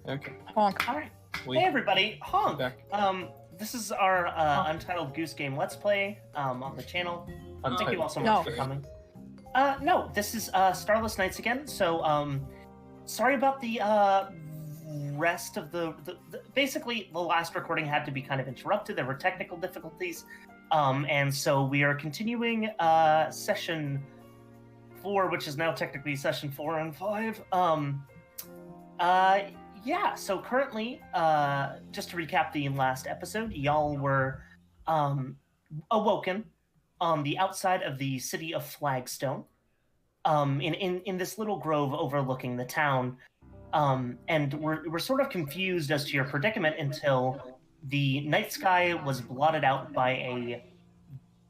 Okay. Honk. All right. We- Hey everybody, honk. Back. This is our Untitled Goose Game Let's Play on the channel. Thank you all so much for coming. No, this is Starless Nights again. So sorry about the rest of the basically the last recording had to be kind of interrupted. There were technical difficulties, and so we are continuing session 4, which is now technically session 4 and 5. Yeah, so currently, just to recap the last episode, y'all were awoken on the outside of the city of Flagstone, in this little grove overlooking the town, and we're sort of confused as to your predicament until the night sky was blotted out by a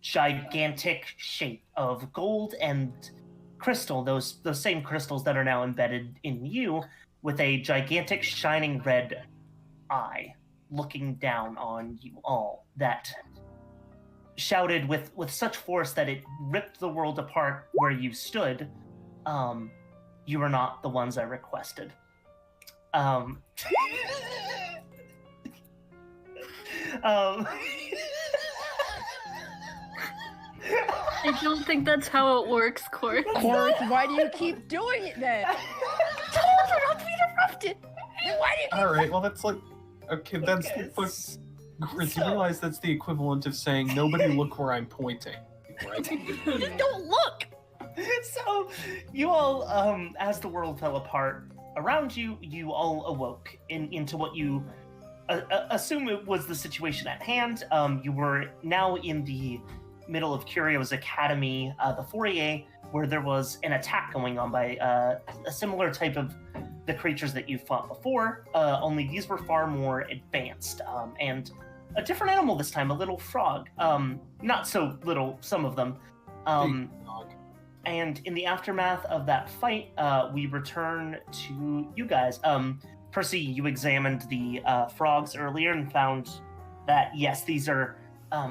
gigantic shape of gold and crystal, those same crystals that are now embedded in you, with a gigantic shining red eye looking down on you all that shouted with such force that it ripped the world apart where you stood. You are not the ones I requested. I don't think that's how it works, Qurth. Qurth, why do you keep doing it then? Told her not to be interrupted. Then why do you keep Alright, well that's like... Okay, that's... Because- Chris, you realize that's the equivalent of saying, nobody look where I'm pointing, right? Just don't look! So, you all, as the world fell apart around you, you all awoke into what you assume it was the situation at hand. You were now in the middle of Curio's Academy, the foyer, where there was an attack going on by a similar type of the creatures that you fought before, only these were far more advanced, and a different animal this time, a little frog. Not so little, some of them. And in the aftermath of that fight, we return to you guys. Percy, you examined the frogs earlier and found that, yes, these are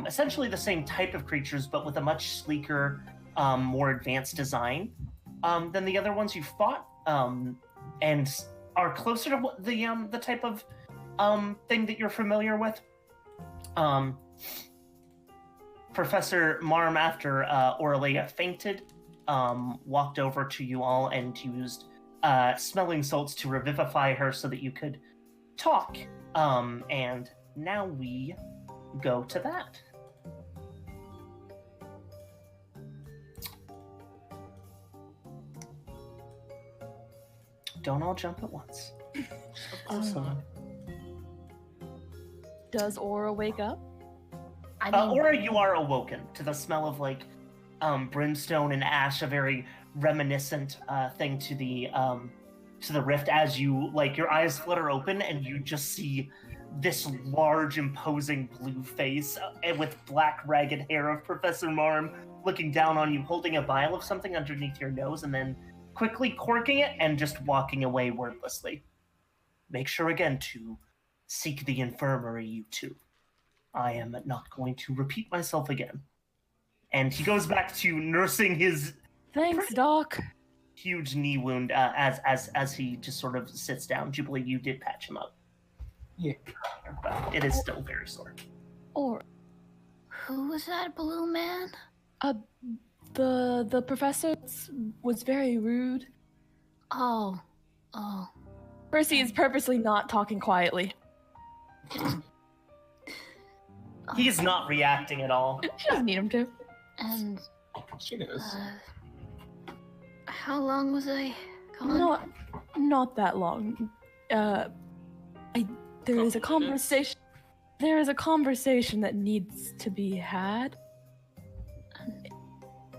essentially the same type of creatures, but with a much sleeker, more advanced design than the other ones you fought, and are closer to what the type of thing that you're familiar with. Professor Marm, after Auraleia fainted, walked over to you all and used smelling salts to revivify her so that you could talk. And now we go to that. Don't all jump at once. Does Aura wake up? Or you are awoken to the smell of brimstone and ash, a very reminiscent thing to the rift. As you your eyes flutter open and you just see this large, imposing blue face with black, ragged hair of Professor Marm looking down on you, holding a vial of something underneath your nose, and then quickly corking it and just walking away wordlessly. Make sure again to seek the infirmary, you two. I am not going to repeat myself again. And he goes back to nursing his Thanks, Doc. huge knee wound as he just sort of sits down. Jubilee, you did patch him up. Yeah. But it is still very sore. Or Who was that blue man? the professor was very rude. Oh. Percy is purposely not talking quietly. He's not reacting at all. She doesn't need him to. And She knows. how long was I gone? Not that long. There is a conversation. There is a conversation that needs to be had.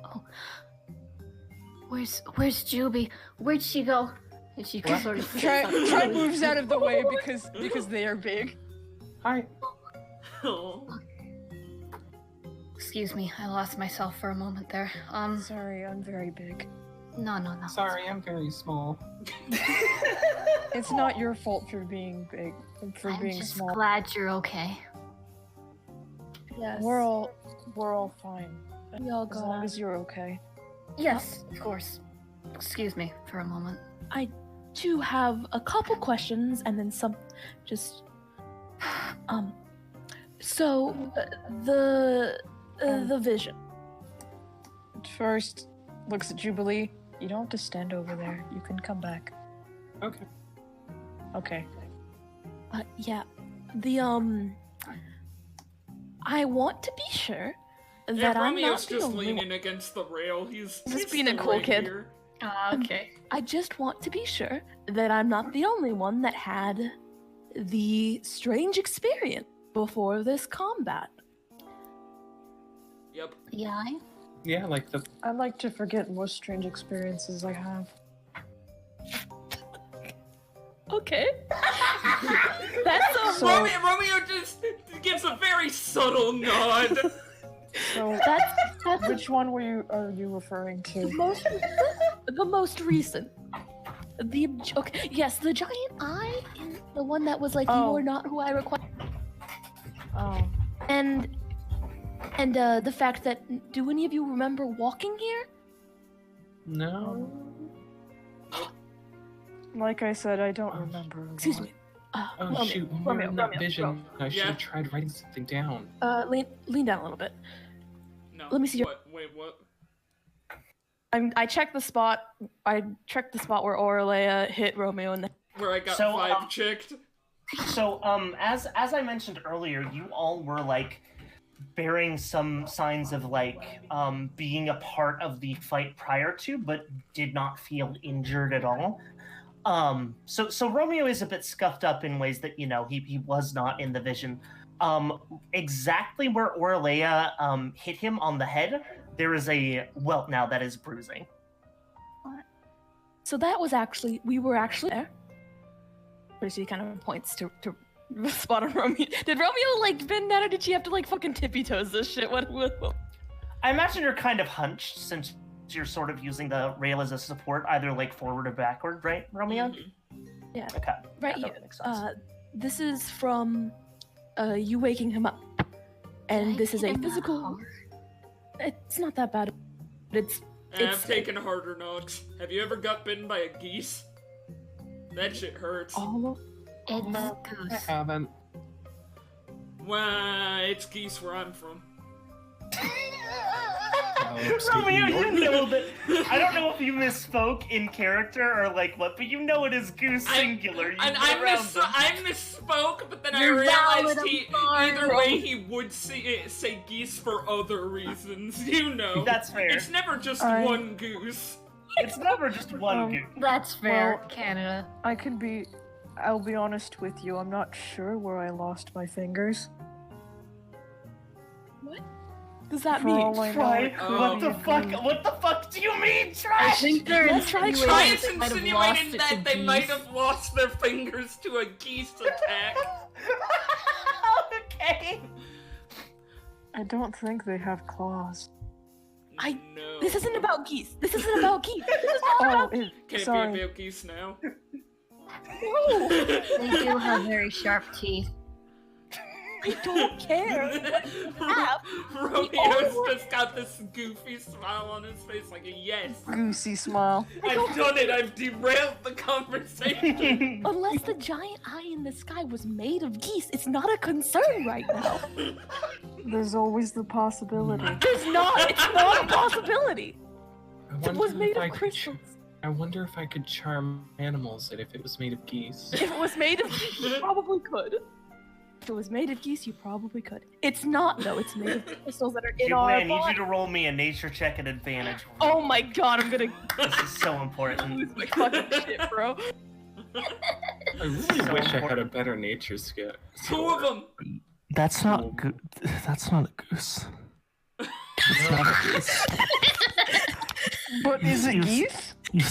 Oh. Where's Juby? Where'd she go? Did she sort of Try moves out of the way because they are big. Hi. Excuse me, I lost myself for a moment there. Sorry, I'm very big. No. Sorry, I'm very small. It's not your fault for being big, for I'm being just small. glad you're okay. Yes. We're all fine. We all As long as you're okay. Yes, of course. Excuse me for a moment. I to have a couple questions and then some, just, so, the vision. First, looks at Jubilee. You don't have to stand over there. You can come back. Okay. Okay. Yeah, I want to be sure that Yeah, I'm Romeo's not the just only one. leaning against the rail. He's being a still cool right kid. here. Okay. I just want to be sure that I'm not the only one that had the strange experience before this combat. Yep. Yeah. Yeah, like the I like to forget what strange experiences I have. Okay. That's a So- Romeo just gives a very subtle nod. So, that's which one are you referring to? the most recent. Yes, the giant eye, the one that was like, you Oh. are not who I require. Oh, And the fact that, do any of you remember walking here? no. like I said, I don't remember. a Excuse lot. me. Oh Romeo, shoot! When we were in that Romeo, vision, I should Yeah. have tried writing something down. lean down a little bit. No. Let me see your- What? Wait, what? I checked the spot. I checked the spot where Auraleia hit Romeo in the. Where I got So, 5 chicked? So, as I mentioned earlier, you all were like bearing some signs of like being a part of the fight prior to, but did not feel injured at all. So Romeo is a bit scuffed up in ways that he was not in the vision. Exactly where Auraleia hit him on the head, there is a welt now that is bruising. So that was we were actually there. Percy kind of points to the spot on Romeo. Did Romeo like bend down, or did she have to like fucking tippy toes this shit? What? I imagine you're kind of hunched since you're sort of using the rail as a support, either like forward or backward, right, Romeo? Mhm. Yeah. Okay. Right Yeah, here. that makes sense. This is from you waking him up, and this is a physical. It's not that bad. It's I've taken harder knocks. Have you ever got bitten by a geese? That shit hurts. all. It's I goose. haven't. Why, it's geese where I'm from. Romeo, you know that. I don't know if you misspoke in character or like what, but you know it is goose singular. You And get I around them. misspoke, but then You're I valid, realized I'm either sorry. way he would say geese for other reasons. You know. That's fair. It's never just I- one goose. It's never just one goose. That's fair, Well, Canada. I'll be honest with you, I'm not sure where I lost my fingers. What does that For mean? all I know, Try. it could What be the a fuck? glue. What the fuck do you mean, try? I think they're Let's try insinuating Try Wait, is they might have lost insinuating it that to they might geese. have lost their fingers to a geese attack. Okay. I don't think they have claws. No. This isn't about geese. This isn't about geese. This is not Oh, about. Can it sorry. be about geese now? No, They do have very sharp teeth. I don't care. Have. Romeo's just got this goofy smile on his face like, yes, Goosey smile. I've done it, I've derailed the conversation. Unless the giant eye in the sky was made of geese, it's not a concern right now. There's always the possibility. There's not. It's not a possibility. I It wonder was made if of I could crystals. I wonder if I could charm animals, and if it was made of geese. If it was made of geese, you probably could. If it was made of geese, you probably could. It's not, though. It's made of crystals that are in Jubilee, our I need you body. to roll me a nature check at advantage. Oh my god, I'm gonna This is so important. lose my fucking shit, bro. I really wish I had a better nature skill. 2 of them. That's not That's not a goose. But is it geese? You've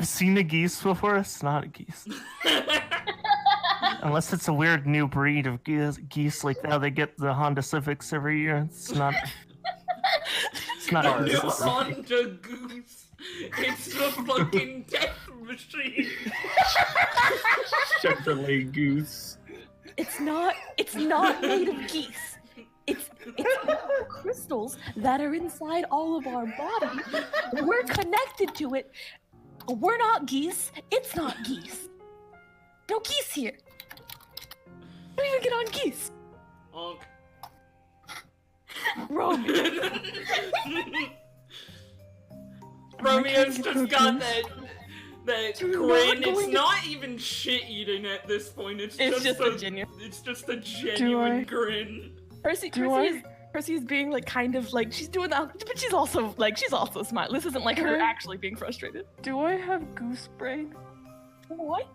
seen a geese before? It's not a geese. Unless it's a weird new breed of geese like how they get the Honda Civics every year. It's not. It's not a New goose. Honda Goose. It's the fucking death machine. Chevrolet goose. It's not made of geese. It's crystals that are inside all of our body. We're connected to it We're not geese. It's not geese. No geese here. Don't even get on geese. Honk. Romeo. Romeo's just got that You're grin. not It's going to- not even shit-eating at this point. It's just a genuine. It's just a genuine I- grin. Percy's being like kind of like she's doing that, but she's also smiling. This isn't like her Okay. actually being frustrated. Do I have goose brain? What?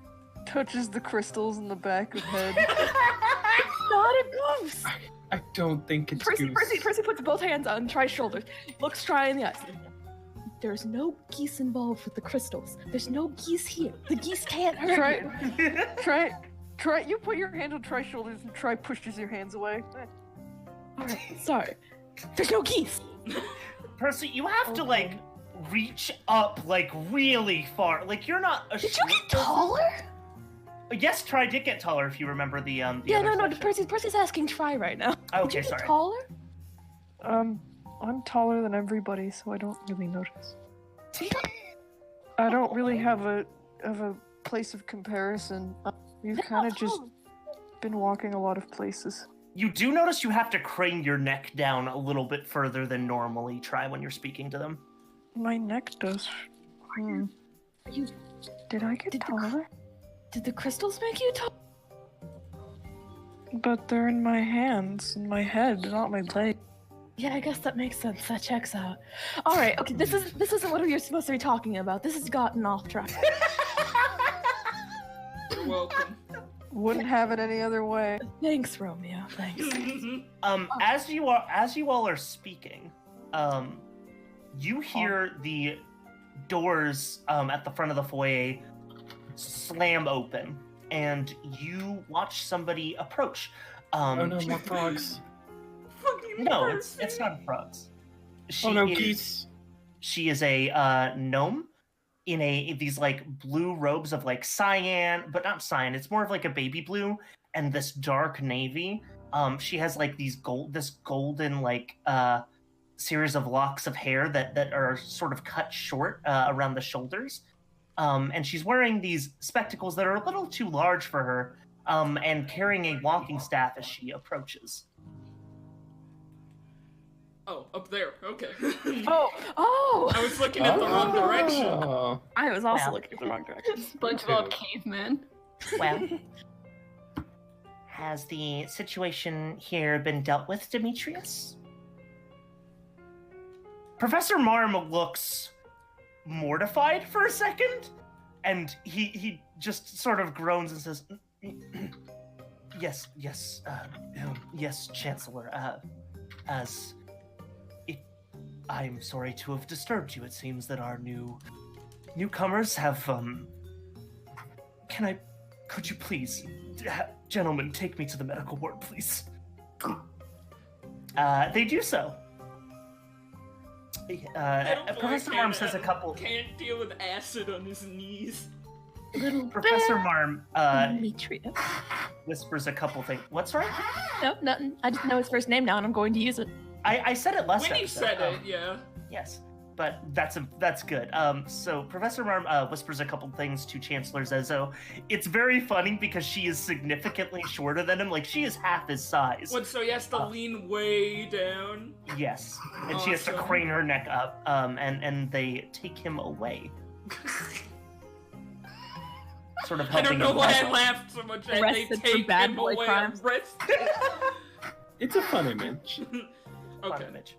Touches the crystals in the back of head. Not a goose. I don't think it's goose. Percy puts both hands on Try's shoulders, looks Try in the eyes. There's no geese involved with the crystals. There's no geese here. The geese can't hurt you. Try. You put your hand on Try's shoulders and Try pushes your hands away. Alright, sorry. There's no geese. Percy, you have to like reach up like really far. Like you're not a Did you short get person. taller? Yes, Try did get taller if you remember the Yeah, other no. session. Percy's asking Try right now. Did Okay, you get sorry. taller? I'm taller than everybody, so I don't really notice. I don't really have a place of comparison. We've They're kind not of just taller. been walking a lot of places. You do notice you have to crane your neck down a little bit further than normally Try when you're speaking to them. My neck does. You Did I get Did the- taller? did the crystals make you taller? But they're in my hands, in my head, not my leg. Yeah, I guess that makes sense. That checks out. All right, okay. This isn't what you're supposed to be talking about. This has gotten off track. You're welcome. Wouldn't have it any other way. Thanks, Romeo. Thanks. As you all are speaking, you hear the doors at the front of the foyer slam open, and you watch somebody approach. Oh no, more frogs. Fucking No, Percy. it's not frogs. Oh no, is- geese. She is a gnome in these like blue robes of like cyan, but not cyan. It's more of like a baby blue and this dark navy. She has like this golden like series of locks of hair that are sort of cut short around the shoulders. And she's wearing these spectacles that are a little too large for her, and carrying a walking staff as she approaches. Oh, up there. Okay. Oh! I was looking at the wrong direction. Oh. I was also Wow. looking at the wrong direction. SpongeBob caveman. Well, has the situation here been dealt with, Demetrius? Professor Marm looks mortified for a second, and he just sort of groans and says, yes, Chancellor, I'm sorry to have disturbed you. It seems that our newcomers have, could you please, gentlemen, take me to the medical ward, please? They do so. Professor Marm says a couple. Can't deal with acid on his knees. Little Professor Marm Demetrius. whispers a couple things. What's right? Nope, nothing. I just know his first name now, and I'm going to use it. I said it last When he episode. said it, yeah. Yes, but that's good. So Professor Marm whispers a couple things to Chancellor Zezo. It's very funny because she is significantly shorter than him. Like she is half his size. What, so he has to lean way down? Yes, and she has to Awesome. crane her neck up. And they take him away. Sort of I helping don't know him why I back. laughed so much. They Arrested for take bad him boy away. crimes. Arrested. It's a fun image. Fun Okay. image.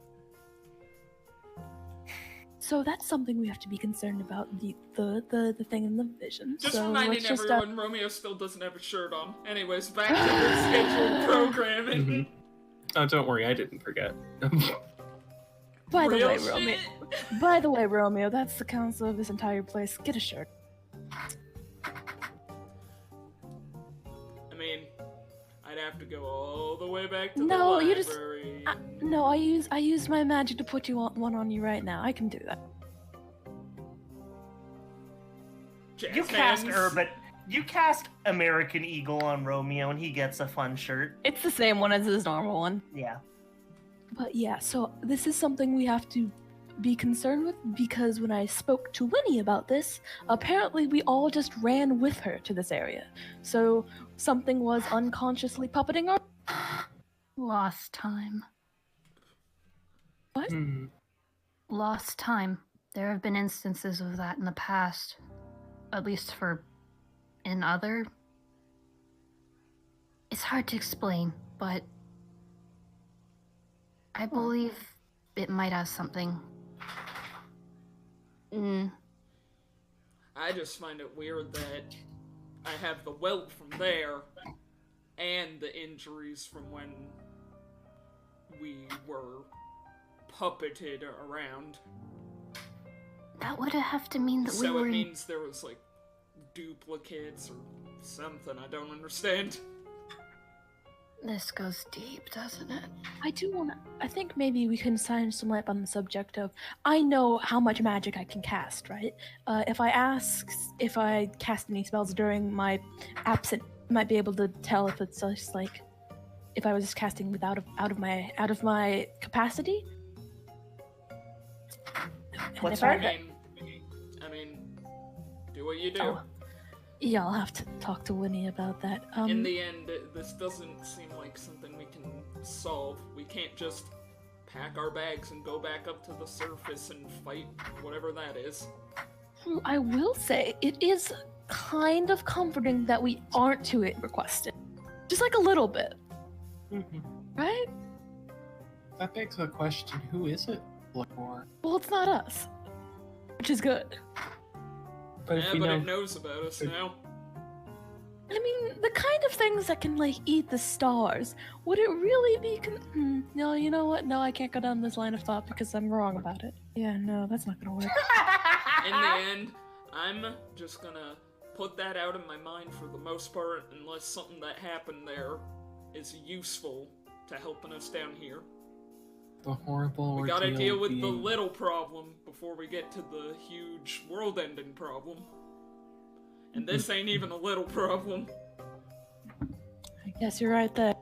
So that's something we have to be concerned about. The thing in the vision. Just so reminding let's just, everyone, Romeo still doesn't have a shirt on. Anyways, back to the scheduled programming. Mhm. Oh, don't worry, I didn't forget. By the Real way, shit? Romeo. By the way, Romeo, that's the council of this entire place. Get a shirt. I mean, I'd have to go all the way back to No, the you just- library. No, I use my magic to put one on you right now. I can do that. You cast hands. You cast American Eagle on Romeo, and he gets a fun shirt. It's the same one as his normal one. Yeah. But yeah, so this is something we have to be concerned with because when I spoke to Winnie about this, apparently we all just ran with her to this area. So something was unconsciously puppeting our. Lost time. What? Lost time. There have been instances of that in the past. At least in other. It's hard to explain, but I believe it might have something. I just find it weird that I have the welt from there and the injuries from when we were puppeted around. That would have to mean that we So were. it means there was like duplicates or something I don't understand. This goes deep, doesn't it? I think maybe we can shine some light on the subject of, I know how much magic I can cast, right? If I cast any spells during my absent, I might be able to tell if it's just like, if I was just casting out of my capacity. What's that? I mean, do what you do. Oh. Yeah, I'll have to talk to Winnie about that. In the end, this doesn't seem like something we can solve. We can't just pack our bags and go back up to the surface and fight whatever that is. I will say, it is kind of comforting that we aren't too requested. Just like a little bit. Right? That begs the question, who is it for? Well, it's not us. Which is good. But if Yeah, we but know... it knows about us now. I mean, the kind of things that can, like, eat the stars. Would it really be no, you know what? No, I can't go down this line of thought because I'm wrong about it. Yeah, no, that's not gonna work. In the end, I'm just gonna put that out of my mind for the most part, unless something that happened there is useful to helping us down here. The horrible We gotta ordeal deal with being... the little problem before we get to the huge world-ending problem. And this ain't even a little problem. I guess you're right there.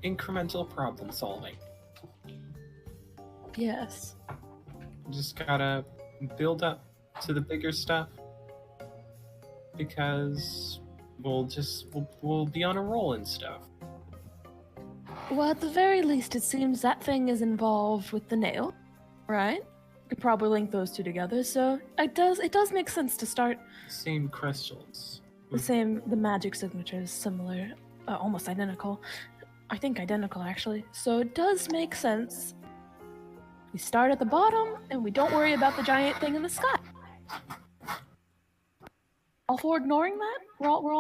Incremental problem solving. Yes. Just gotta build up to the bigger stuff. Because we'll be on a roll and stuff. Well, at the very least, it seems that thing is involved with the nail, right? Could probably link those two together, so it does make sense to start Same crystals. the magic signature is similar, almost identical. I think identical, actually. So it does make sense. We start at the bottom, and we don't worry about the giant thing in the sky. All for ignoring that? We're all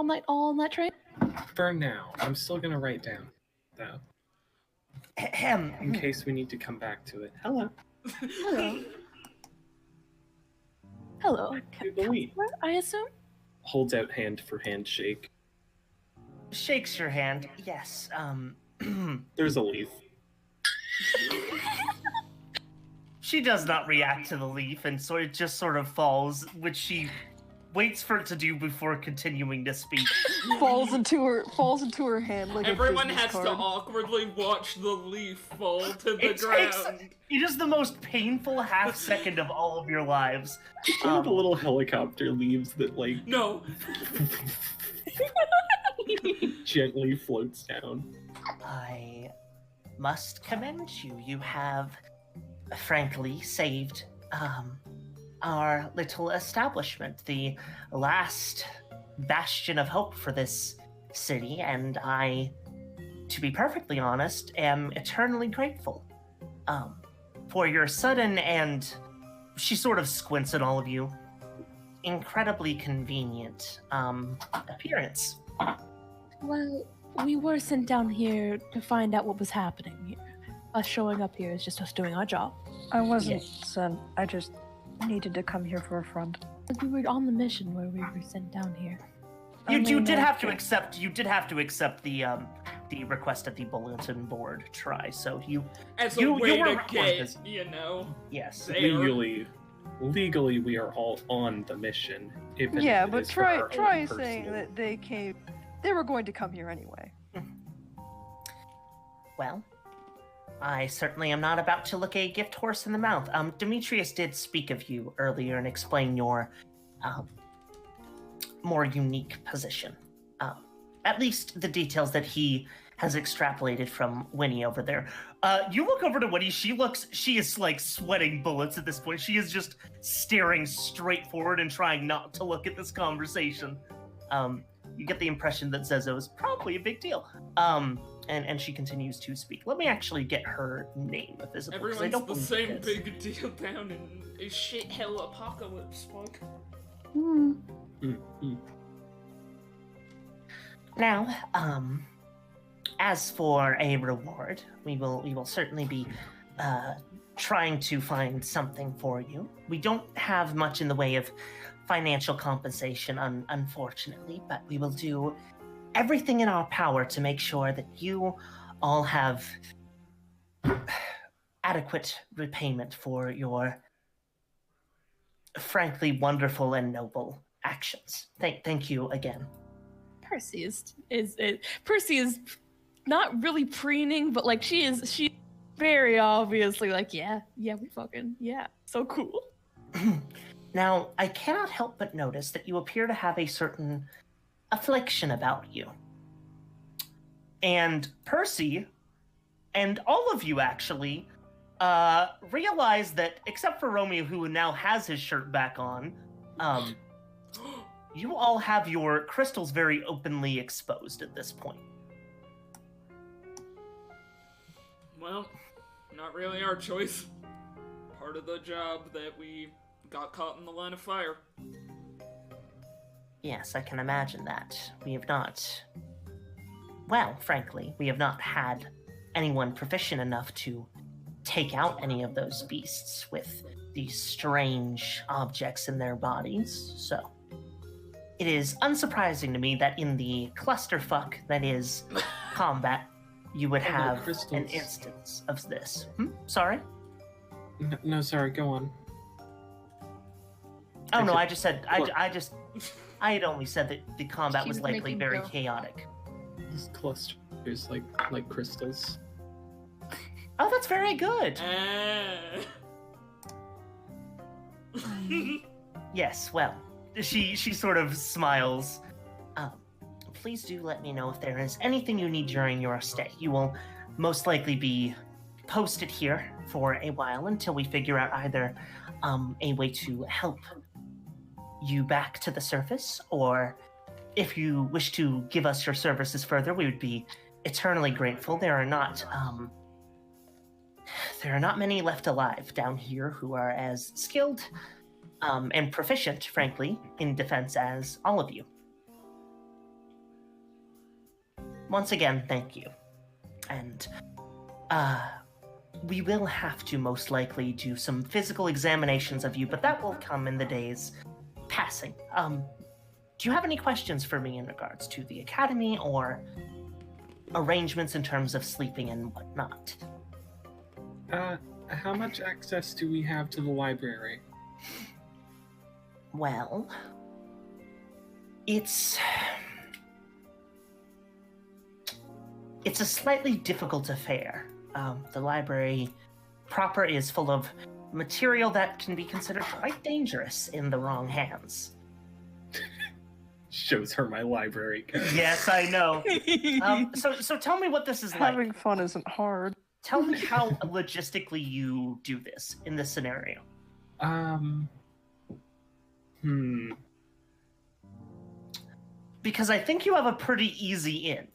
on that train? For now, I'm still gonna write down, though. In case we need to come back to it. Hello. Hello. Hello. Jubilee. I assume? Holds out hand for handshake. Shakes your hand. Yes, There's a leaf. She does not react to the leaf, and so it just sort of falls, which she waits for it to do before continuing to speak. falls into her hand like Everyone a business has card. to awkwardly watch the leaf fall to the It takes- ground. It is the most painful half second of all of your lives. One of the little helicopter leaves that, like, No, gently floats down. I must commend you. You have, frankly, saved our little establishment, the last bastion of hope for this city, and I, to be perfectly honest, am eternally grateful for your sudden and, she sort of squints at all of you, incredibly convenient appearance. Well, we were sent down here to find out what was happening here. Us showing up here is just us doing our job. I wasn't sent. I just needed to come here for a friend. We were on the mission where we were sent down here. I You mean, did have to okay. accept. You did have to accept the request of the bulletin board try. So you as a You way were to recorded. get, you know, yes. there. Legally, we are all on the mission. Even Yeah, if it but is for our try own saying personal- that they were going to come here anyway. Well, I certainly am not about to look a gift horse in the mouth. Demetrius did speak of you earlier and explain your more unique position. At least the details that he has extrapolated from Winnie over there. You look over to Winnie. She is like sweating bullets at this point. She is just staring straight forward and trying not to look at this conversation. You get the impression that Zezo is probably a big deal. And she continues to speak. Let me actually get her name visible. Everyone's the same big deal down in a shit hell apocalypse, fuck. Now, as for a reward, we will certainly be trying to find something for you. We don't have much in the way of financial compensation, unfortunately, but we will do everything in our power to make sure that you all have adequate repayment for your frankly wonderful and noble actions. Thank you again. Percy is not really preening, but like she's very obviously like, yeah, we fucking, yeah, so cool. Now, I cannot help but notice that you appear to have a certain affliction about you. And Percy, and all of you actually, realize that, except for Romeo, who now has his shirt back on, you all have your crystals very openly exposed at this point. Well, not really our choice. Part of the job that we got caught in the line of fire. Yes, I can imagine that. We have not... Well, frankly, we have not had anyone proficient enough to take out any of those beasts with these strange objects in their bodies, so... It is unsurprising to me that in the clusterfuck that is combat, you would have an instance of this. Sorry? No, sorry, go on. Oh, no, I just said... I had only said that the combat was likely very chaotic. These clusters, like crystals. Oh, that's very good. Yes, well, she sort of smiles. Please do let me know if there is anything you need during your stay. You will most likely be posted here for a while until we figure out either a way to help you back to the surface, or if you wish to give us your services further, we would be eternally grateful. There are not many left alive down here who are as skilled and proficient, frankly, in defense as all of you. Once again, thank you. And we will have to most likely do some physical examinations of you, but that will come in the days passing. Do you have any questions for me in regards to the academy or arrangements in terms of sleeping and whatnot? How much access do we have to the library? Well, it's a slightly difficult affair. The library proper is full of material that can be considered quite dangerous in the wrong hands. Shows her my library card. Yes, I know. So tell me what this is like. Having fun isn't hard. Tell me how logistically you do this in this scenario. Because I think you have a pretty easy in,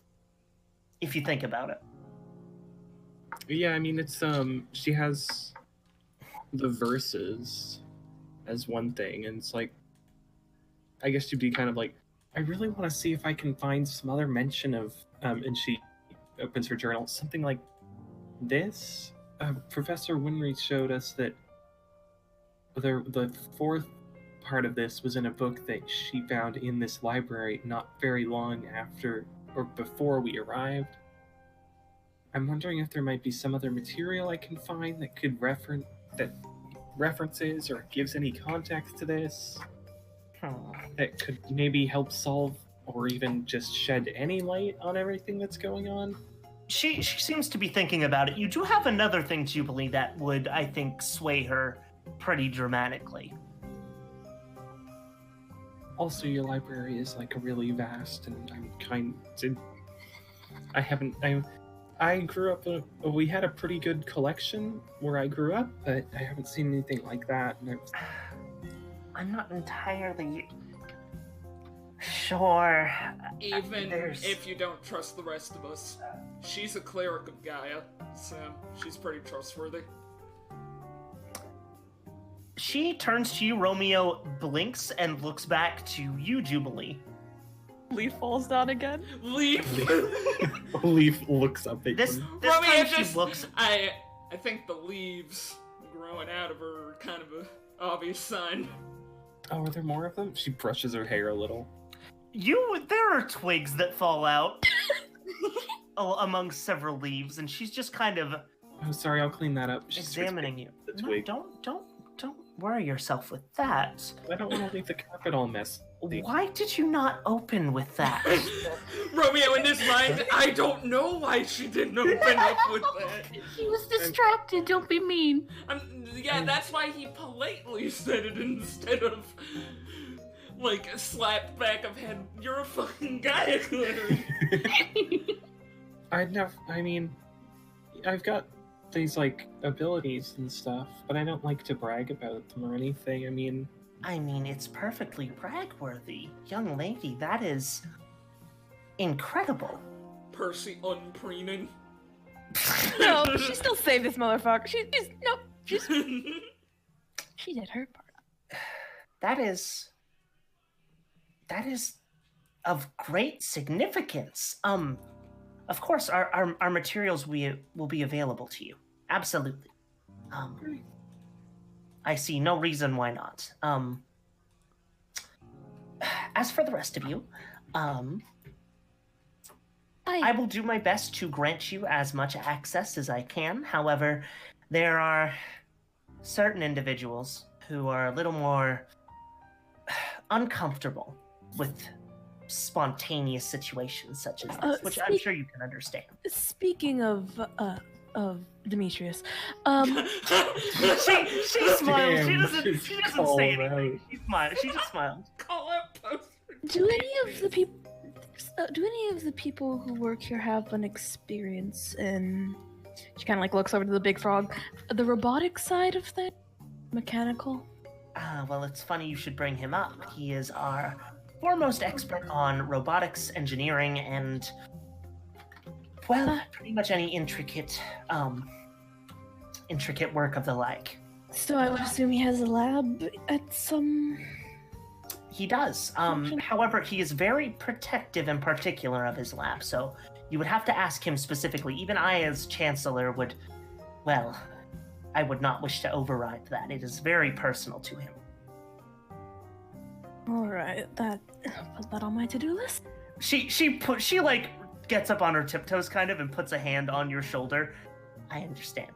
if you think about it. Yeah, I mean, it's, she has the verses as one thing, and it's like, I guess you'd be kind of like, I really want to see if I can find some other mention of, and she opens her journal, something like this. Professor Winry showed us that the fourth part of this was in a book that she found in this library not very long after or before we arrived. I'm wondering if there might be some other material I can find that could references or gives any context to this that could maybe help solve or even just shed any light on everything that's going on. She seems to be thinking about it. You do have another thing, Jubilee, that would, I think, sway her pretty dramatically. Also, your library is like really vast, and I grew up. We had a pretty good collection where I grew up, but I haven't seen anything like that. And I'm not entirely sure. Even if you don't trust the rest of us, she's a cleric of Gaia, so she's pretty trustworthy. She turns to you, Romeo blinks, and looks back to you, Jubilee. Leaf falls down again. Leaf! Leaf looks up at This him. Romeo time just she looks... I think the leaves growing out of her are kind of a obvious sign. Oh, are there more of them? She brushes her hair a little. There are twigs that fall out among several leaves, and she's just kind of Oh, sorry, I'll clean that up. She starts examining you. the No, twig. don't worry yourself with that. I don't want to leave the carpet all messy. Why did you not open with that? Romeo, in his mind, I don't know why she didn't open up with that. He was distracted. Don't be mean. Yeah, that's why he politely said it instead of, like, slapped back of head. You're a fucking Gaia cleric. I've got these, like, abilities and stuff, but I don't like to brag about them or anything. I mean, it's perfectly brag-worthy. Young lady, that is incredible. Percy unpreening. No, she still saved this motherfucker. She did her part. That is of great significance. Of course, our materials will be available to you. Absolutely. I see no reason why not. As for the rest of you, I will do my best to grant you as much access as I can. However, there are certain individuals who are a little more uncomfortable with spontaneous situations such as this, which I'm sure you can understand. Speaking of Demetrius, she smiles. She doesn't say anything. Right. She smiles. She just smiles. Call out poster. do any of the people who work here have an experience in? She kind of like looks over to the big frog. The robotic side of things, mechanical. Well, it's funny you should bring him up. He is our foremost expert on robotics, engineering, and, well, pretty much any intricate work of the like. So I would assume he has a lab at some. He does. However, he is very protective and particular of his lab, so you would have to ask him specifically. Even I, as Chancellor, I would not wish to override that. It is very personal to him. All right, put that on my to-do list. She gets up on her tiptoes kind of and puts a hand on your shoulder. I understand.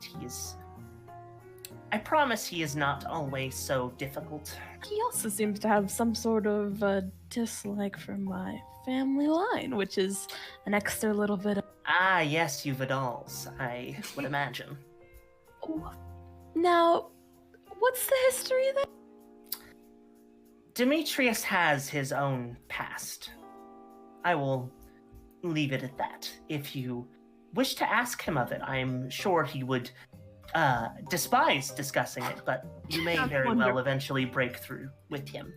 I promise he is not always so difficult. He also seems to have some sort of dislike for my family line, which is an extra little bit of... Ah, yes, you Vidals, I would imagine. Now, what's the history there? Demetrius has his own past. I will leave it at that. If you wish to ask him of it, I'm sure he would despise discussing it, but you may very well eventually break through with him.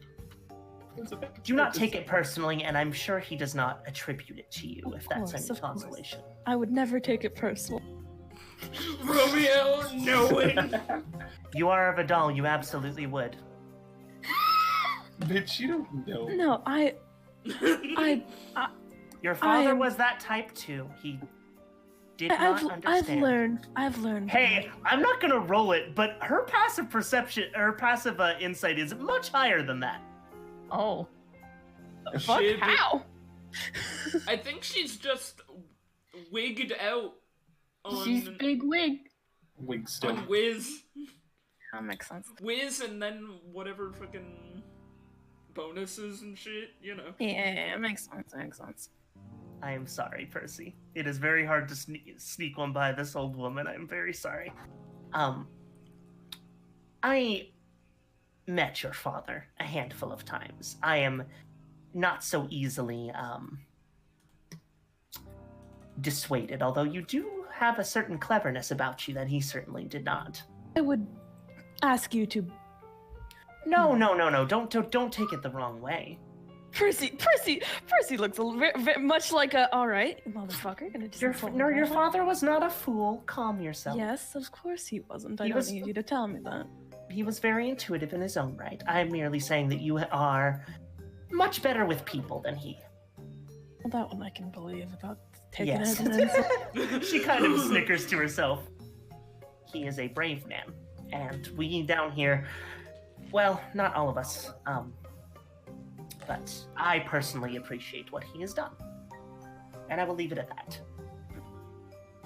Do not take it personally, and I'm sure he does not attribute it to you, if that's any consolation. I would never take it personal. Romeo, knowing. You are a Vidal, you absolutely would. Bitch, you don't know. No, Your father was that type too. He did not understand. I've learned. Hey, I'm not gonna roll it, but her passive perception, her passive insight is much higher than that. Oh. Fuck, how? I think she's just wigged out on... She's big wig. Wig still. On Wiz. That makes sense. Wiz and then whatever fucking bonuses and shit, you know. Yeah, makes sense. I am sorry, Percy. It is very hard to sneak one by this old woman. I'm very sorry. I met your father a handful of times. I am not so easily dissuaded, although you do have a certain cleverness about you that he certainly did not. I would ask you to... No. Don't take it the wrong way. Percy looks very much like a, all right, motherfucker. Gonna Your father was not a fool. Calm yourself. Yes, of course he wasn't. I don't need you to tell me that. He was very intuitive in his own right. I'm merely saying that you are much better with people than he. Well, that one I can believe about taking Yes. it. She kind of snickers to herself. He is a brave man, and we down here, well, not all of us, but I personally appreciate what he has done. And I will leave it at that.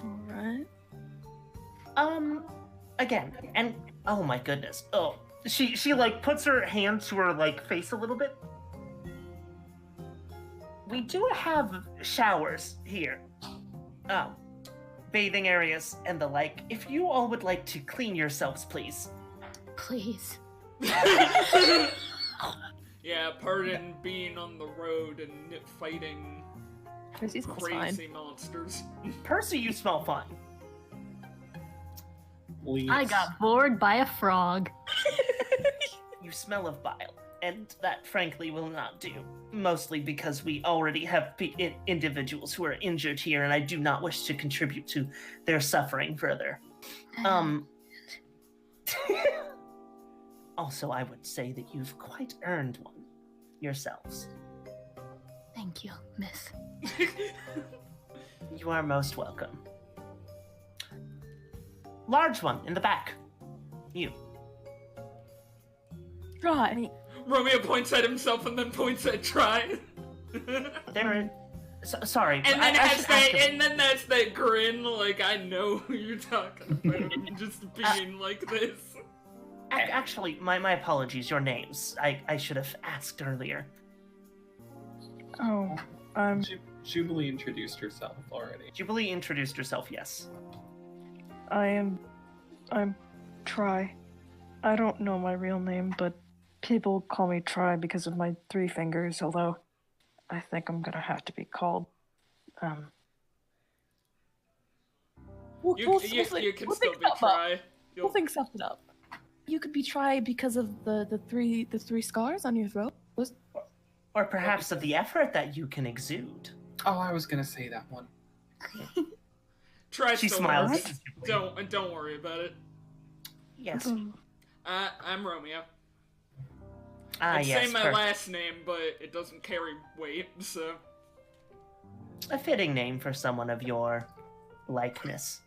Alright. Again, and oh my goodness. Oh, she like puts her hand to her like face a little bit. We do have showers here. Bathing areas and the like. If you all would like to clean yourselves, please. Please. Yeah, pardon being on the road and fighting Percy's crazy monsters. Percy, you smell fine. Leaves. I got bored by a frog. You smell of bile, and that frankly will not do. Mostly because we already have individuals who are injured here, and I do not wish to contribute to their suffering further. Also, I would say that you've quite earned one yourselves. Thank you, miss. You are most welcome. Large one in the back. You. Right. Romeo points at himself and then points at Try. Sorry. And then that's that grin, like, I know who you're talking about. I'm just being like this. Actually, my apologies. Your names. I should have asked earlier. Oh, Jubilee introduced herself already. Jubilee introduced herself, yes. I'm Try. I don't know my real name, but people call me Try because of my 3 fingers, although I think I'm gonna have to be called, You can still be Try. We'll think something up. You could be Try because of the three scars on your throat. Or perhaps of the effort that you can exude. Oh, I was gonna say that one. Try. She smiles. Don't worry about it. Yes. I'm Romeo. I'd say my last name, but it doesn't carry weight, so... A fitting name for someone of your likeness.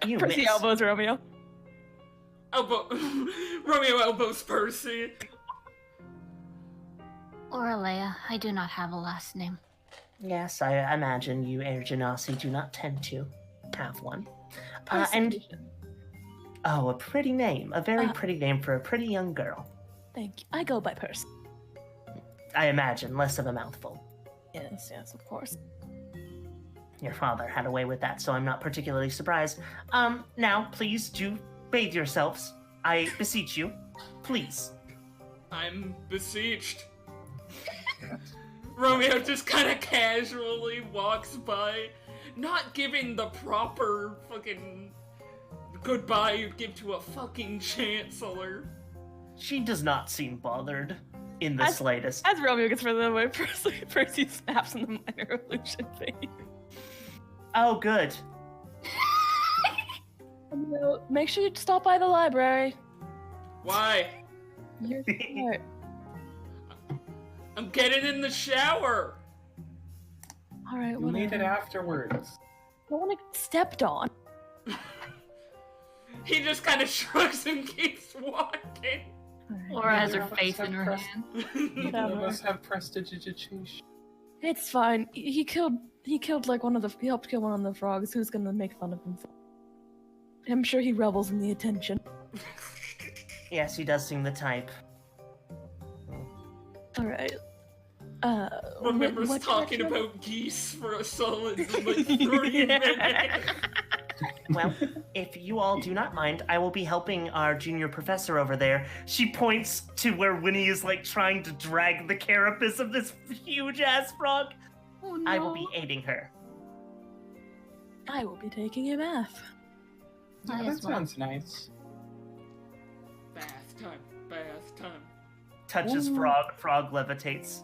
You Percy miss. elbows Romeo. Romeo elbows Percy. Auraleia, I do not have a last name. Yes, I imagine you Air Genasi do not tend to have one. Oh, a pretty name. A very pretty name for a pretty young girl. Thank you. I go by Percy. I imagine, less of a mouthful. Yes, of course. Your father had a way with that, so I'm not particularly surprised. Now, please do bathe yourselves. I beseech you. Please. I'm beseeched. Romeo just kind of casually walks by, not giving the proper fucking goodbye you'd give to a fucking chancellor. She does not seem bothered in the slightest. As Romeo gets further away, Percy snaps in the minor illusion thing. Oh, good. Romeo, make sure you stop by the library. Why? You're smart. I'm getting in the shower. All right, You made it whatever. afterwards. I don't want to get stepped on. He just kind of shrugs and keeps walking. Laura has her Neither of us face have in her press- hand. Neither of Whatever. us have prestidigitation. It's fine. He killed like he helped kill one of the frogs. Who's gonna make fun of him for? I'm sure he revels in the attention. Yes, he does seem the type. All right. Remembers what talking direction? about geese for a solid like 3 minutes. Well, if you all do not mind, I will be helping our junior professor over there. She points to where Winnie is like trying to drag the carapace of this huge ass frog. Oh, no. I will be aiding her. I will be taking a bath. I That as well. sounds nice. Bath time, bath time. Touches Ooh. frog levitates.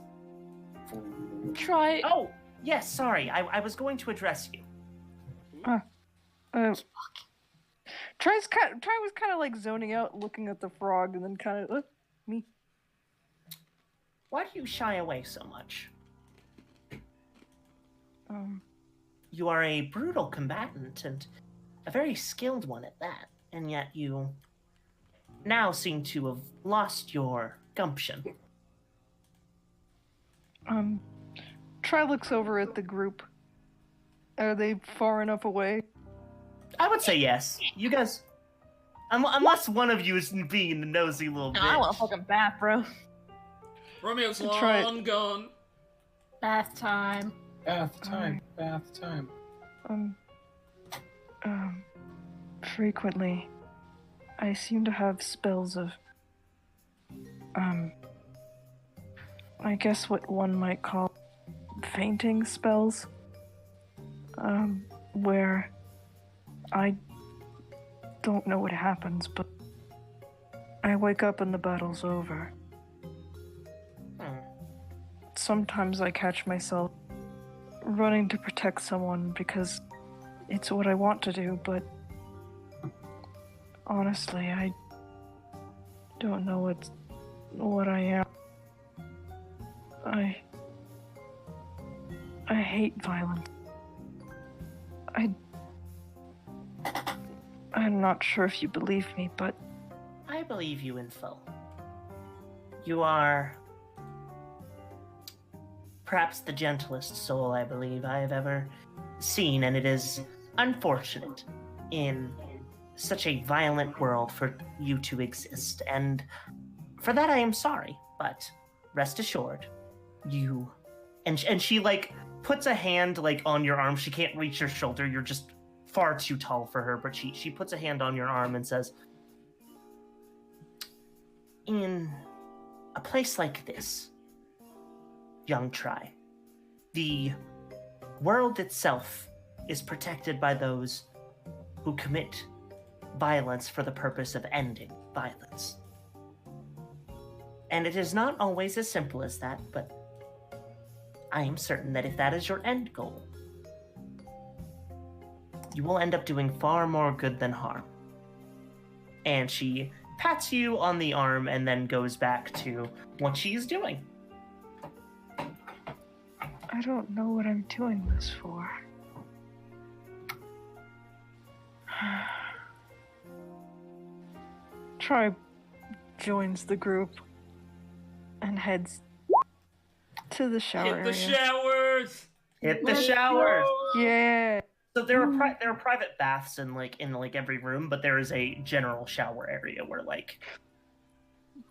Try. Oh, yes, sorry. I was going to address you. Try was kind of like zoning out, looking at the frog, and then kind of me. Why do you shy away so much? You are a brutal combatant and a very skilled one at that, and yet you now seem to have lost your gumption. Try looks over at the group. Are they far enough away? I would say yes. You guys, unless one of you is being a nosy little bitch. I want a fucking bath, bro. Romeo's Try it. long gone. Bath time. Bath time, bath time. Frequently, I seem to have spells of, I guess what one might call fainting spells, where I don't know what happens, but I wake up and the battle's over. Sometimes I catch myself running to protect someone because it's what I want to do, but honestly, I don't know what I am. I hate violence. I'm not sure if you believe me, but I believe you in full. You are perhaps the gentlest soul I believe I have ever seen, and it is unfortunate in such a violent world for you to exist, and for that I am sorry, but rest assured, you... And she, like, puts a hand, like, on your arm. She can't reach your shoulder. You're just far too tall for her, but she puts a hand on your arm and says, in a place like this, young Tri, the world itself is protected by those who commit violence for the purpose of ending violence. And it is not always as simple as that, but I am certain that if that is your end goal, you will end up doing far more good than harm. And she pats you on the arm and then goes back to what she's doing. I don't know what I'm doing this for. Tribe joins the group and heads to the shower Hit the area. showers! Hit the showers! Yeah. So there are private baths in every room, but there is a general shower area where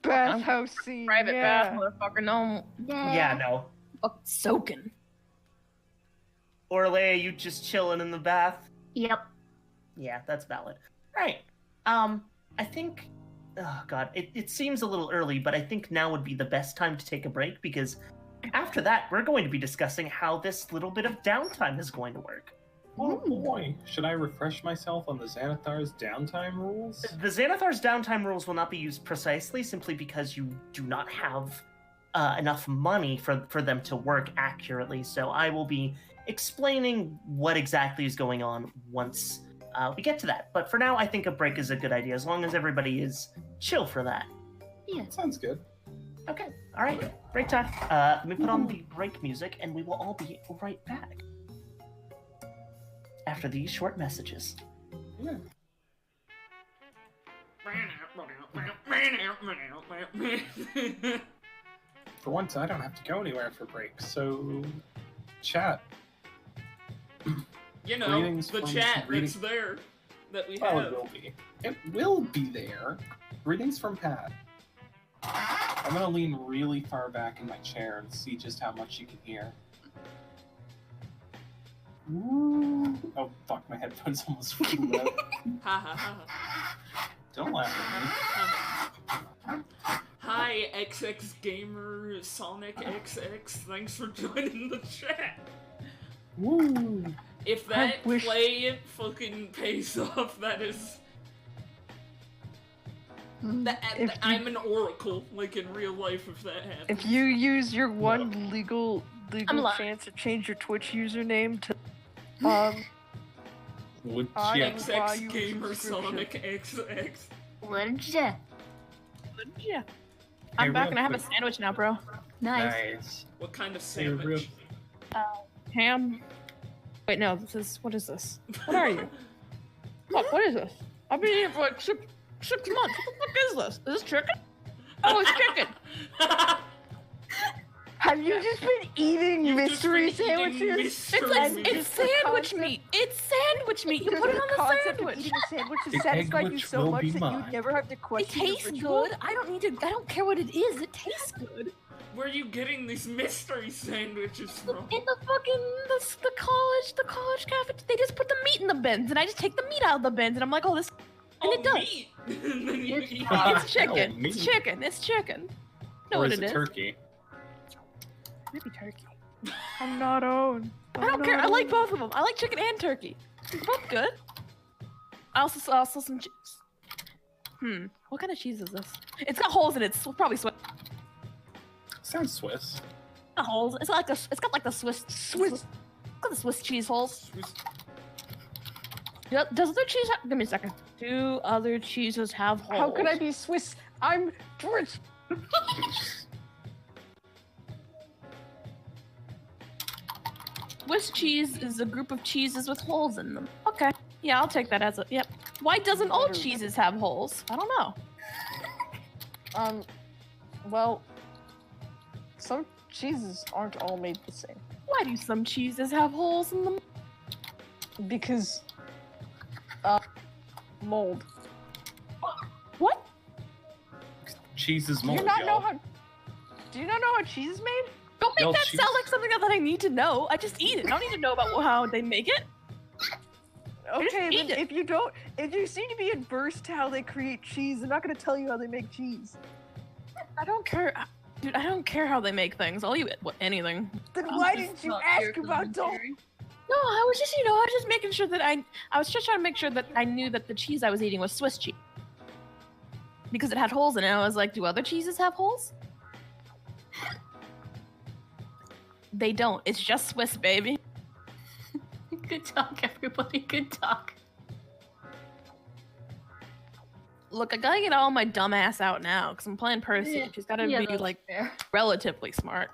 Bathhouse scene. Private yeah. bath, motherfucker. No, yeah, no. fucking soaking. Auraleia, you just chilling in the bath? Yep. Yeah, that's valid. Right. I think oh god, it seems a little early, but I think now would be the best time to take a break because after that we're going to be discussing how this little bit of downtime is going to work. Oh boy, should I refresh myself on the Xanathar's downtime rules? The Xanathar's downtime rules will not be used precisely simply because you do not have enough money for them to work accurately, so I will be explaining what exactly is going on once we get to that. But for now, I think a break is a good idea, as long as everybody is chill for that. Yeah. Sounds good. Okay, alright, break time. Let me put on the break music, and we will all be right back. After these short messages. Yeah. For once, I don't have to go anywhere for breaks, so chat. You know, Greetings the from chat greeting- that's there that we Oh, have. it will be. It will be there. Greetings from Pat. I'm gonna lean really far back in my chair and see just how much you can hear. Ooh. Oh fuck, my headphones almost flew out. Ha ha ha. Don't laugh at me. Hi, XX Gamer Sonic XX. Thanks for joining the chat. Woo! If that play fucking pays off, that is. I'm an oracle, like in real life, if that happens. If you use your one legal chance to change your Twitch username to Would XX Gamer Sonic XX. Legit. Yeah. I'm back and I have a sandwich now, bro. Nice. What kind of sandwich? Ham. Wait, no, what is this? What are you? What is this? I've been eating it for like 6 months. What the fuck is this? Is this chicken? Oh, it's chicken! Have you just been eating mystery sandwiches? It's sandwich meat! It's sandwich meat! You put it on the sandwich! Eating a sandwich has satisfied you so much that you never have to It question tastes good. I don't care what it is. It tastes good. Where are you getting these mystery sandwiches from? In the fucking the college cafe, they just put the meat in the bins, and I just take the meat out of the bins, and I'm like, oh, this, and it does. Meat. And then you eat It's chicken. Oh, meat. It's chicken. It's chicken. Know Or what is it is? turkey? Maybe turkey. I'm not owned. I don't care. I like both of them. I like chicken and turkey. They're both good. I also some cheese. What kind of cheese is this? It's got holes in it. It's probably Swiss. Sounds Swiss. Not holes. It's got like the Swiss. It's got the Swiss cheese holes. Does other cheese have... Give me a second. Do other cheeses have holes? How could I be Swiss? I'm British. Swiss cheese is a group of cheeses with holes in them. Okay. Yeah, I'll take that as a... Yep. Why doesn't all cheeses have holes? I don't know. Well, some cheeses aren't all made the same. Why do some cheeses have holes in them? Because, mold. What? Cheese is mold, Do you not know how cheese is made? Don't make Yo, that cheese. sound like something that I need to know. I just eat it. I don't need to know about how they make it. Okay, eat then it. if you seem to be adverse to how they create cheese, I'm not gonna tell you how they make cheese. I don't care. Dude, I don't care how they make things. I'll eat anything. Then why didn't you ask about don't? No, I was just making sure that I was just trying to make sure that I knew that the cheese I was eating was Swiss cheese. Because it had holes in it. I was like, do other cheeses have holes? They don't. It's just Swiss, baby. Good talk, everybody. Good talk. Look, I gotta get all my dumb ass out now, because I'm playing Percy. Yeah. She's gotta Yeah, be, that's like, fair. relatively smart.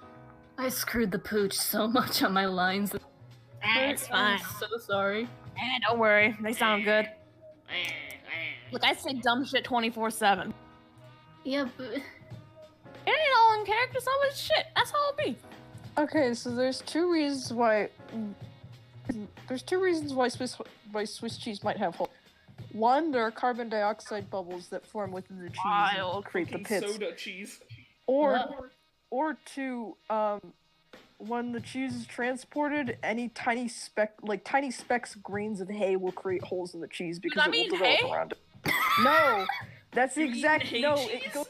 I screwed the pooch so much on my lines. It's fine. I'm so sorry. Don't worry. They sound good. Look, I say dumb shit 24/7. Yeah, but It ain't all in character, some of it's shit. That's how it be. Okay, so there's two reasons why Swiss cheese might have holes. One, there are carbon dioxide bubbles that form within the cheese and create the Fucking pits. soda cheese. Or two, when the cheese is transported, any tiny specks, grains of hay will create holes in the cheese because it will develop hay? around it. No, that's the exact hay no. cheese? It goes.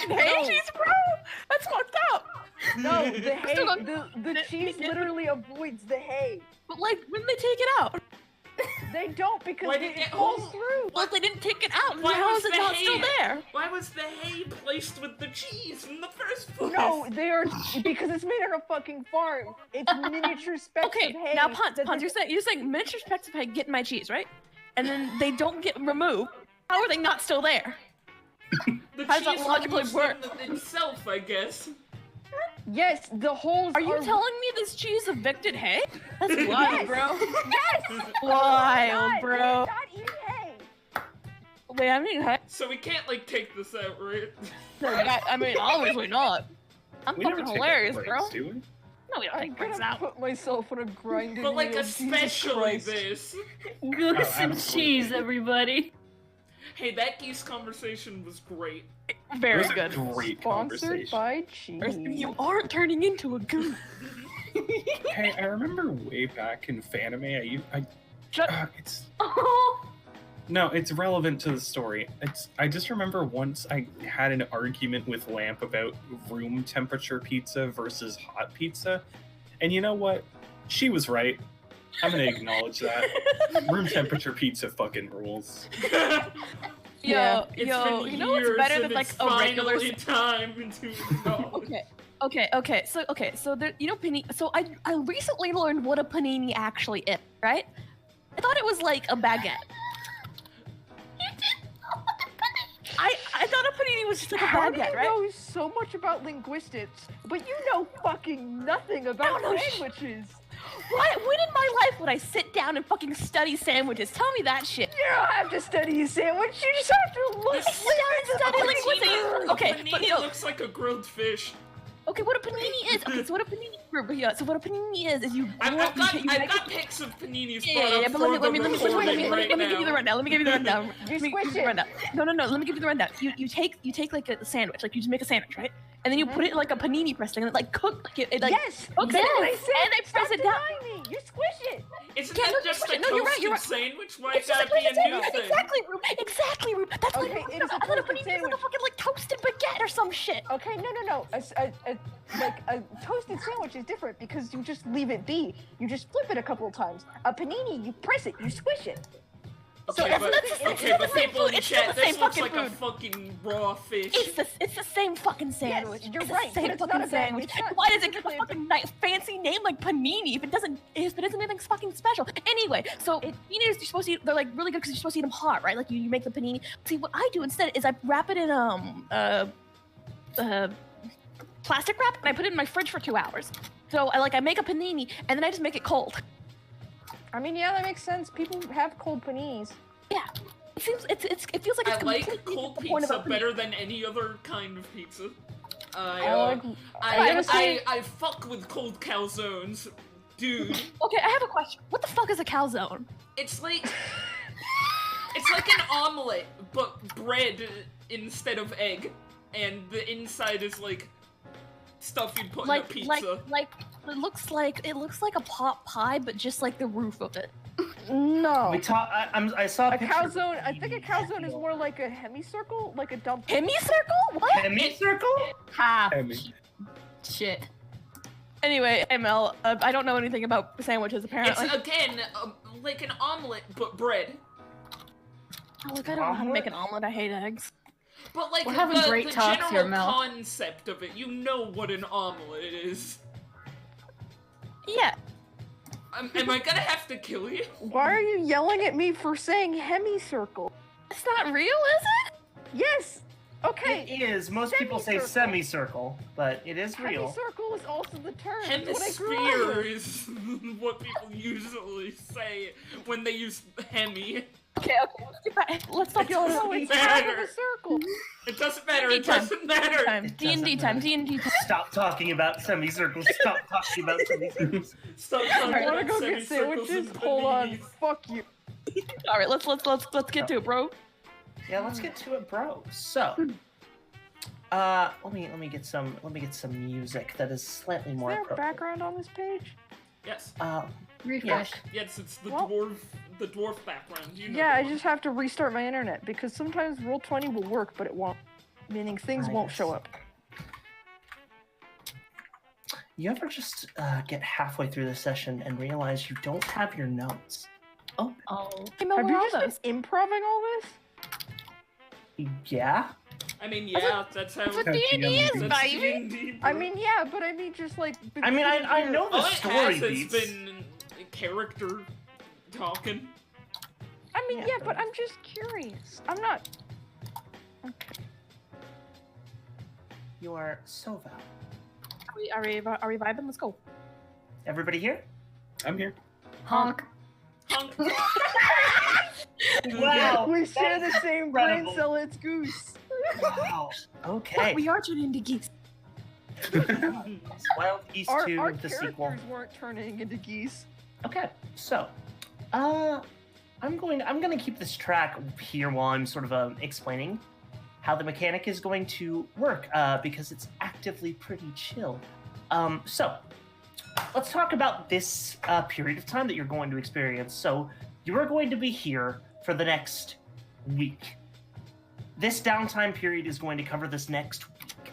Hay cheese, bro? That's fucked up. No, the hay, Still don't- the cheese literally avoids the hay. But, like, when they take it out? They don't because Why did it it falls hold- through. Well, they didn't take it out. Why How was is it the not hay- still there? Why was the hay placed with the cheese in the first place? No, they are because it's made on a fucking farm. It's miniature specks Okay, of hay. now Punt, that you're saying miniature specks of hay get in my cheese, right? And then they don't get removed. How are they not still there? The How does that cheese logically removes work? them itself, I guess. Yes, the holes Are you telling me this cheese evicted hay? That's wild, Yes. bro. Yes! Wild, bro. Not eating hay. Wait, I mean hay. So we can't, like, take this out, right? I mean, obviously not. I'm We never fucking take hilarious, breaks, bro. do we? No, we don't I'm take breaks gonna out. put myself on a grinding But, like, wheel, Jesus especially Christ. this. goose and absolutely. cheese, everybody. Hey, that geese conversation was great. Very It was a good. great Sponsored conversation. by cheese. You aren't turning into a goose. Hey, I remember way back in Fanime, it's no, it's relevant to the story. I just remember once I had an argument with Lamp about room temperature pizza versus hot pizza, and you know what? She was right. I'm gonna acknowledge that. Room temperature pizza fucking rules. Yo, It's yo, been you know what's years better and than like it's a regular? finally time to acknowledge. Okay. So there, you know, panini. So I recently learned what a panini actually is. Right? I thought it was like a baguette. I thought a panini was just like a How do baguette, you right? know so much about linguistics, but you know fucking nothing about No, sandwiches? Why? When in my life would I sit down and fucking study sandwiches? Tell me that shit. You don't have to study a sandwich. You just have to look. This- Sit down and study linguistics. A Okay, panini but no. looks like a grilled fish. Okay, what a panini is? Okay, so what a panini so what a panini is you. I've you got make- pics of paninis Yeah, brought but up let for me the give you recording right the now. rundown. Let me give you the rundown. You Let me give squish you the it. rundown. No. Let me give you the rundown. You take like a sandwich, like you just make a sandwich, right? And then you put it in like a panini press thing, and it like cook, like it like Yes. cooks That's it, what I said. and they press Stop it down. denying me. You squish it. Isn't Yeah, that no, you just squish a it. No, you're right, toasted you're right. sandwich? Why It's gotta just be like a new toasted thing? Exactly, Roob. Exactly, Roob. That's why Okay, I it is a thought a toasted panini was like a sandwich. fucking like toasted baguette or some shit. Okay, no. A toasted sandwich is different because you just leave it be. You just flip it a couple of times. A panini, you press it, you squish it. Okay, it's but, not- okay, but people in it's still chat, the same this looks fucking like a food. fucking raw fish. It's the same fucking sandwich. you're It's right, the but same it's not fucking a bag- sandwich. it's not Why does it get a technically a fucking fancy name like panini if it isn't anything fucking special? Anyway, so paninis you're supposed to eat. They're like really good because you're supposed to eat them hot, right? Like you make the panini. See, what I do instead is I wrap it in plastic wrap and I put it in my fridge for 2 hours. So I make a panini and then I just make it cold. I mean, yeah, that makes sense. People have cold paninis. Yeah. It feels like I it's like completely cold the point of pizza a panini. better than any other kind of pizza. I I fuck with cold calzones, dude. Okay, I have a question. What the fuck is a calzone? It's like an omelet, but bread instead of egg, and the inside is like stuff you'd put in a pizza. It looks like a pot pie, but just like the roof of it. No. I saw A picture of calzone. I think a calzone is more like a hemicircle, like a dump. Hemicircle? What? Hemicircle? Ha! Emmy. Shit. Anyway, ML, I don't know anything about sandwiches apparently. It's again like an omelet, but bread. Oh, look, I don't know how to make an omelet. I hate eggs. But like We're having the great talks general here, Mel. concept of it, you know what an omelet is. Yeah. Am I gonna have to kill you? Why are you yelling at me for saying hemicircle? It's not real, is it? Yes. Okay. It is. Most people say semicircle, but it is real. Hemicircle is also the term. It's what I grew up Hemisphere with. is what people usually say when they use hemi. Okay. Let's stop No, going. it's half of a circle. It doesn't matter. It D&D time. doesn't matter. D&D time. D&D time. Stop talking about semicircles. Stop talking about semicircles. Stop talking I wanna about go get semicircles sandwiches. and Hold on. paninis. Fuck you. All right, let's get to it, bro. Yeah, let's get to it, bro. So, let me get some music that is slightly Is more there a appropriate. background on this page? Yes. Refresh. Yes, it's the Well- dwarf background. You know Yeah, the I one. just have to restart my internet because sometimes Roll20 will work, but it won't. Meaning things won't Nice. show up. You ever just get halfway through the session and realize you don't have your notes? Oh. Hey, Mel, Have where you are just those? been improving all this? Yeah. I mean, yeah, that's how. That's what That's D&D is, that's baby. D&D, I bro. mean, yeah, but I mean just like. I mean, I know the All it story has beats. been character talking. I mean, Yeah, yeah, but- but I'm just curious. I'm not. Okay. You are so valid. Are we vibing? Let's go. Everybody here? I'm here. Honk. Honk. Wow. We share the same brain incredible. cell. It's Goose. Wow. Okay. We are turning into geese. Wild Geese Our 2, the sequel. characters weren't turning into geese. Okay, so, I'm going to keep this track here while I'm sort of explaining how the mechanic is going to work, because it's actively pretty chill. So, let's talk about this period of time that you're going to experience. So, you are going to be here for the next week. This downtime period is going to cover this next week.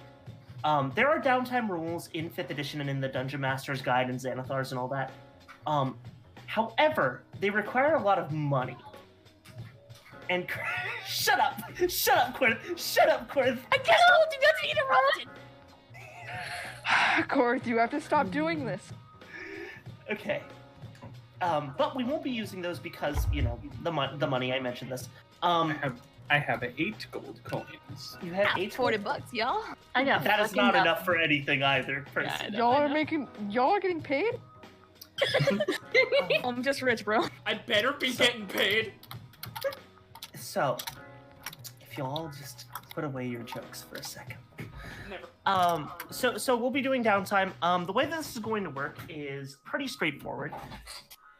There are downtime rules in 5th edition and in the Dungeon Master's Guide and Xanathar's and all that. However, they require a lot of money. And shut up, Qurth! Shut up, Qurth! I just told you not to interrupt it! Qurth, you have to stop doing this. Okay. But we won't be using those because, you know, the money, I mentioned this. I have 8 gold coins. You had 8 $40, y'all. I got That is fucking not nothing. enough for anything either, Percy. Yeah, I know. Y'all are getting paid? I'm just rich, bro. I better be getting paid. So, if you all just put away your jokes for a second. Never. So we'll be doing downtime. The way this is going to work is pretty straightforward.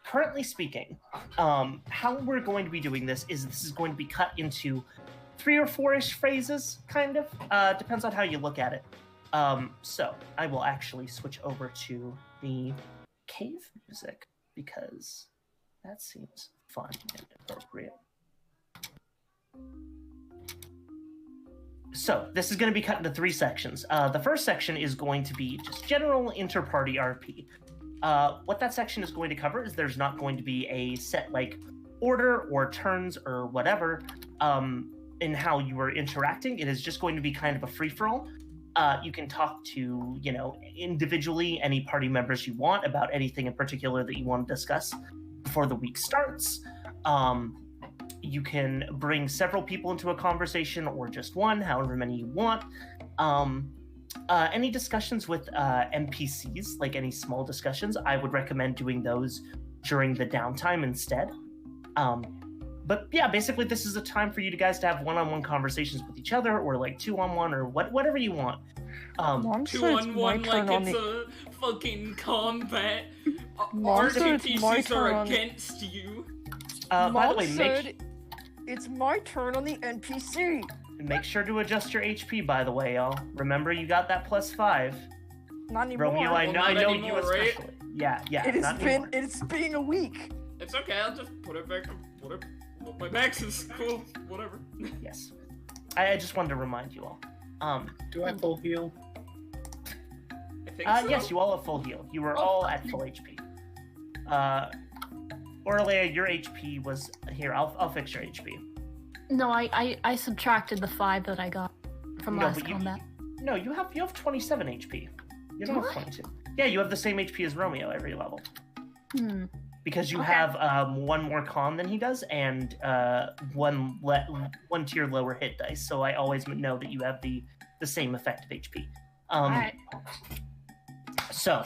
Currently speaking, how we're going to be doing this is going to be cut into 3 or 4-ish phrases, kind of. Depends on how you look at it. So I will actually switch over to the cave music because that seems fun and appropriate. So this is going to be cut into 3 sections. The first section is going to be just general inter-party RP. What that section is going to cover is there's not going to be a set like order or turns or whatever in how you are interacting. It is just going to be kind of a free-for-all. You can talk to, you know, individually any party members you want about anything in particular that you want to discuss before the week starts. You can bring several people into a conversation or just one, however many you want. Any discussions with NPCs, like any small discussions, I would recommend doing those during the downtime instead. But yeah, basically this is a time for you guys to have one-on-one conversations with each other, or like 2-on-1, or whatever you want. Mom said it's my 2-on-1 turn like on it's the... a fucking combat. Mom said it's my RPGs turn are on the... against you. By the Mom way, said it's my turn on the NPC. make sure to adjust your HP, by the way, y'all. Remember, you got that +5. Not anymore. Romeo, I Well, know, not you anymore, right? especially. Yeah. It's been a week. It's okay, I'll just put it back. Whatever. Well, my max is cool. Whatever. Yes. I just wanted to remind you all. Do I full heal? I think so. Yes, you all have full heal. You were all at full HP. Auraleia, your HP was here. I'll fix your HP. No, I subtracted the 5 that I got from No, last but you- combat. No, you have 27 HP. You don't Do have I? 22. Yeah, you have the same HP as Romeo every level. Because you Okay. have 1 more con than he does, and one tier lower hit dice. So I always know that you have the same effective HP. Alright. So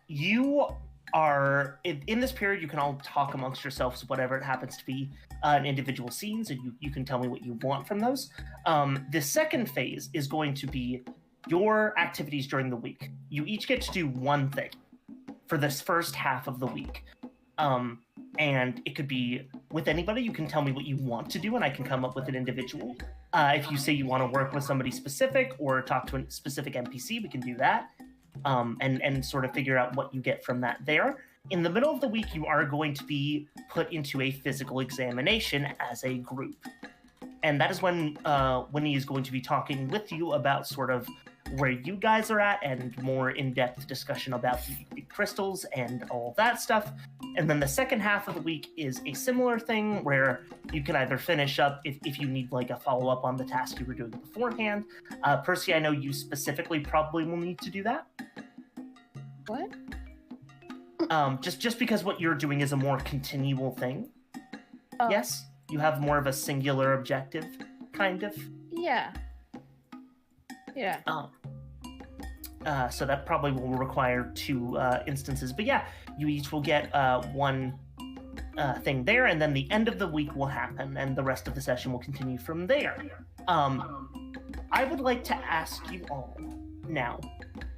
you are in this period. You can all talk amongst yourselves, whatever it happens to be, in individual scenes, and you can tell me what you want from those. The second phase is going to be your activities during the week. You each get to do one thing for this first half of the week. And it could be with anybody. You can tell me what you want to do, and I can come up with an individual. If you say you want to work with somebody specific or talk to a specific NPC, we can do that. And sort of figure out what you get from that there. In the middle of the week, you are going to be put into a physical examination as a group. And that is when Winnie is going to be talking with you about sort of where you guys are at and more in-depth discussion about the crystals and all that stuff. And then the second half of the week is a similar thing where you can either finish up if you need like a follow-up on the task you were doing beforehand. Percy, I know you specifically probably will need to do that. What? Just because what you're doing is a more continual thing. Oh. Yes? You have more of a singular objective, kind of. Yeah. Yeah. So that probably will require 2 instances. But yeah, you each will get 1 thing there, and then the end of the week will happen, and the rest of the session will continue from there. I would like to ask you all now,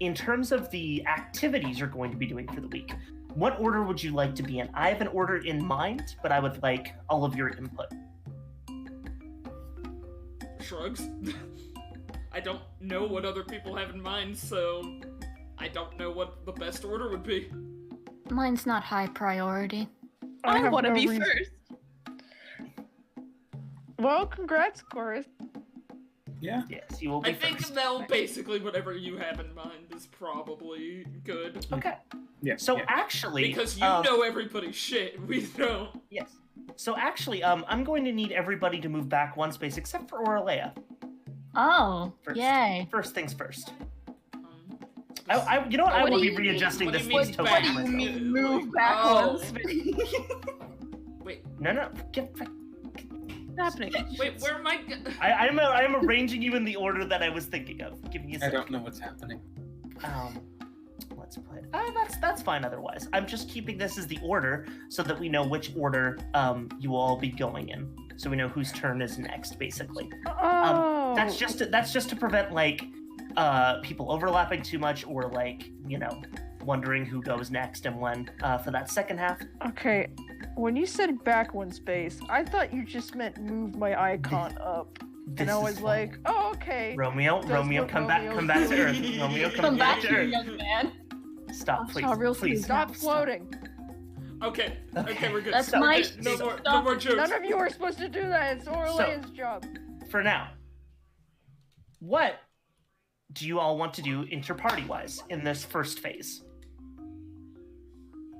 in terms of the activities you're going to be doing for the week, What order would you like to be in? I have an order in mind, but I would like all of your input. Shrugs. I don't know what other people have in mind, so I don't know what the best order would be. Mine's not high priority. I want to no be reason- first. Well, congrats, Qurth. Yeah. Yes, you will be I think, first. Mel, basically whatever you have in mind is probably good. Okay. Yeah. So yeah. actually, Because you know everybody's shit, we don't. yes. So actually, I'm going to need everybody to move back one space, except for Auraleia. Oh, First. yay. First things first. Um, You know what? I What will do be you readjusting mean? this What space do you token. mean? myself. What do you mean? Move back Oh. one. Wait, No, get. What's happening? wait, where am I? I am arranging you in the order that I was thinking of. Give me a I second. don't know what's happening. Let's put. That's fine. Otherwise, I'm just keeping this as the order so that we know which order you will all be going in, so we know whose turn is next. Basically, Oh. that's just to prevent like people overlapping too much or like wondering who goes next and when for that second half. Okay. When you said back one space, I thought you just meant move my icon up. This And I is was fine. like, oh, okay. Romeo, what come back to Earth. Romeo, Come back to here, Earth. young man. Stop, I please. saw real Please. Stop floating. Okay, we're good. That's So- my okay, No more jokes. None of you are supposed to do that. It's Aureleia's job. For now, what do you all want to do inter-party wise in this first phase?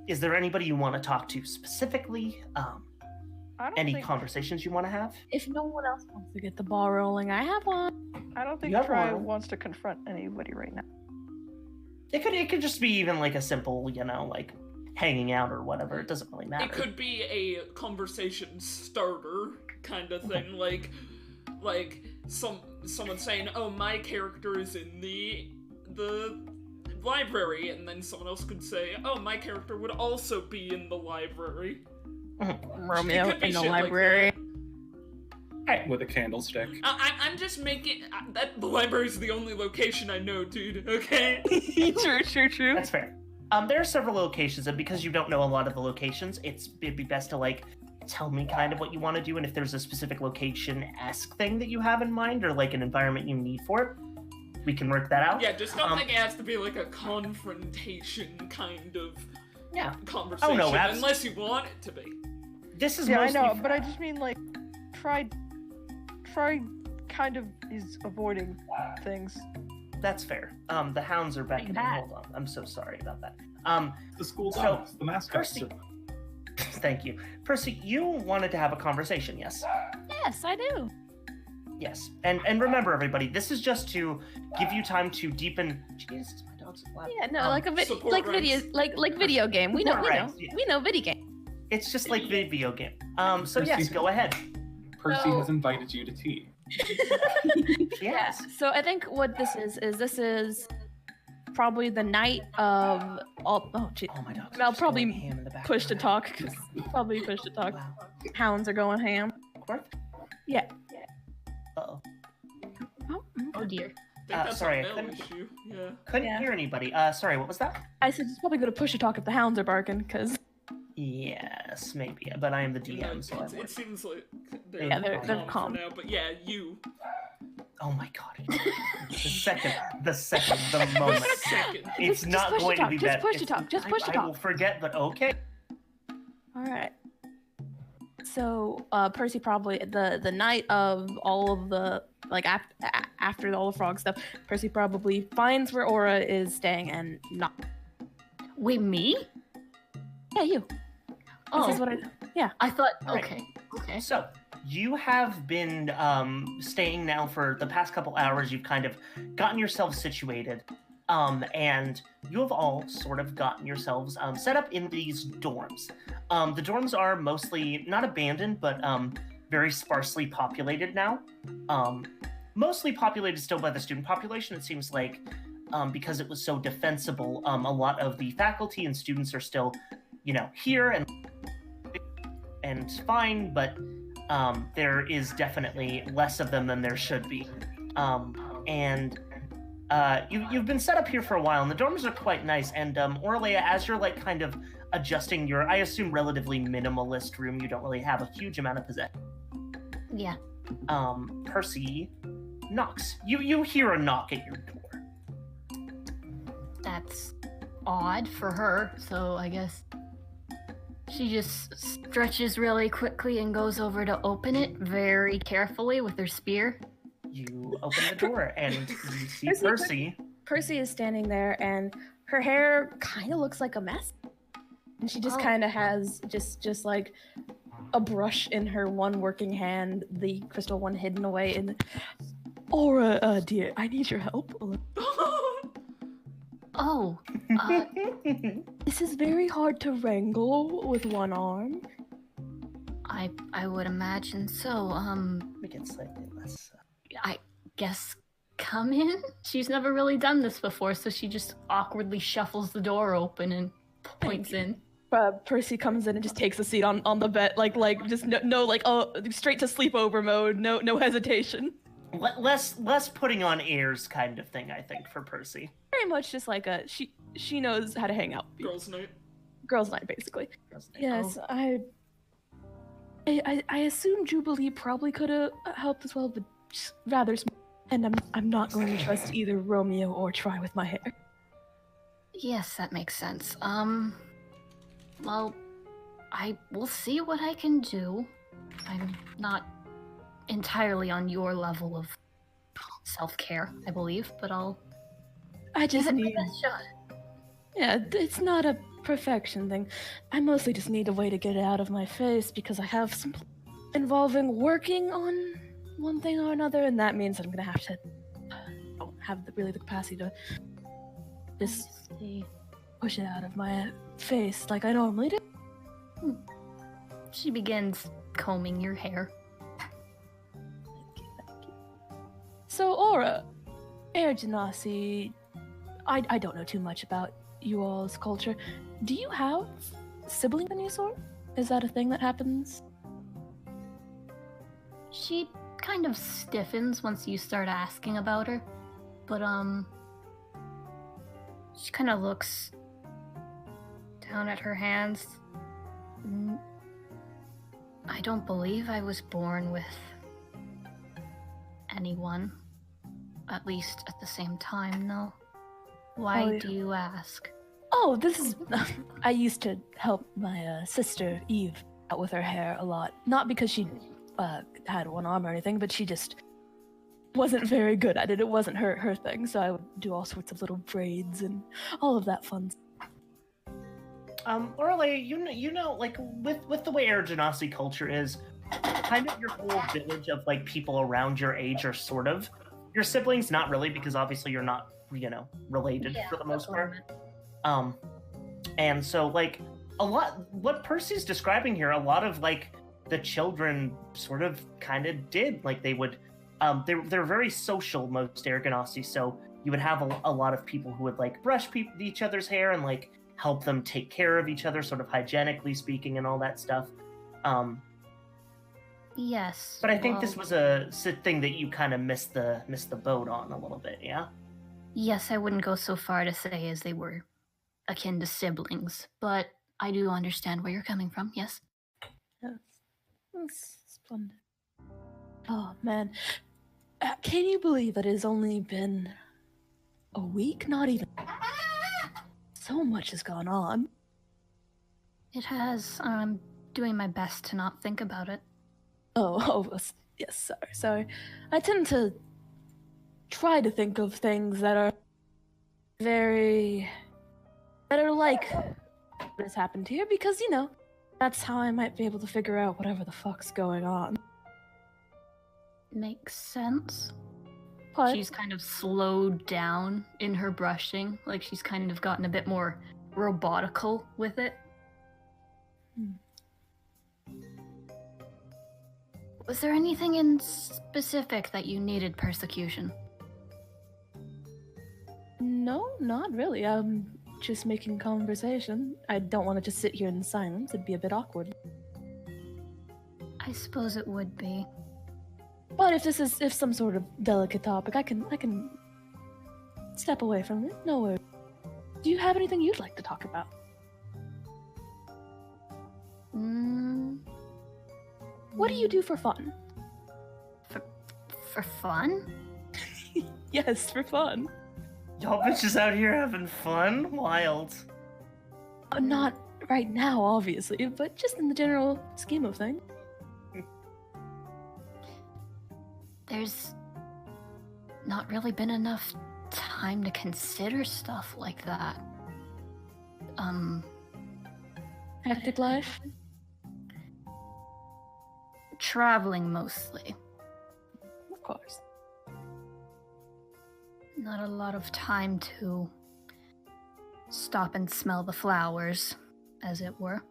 Is there anybody you want to talk to specifically? I don't Any think conversations you want to have? If no one else wants to get the ball rolling, I have one. I don't think You have Try one. wants to confront anybody right now. It could just be even like a simple, like hanging out or whatever. It doesn't really matter. It could be a conversation starter kind of thing, like someone saying, "Oh, my character is in the library," and then someone else could say, "Oh, my character would also be in the library." Romeo could be in the shit like library. Hey, With a candlestick. I'm just making that the library's the only location I know, dude. Okay. True. that's fair. There are several locations, and because you don't know a lot of the locations, it'd be best to like tell me kind of what you want to do, and if there's a specific location-esque thing that you have in mind, or like an environment you need for it, we can work that out. Yeah, just don't think it has to be like a confrontation kind of Yeah. conversation, unless you want it to be. This is Yeah, I mostly know, but I just mean like, try kind of is avoiding things. That's fair. The hounds are beckoning. Bad. Hold on. I'm so sorry about that. The school So, dogs, the mascots. Percy, thank you. Percy, you wanted to have a conversation, yes? Yes, I do. Yes. And remember, everybody, this is just to give you time to deepen. Jesus, my dog's loud. Yeah, no, like a support like video ranks. like video game. We know, Support ranks, yeah. we know video game. It's just like video game. So Percy- yes, go ahead. Percy So- has invited you to tea. Yes. So I think what this is probably the night of all. Oh, gee. Oh my dog. I'll probably ham in the back. Push to talk, because probably push to talk. Wow. Hounds are going ham. Qurth? Yeah. Uh-oh. Oh dear. I think that's sorry, I a Mel couldn't- issue. Yeah. Couldn't Yeah. hear anybody. Sorry, what was that? I said it's probably going to push to talk if the hounds are barking, because Yes, maybe. But I am the You know, DM, so I it seems like Yeah, they're calm calm. for now. But yeah, you. Oh my god. the moment. Second. It's Just not push to going talk, to be just bad. push to It's- talk, just push to I will talk. forget, but okay. all right. So Percy probably the night of all of the after all the frog stuff, Percy probably finds where Aura is staying and not. Wait, me? Yeah, you. Oh, This is what I. I thought. Right. Okay. So, you have been staying now for the past couple hours. You've kind of gotten yourselves situated, and you have all sort of gotten yourselves set up in these dorms. The dorms are mostly not abandoned, but very sparsely populated now. Mostly populated still by the student population. It seems like because it was so defensible, a lot of the faculty and students are still, here and fine, but there is definitely less of them than there should be. And you've been set up here for a while, and the dorms are quite nice. And Auraleia, as you're like kind of adjusting your, I assume, relatively minimalist room, you don't really have a huge amount of possession. Yeah. Percy knocks. You hear a knock at your door. That's odd for her, so I guess she just stretches really quickly and goes over to open it very carefully with her spear. You open the door and you see Percy. Percy is standing there, and her hair kind of looks like a mess. And she just kind of has just like a brush in her one working hand, the crystal one hidden away in. Aura, dear, I need your help. This is very hard to wrangle with one arm. I would imagine so. Make it slightly less. I guess come in? She's never really done this before, so she just awkwardly shuffles the door open and points in. Percy comes in and just takes a seat on the bed, like just no straight to sleepover mode, no hesitation. Less putting on airs kind of thing, I think, for Percy. Very much just like she knows how to hang out. Girls' night. Girls' night, basically. Girls' night. Yes, I assume Jubilee probably could have helped as well, but just rather small. And I'm not going to trust either Romeo or Try with my hair. Yes, that makes sense. Well, I will see what I can do. I'm not entirely on your level of self-care, I believe, but I just give it need my best shot. Yeah, it's not a perfection thing. I mostly just need a way to get it out of my face because I have some involving working on one thing or another, and that means I'm gonna have to don't have the capacity to just push it out of my face like I normally do. She begins combing your hair. Thank you. So, Aura, Air Genasi, I don't know too much about you all's culture. Do you have siblings of any sort? Is that a thing that happens? She kind of stiffens once you start asking about her, but she kind of looks down at her hands. I don't believe I was born with anyone, at least at the same time, no. Why do you ask? Oh, this is... I used to help my sister, Eve, out with her hair a lot. Not because she had one arm or anything, but she just wasn't very good at it. It wasn't her thing, so I would do all sorts of little braids and all of that fun stuff. Auraleia, you know, like, with the way Air Genasi culture is, kind of your whole village of, like, people around your age are sort of your siblings, not really, because obviously you're not, related for the most part. And so, like, a lot, what Percy's describing here, a lot of, like, the children sort of kind of did, like, they would, they're very social, most Air Genasi, so you would have a lot of people who would, like, brush each other's hair and, like, help them take care of each other, sort of hygienically speaking and all that stuff. Yes. But I think this was a thing that you kind of missed the boat on a little bit, yeah? Yes, I wouldn't go so far to say as they were akin to siblings, but I do understand where you're coming from, yes. Yes. That's splendid. Oh, man. Can you believe that it has only been a week? Not even. So much has gone on. It has. I'm doing my best to not think about it. Oh, yes, sorry. I tend to try to think of things that are like what has happened here, because, that's how I might be able to figure out whatever the fuck's going on. Makes sense. What? She's kind of slowed down in her brushing, like she's kind of gotten a bit more robotical with it. Was there anything in specific that you needed persecution? No, not really. Just making conversation. I don't want to just sit here in silence. It'd be a bit awkward. I suppose it would be. But if some sort of delicate topic, I can step away from it. No worries. Do you have anything you'd like to talk about? What do you do for fun? For fun? Yes, for fun. Y'all bitches out here having fun? Wild. Not right now, obviously, but just in the general scheme of things. There's not really been enough time to consider stuff like that. Hectic life? Traveling mostly. Of course. Not a lot of time to stop and smell the flowers, as it were.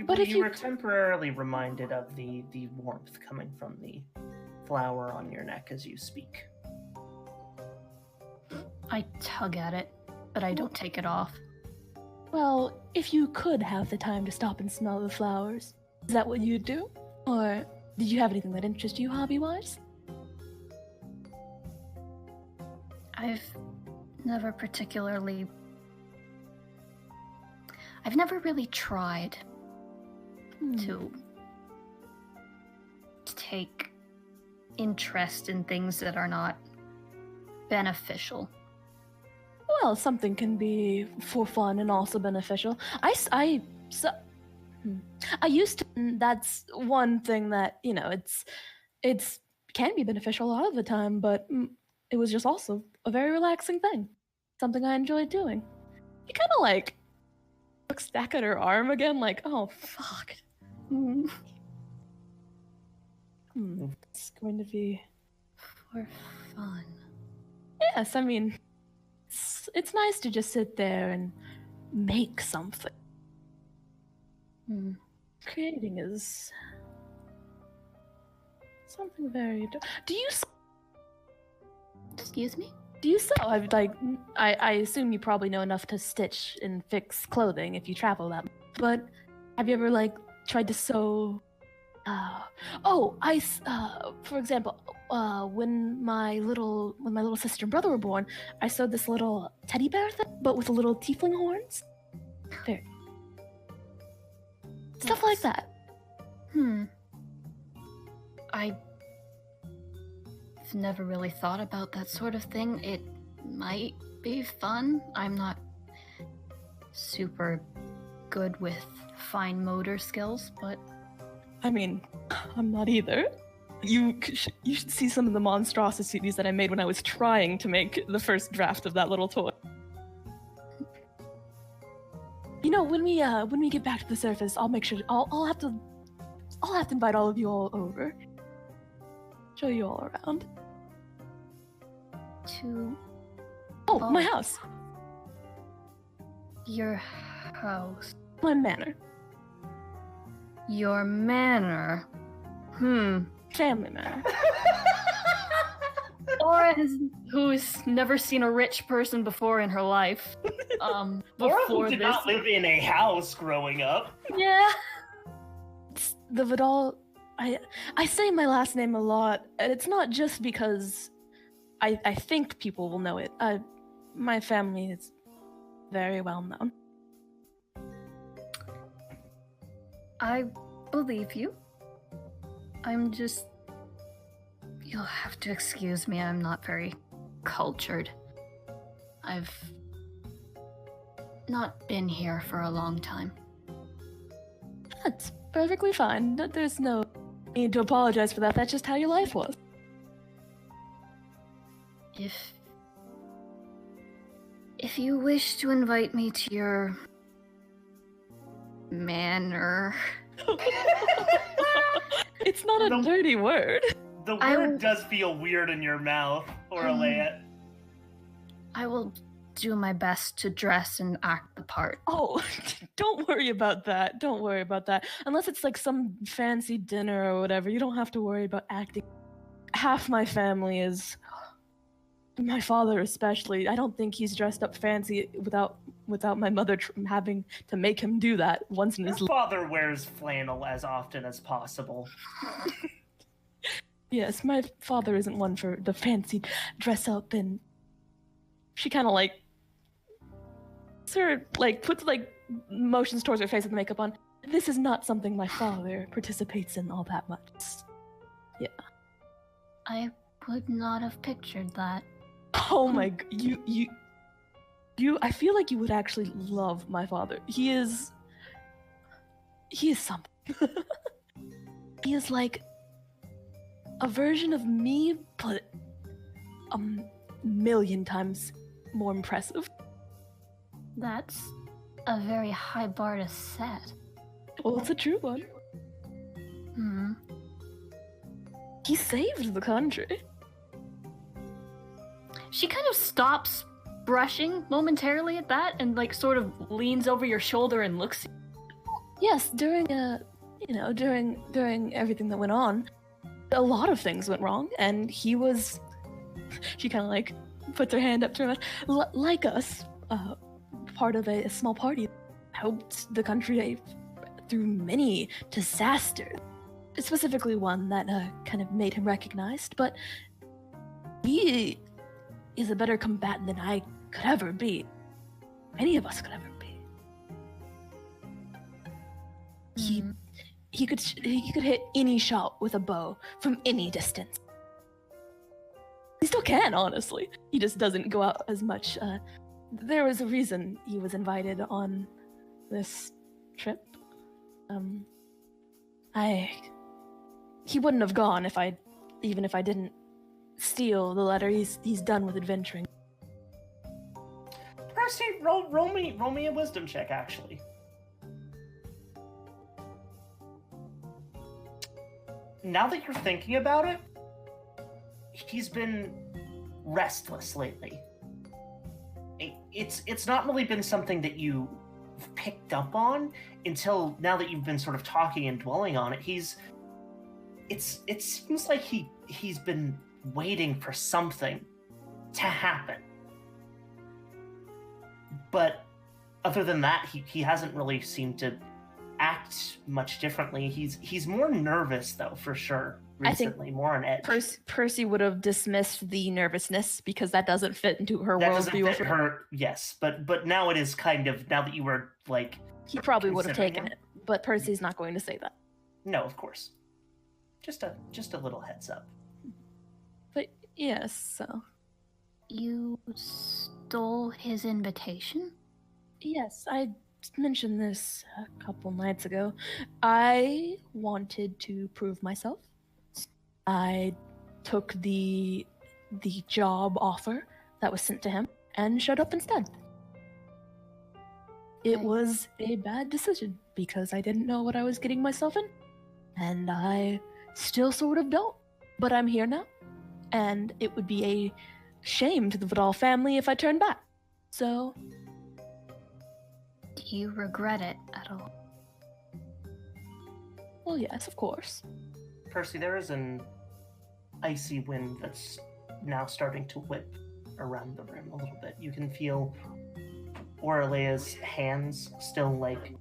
But if you were temporarily reminded of the warmth coming from the flower on your neck as you speak. I tug at it, but I don't take it off. Well, if you could have the time to stop and smell the flowers, is that what you'd do? Or did you have anything that interests you hobby-wise? I've never really tried to take interest in things that are not beneficial. Well, something can be for fun and also beneficial. I used to. That's one thing that, you know, it's can be beneficial a lot of the time, but it was just also a very relaxing thing. Something I enjoyed doing. You kind of like looks back at her arm again, like, oh fuck. It's going to be For fun. Yes, I mean, it's nice to just sit there and make something. Creating is something very. Do you? Excuse me? Do you sew? I assume you probably know enough to stitch and fix clothing if you travel that much. But have you ever tried to sew? For example, when my little sister and brother were born, I sewed this little teddy bear thing, but with little tiefling horns. There. Stuff like that. I've never really thought about that sort of thing. It might be fun. I'm not super good with fine motor skills, but I mean, I'm not either. You should see some of the monstrosities that I made when I was trying to make the first draft of that little toy. You know, when we get back to the surface, I'll make sure I'll have to invite all of you all over. Show you all around. My house. Your house. My manor. Your manor. Family manor. Laura who's never seen a rich person before in her life. Laura Before who did this. not live in a house growing up. Yeah. It's the Vidal. I say my last name a lot, and it's not just because I think people will know it. My family is very well known. I believe you. You'll have to excuse me, I'm not very cultured. I've not been here for a long time. That's perfectly fine. There's no need to apologize for that. That's just how your life was. If you wish to invite me to your manor. It's not a dirty word. The word does feel weird in your mouth, Auraleia. I will do my best to dress and act the part. Oh, don't worry about that. Don't worry about that. Unless it's like some fancy dinner or whatever, you don't have to worry about acting. Half my family is... My father especially. I don't think he's dressed up fancy without my mother having to make him do that once in his life. Your father wears flannel as often as possible. Yes, my father isn't one for the fancy dress up, and she kind of like puts like motions towards her face with the makeup on. This is not something my father participates in all that much. Yeah. I would not have pictured that. Oh my, you. I feel like you would actually love my father. He is something. He is like a version of me, but a million times more impressive. That's a very high bar to set. Well, it's a true one. He saved the country. She kind of stops brushing momentarily at that and like sort of leans over your shoulder and looks. Yes, during during everything that went on, a lot of things went wrong, and he was. She kind of like puts her hand up to her mouth, like us, part of a small party, helped the country through many disasters. Specifically one that kind of made him recognized, but he is a better combatant than I could ever be. Any of us could ever be. He could hit any shot with a bow from any distance. He still can, honestly. He just doesn't go out as much. There was a reason he was invited on this trip. He wouldn't have gone even if I didn't steal the letter. He's done with adventuring. Percy, roll me a wisdom check, actually. Now that you're thinking about it, he's been restless lately. It's not really been something that you picked up on until now that you've been sort of talking and dwelling on it. It seems like he's been waiting for something to happen. But other than that, he hasn't really seemed to act much differently. He's more nervous though, for sure. Recently, more on edge. Percy would have dismissed the nervousness because that doesn't fit into her worldview. That doesn't fit her. Yes, but now it is kind of, now that you were like. He probably would have taken it, but Percy's not going to say that. No, of course. Just a little heads up. But yes, so. You stole his invitation? Yes, I mentioned this a couple nights ago. I wanted to prove myself. I took the job offer that was sent to him and showed up instead. It was a bad decision because I didn't know what I was getting myself in, and I still sort of don't. But I'm here now, and it would be a shame to the Vidal family if I turned back. So... Do you regret it at all? Well, yes, of course. Percy, there is an icy wind that's now starting to whip around the room a little bit. You can feel Aureleia's hands still like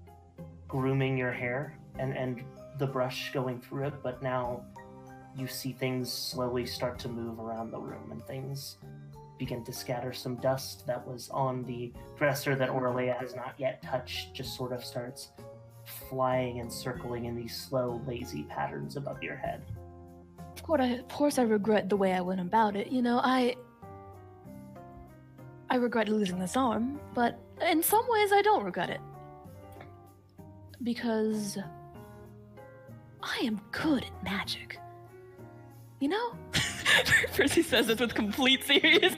grooming your hair and the brush going through it, but now you see things slowly start to move around the room and things begin to scatter. Some dust that was on the dresser that Auraleia has not yet touched just sort of starts flying and circling in these slow, lazy patterns above your head. Of course I regret the way I went about it. You know, I regret losing this arm, but in some ways I don't regret it. Because I am good at magic. You know? Percy says this with complete seriousness.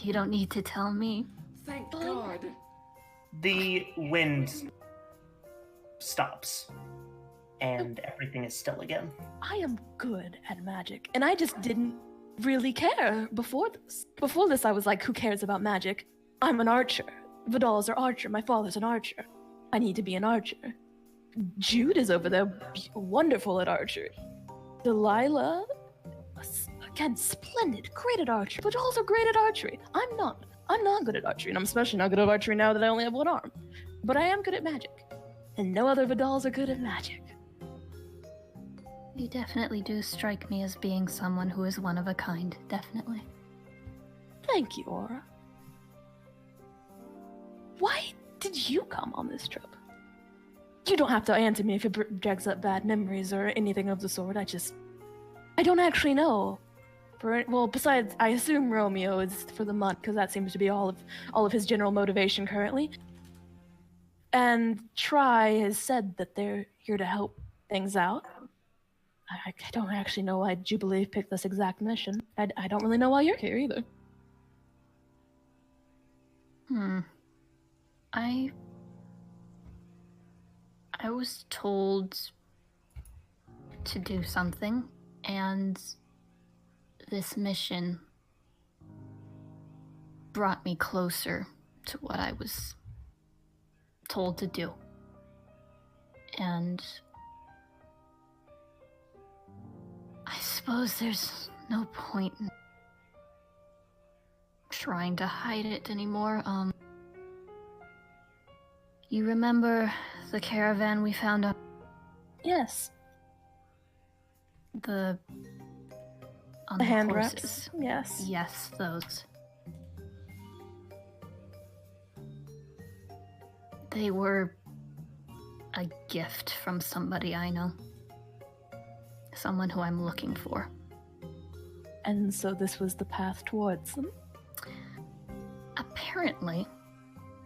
You don't need to tell me. Thank God. The wind stops, and everything is still again. I am good at magic, and I just didn't really care before this. Before this, I was like, who cares about magic? I'm an archer. Vidals are archer. My father's an archer. I need to be an archer. Jude is over there, wonderful at archery. Delilah, again, splendid, great at archery. Vidals are great at archery. I'm not. I'm not good at archery, and I'm especially not good at archery now that I only have one arm. But I am good at magic. And no other Vidals are good at magic. You definitely do strike me as being someone who is one of a kind, definitely. Thank you, Aura. Why did you come on this trip? You don't have to answer me if it drags up bad memories or anything of the sort. I don't actually know. Well, besides, I assume Romeo is for the month, because that seems to be all of his general motivation currently. And Try has said that they're here to help things out. I don't actually know why Jubilee picked this exact mission. I don't really know why you're here either. I was told to do something, and this mission brought me closer to what I was told to do. And I suppose there's no point in trying to hide it anymore. You remember the caravan we found up? Yes. On The hand horses. wraps? Yes. Yes, those. They were a gift from somebody I know. Someone who I'm looking for. And so this was the path towards them? Apparently.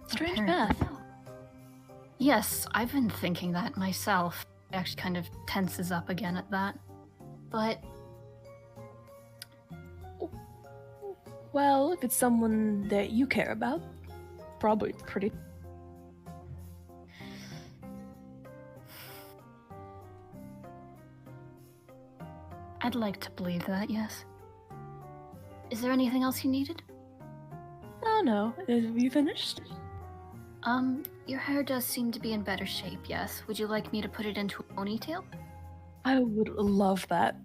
Strange path. Yes, I've been thinking that myself. It actually kind of tenses up again at that. But well, if it's someone that you care about, probably pretty. I'd like to believe that, yes. Is there anything else you needed? Oh no, have you finished? Your hair does seem to be in better shape, yes. Would you like me to put it into a ponytail? I would love that.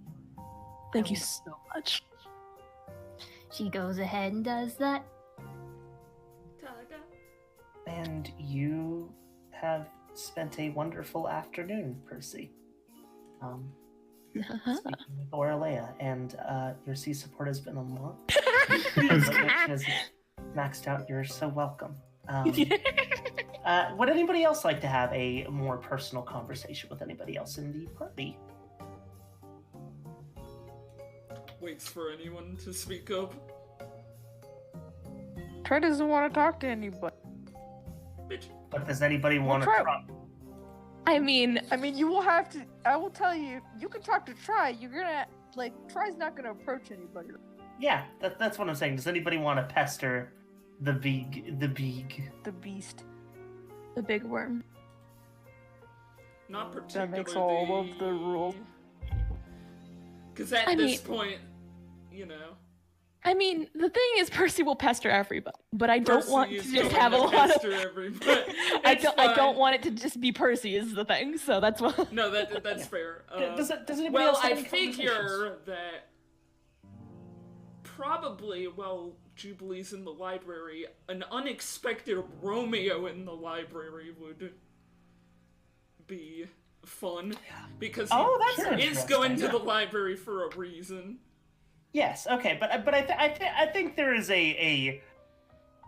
Thank you so much. She goes ahead and does that. And you have spent a wonderful afternoon, Percy. Speaking with Auraleia, and your sea support has been unlocked. Location is maxed out. You're so welcome. Would anybody else like to have a more personal conversation with anybody else in the party? Waits for anyone to speak up. Trey doesn't want to talk to anybody. Bitch. But does anybody want to try- try? I mean, you will have to. I will tell you. You can talk to Try. You're gonna Try's not gonna approach anybody. Yeah, that's what I'm saying. Does anybody want to pester the beast? the big worm. Not particularly. That makes all of the rules. Because at this point, you know. I mean, the thing is, Percy will pester everybody, but I don't Percy want to is just going have a to lot pester of. everybody. I It's don't fine. want it to just be Percy is the thing. So that's what. No, that's fair. Does anybody Well, else have I any conversations? figure that probably while Jubilee's in the library, an unexpected Romeo in the library would be fun because he is going to the library for a reason. Yes, okay, but I think there is a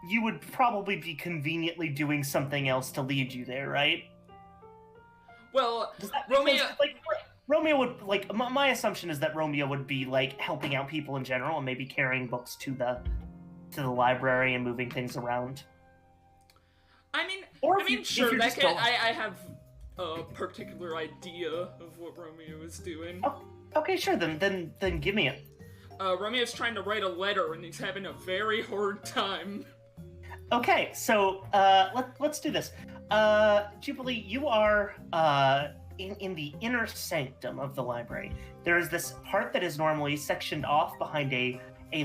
you would probably be conveniently doing something else to lead you there, right? Well, Does that Romeo. Romeo would my assumption is that Romeo would be helping out people in general and maybe carrying books to the library and moving things around. I mean, if sure. you're That just can, I have a particular idea of what Romeo is doing. Oh, okay, sure. Then give me it. Romeo's trying to write a letter and he's having a very hard time. Okay, so let's do this. Jubilee, you are in the inner sanctum of the library. There is this part that is normally sectioned off behind a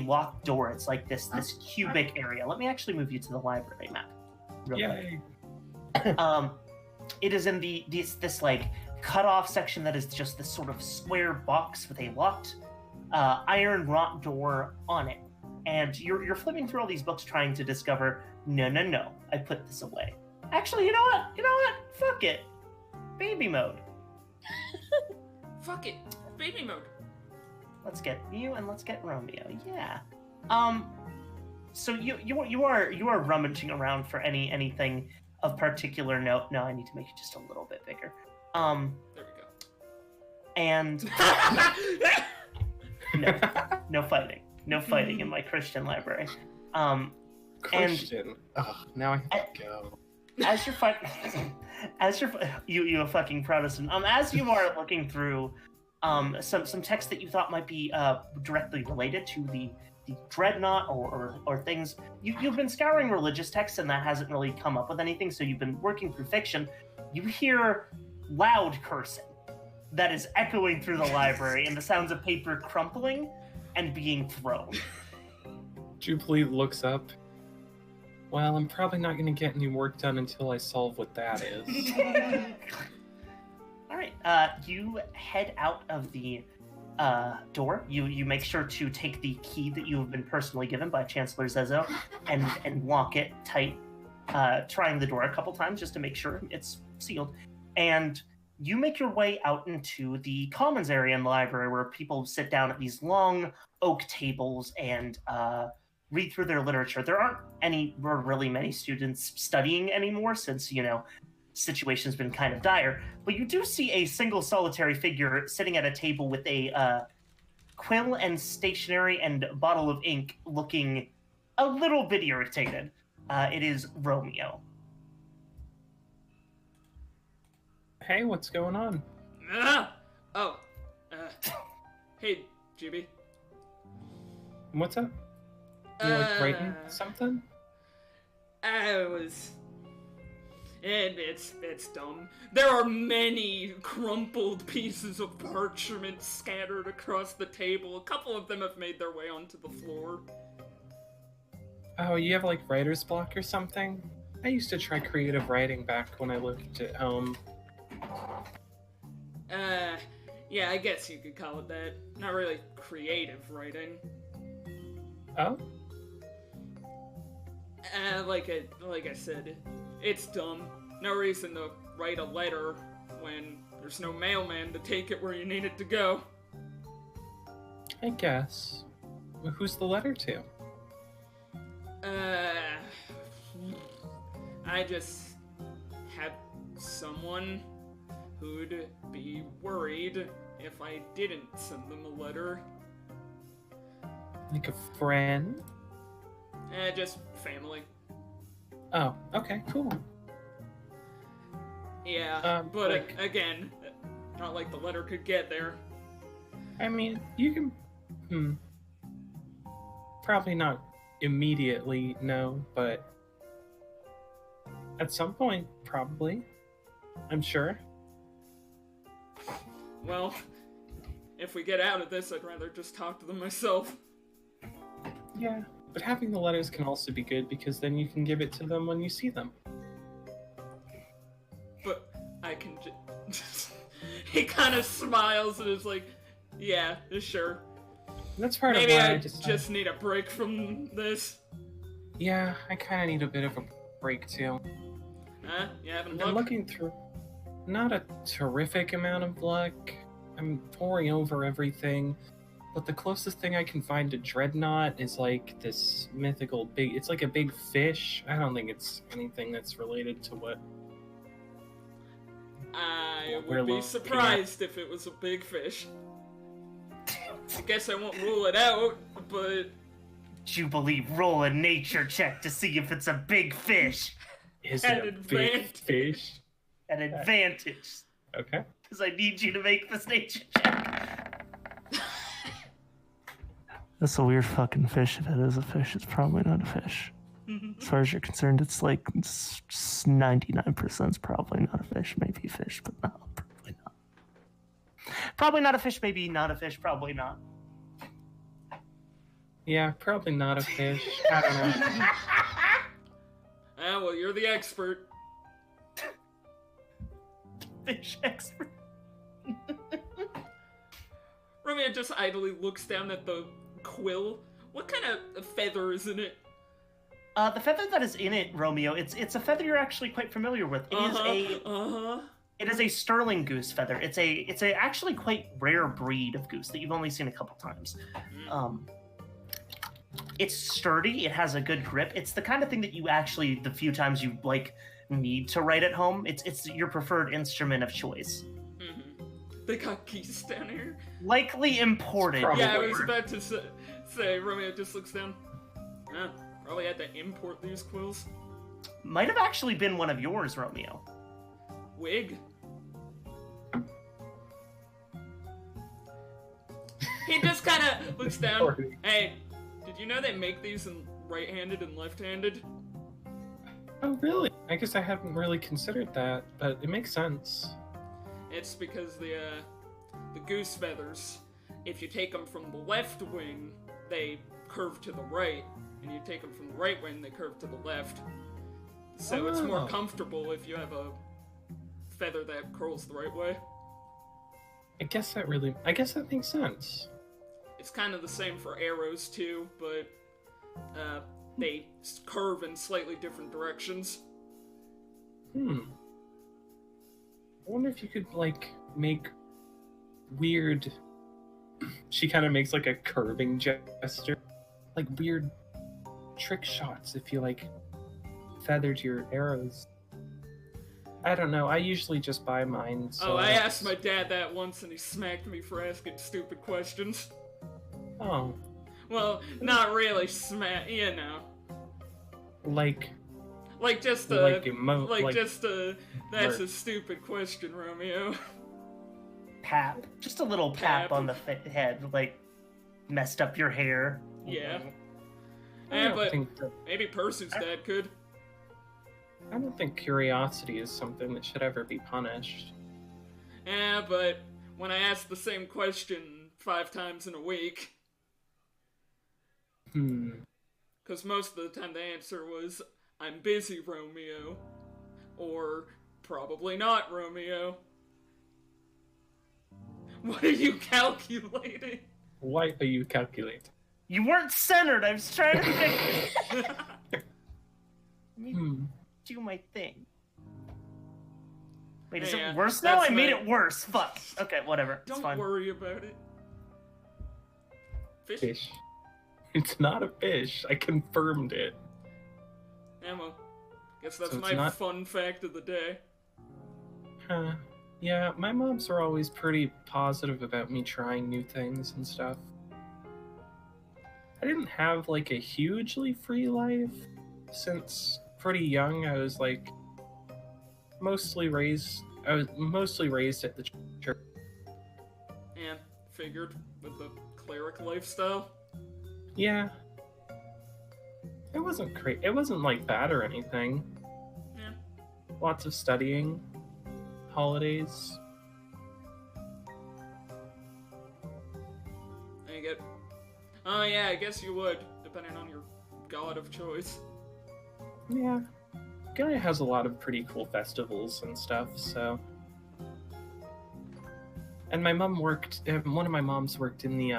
locked door. It's like this cubic area. Let me actually move you to the library map. Yay! It is in this cut off section that is just this sort of square box with a locked iron wrought door on it. And you're flipping through all these books trying to discover, no, I put this away. Actually, you know what? Fuck it. Baby mode. Fuck it. baby mode. Let's get you and let's get Romeo. Yeah. So you are rummaging around for anything of particular note. No, I need to make it just a little bit bigger. There we go. And no fighting. No fighting in my Christian library. Christian. Now I have to go. As you're you a fucking Protestant. As you are looking through some text that you thought might be directly related to the dreadnought or things, you've been scouring religious texts and that hasn't really come up with anything. So you've been working through fiction. You hear loud cursing that is echoing through the library and the sounds of paper crumpling and being thrown. Jubilee looks up. Well, I'm probably not going to get any work done until I solve what that is. All right, you head out of the door. You make sure to take the key that you have been personally given by Chancellor Zezo and lock it tight, trying the door a couple times just to make sure it's sealed. And you make your way out into the commons area in the library where people sit down at these long oak tables and read through their literature. There aren't really many students studying anymore since, situation's been kind of dire. But you do see a single solitary figure sitting at a table with a quill and stationery and bottle of ink looking a little bit irritated. It is Romeo. Hey, what's going on? Hey, GB. What's up? You writing something? And it's dumb. There are many crumpled pieces of parchment scattered across the table. A couple of them have made their way onto the floor. Oh, you have writer's block or something? I used to try creative writing back when I lived at home. Yeah, I guess you could call it that. Not really creative writing. Oh? Like I said, it's dumb. No reason to write a letter when there's no mailman to take it where you need it to go. I guess. Well, who's the letter to? I just had someone who'd be worried if I didn't send them a letter. Like a friend? Just family. Oh, okay, cool. Yeah, but again, not like the letter could get there. I mean, you can... Probably not immediately, no, but... At some point, probably. I'm sure. Well, if we get out of this, I'd rather just talk to them myself. Yeah, but having the letters can also be good because then you can give it to them when you see them. But I can he kind of smiles and is like, yeah, sure. That's part Maybe of why I just need a break from this. Yeah, I kind of need a bit of a break too. Huh? You haven't I've been looked? looking through not a terrific amount of luck. I'm poring over everything. But the closest thing I can find to Dreadnought is this mythical it's like a big fish. I don't think it's anything that's related to what I would be surprised if it was a big fish. I guess I won't rule it out, but... Jubilee, roll a nature check to see if it's a big fish. Is it a big fish? An advantage. Okay. Because I need you to make this nature check. That's a weird fucking fish. If it is a fish, it's probably not a fish. As far as you're concerned, it's 99% it's probably not a fish. Maybe a fish, but no, probably not. Probably not a fish, maybe not a fish, probably not. Yeah, probably not a fish. I don't know. Well, you're the expert. Fish expert. Romeo just idly looks down at the quill. What kind of feather is in it? The feather that is in it, Romeo, it's a feather you're actually quite familiar with. It It is a sterling goose feather. It's a actually quite rare breed of goose that you've only seen a couple times. It's sturdy. It has a good grip. It's the kind of thing that you actually, the few times you like, need to write at home. It's your preferred instrument of choice. They got geese down here. Likely imported. Yeah, I was about to say. Romeo just looks down. Yeah, probably had to import these quills. Might have actually been one of yours, Romeo. Wig. He just kind of looks down. Hey, did you know they make these in right-handed and left-handed? Oh, really? I guess I haven't really considered that, but it makes sense. It's because the goose feathers, if you take them from the left wing, they curve to the right, and you take them from the right wing, they curve to the left. So it's more comfortable if you have a feather that curls the right way. I guess that makes sense. It's kind of the same for arrows too, but they curve in slightly different directions. I wonder if you could, like, make weird... She kind of makes, like, a curving gesture. Like, weird trick shots if you, like, feathered your arrows. I don't know, I usually just buy mine, so... Oh, I asked my dad that once and he smacked me for asking stupid questions. Oh. Well, not really you know. Like just that's a stupid question, Romeo. Pap. Just a little pap on the head, like, messed up your hair. Yeah. I But think that, maybe Percy's dad could. I don't think curiosity is something that should ever be punished. Yeah, but when I asked the same question 5 times in a week... Because most of the time the answer was, I'm busy, Romeo. Or, probably not, Romeo. What are you calculating? Why are you calculating? You weren't centered, I was trying to think. Let me do my thing. Wait, is it worse now? I made it worse. Fuck. Okay, whatever. It's fine. Don't worry about it. Fish. It's not a fish. I confirmed it. Yeah, well, guess that's So my fun fact of the day. Huh. Yeah, my moms are always pretty positive about me trying new things and stuff. I didn't have, like, a hugely free life. Since pretty young, I was, like, mostly raised at the church. Yeah, figured with the cleric lifestyle. Yeah. It wasn't It wasn't, like, bad or anything. Yeah. Lots of studying. Holidays. And you get... Oh, yeah, I guess you would, depending on your god of choice. Yeah. Guy has a lot of pretty cool festivals and stuff, so... And my mom worked... one of my moms worked in the,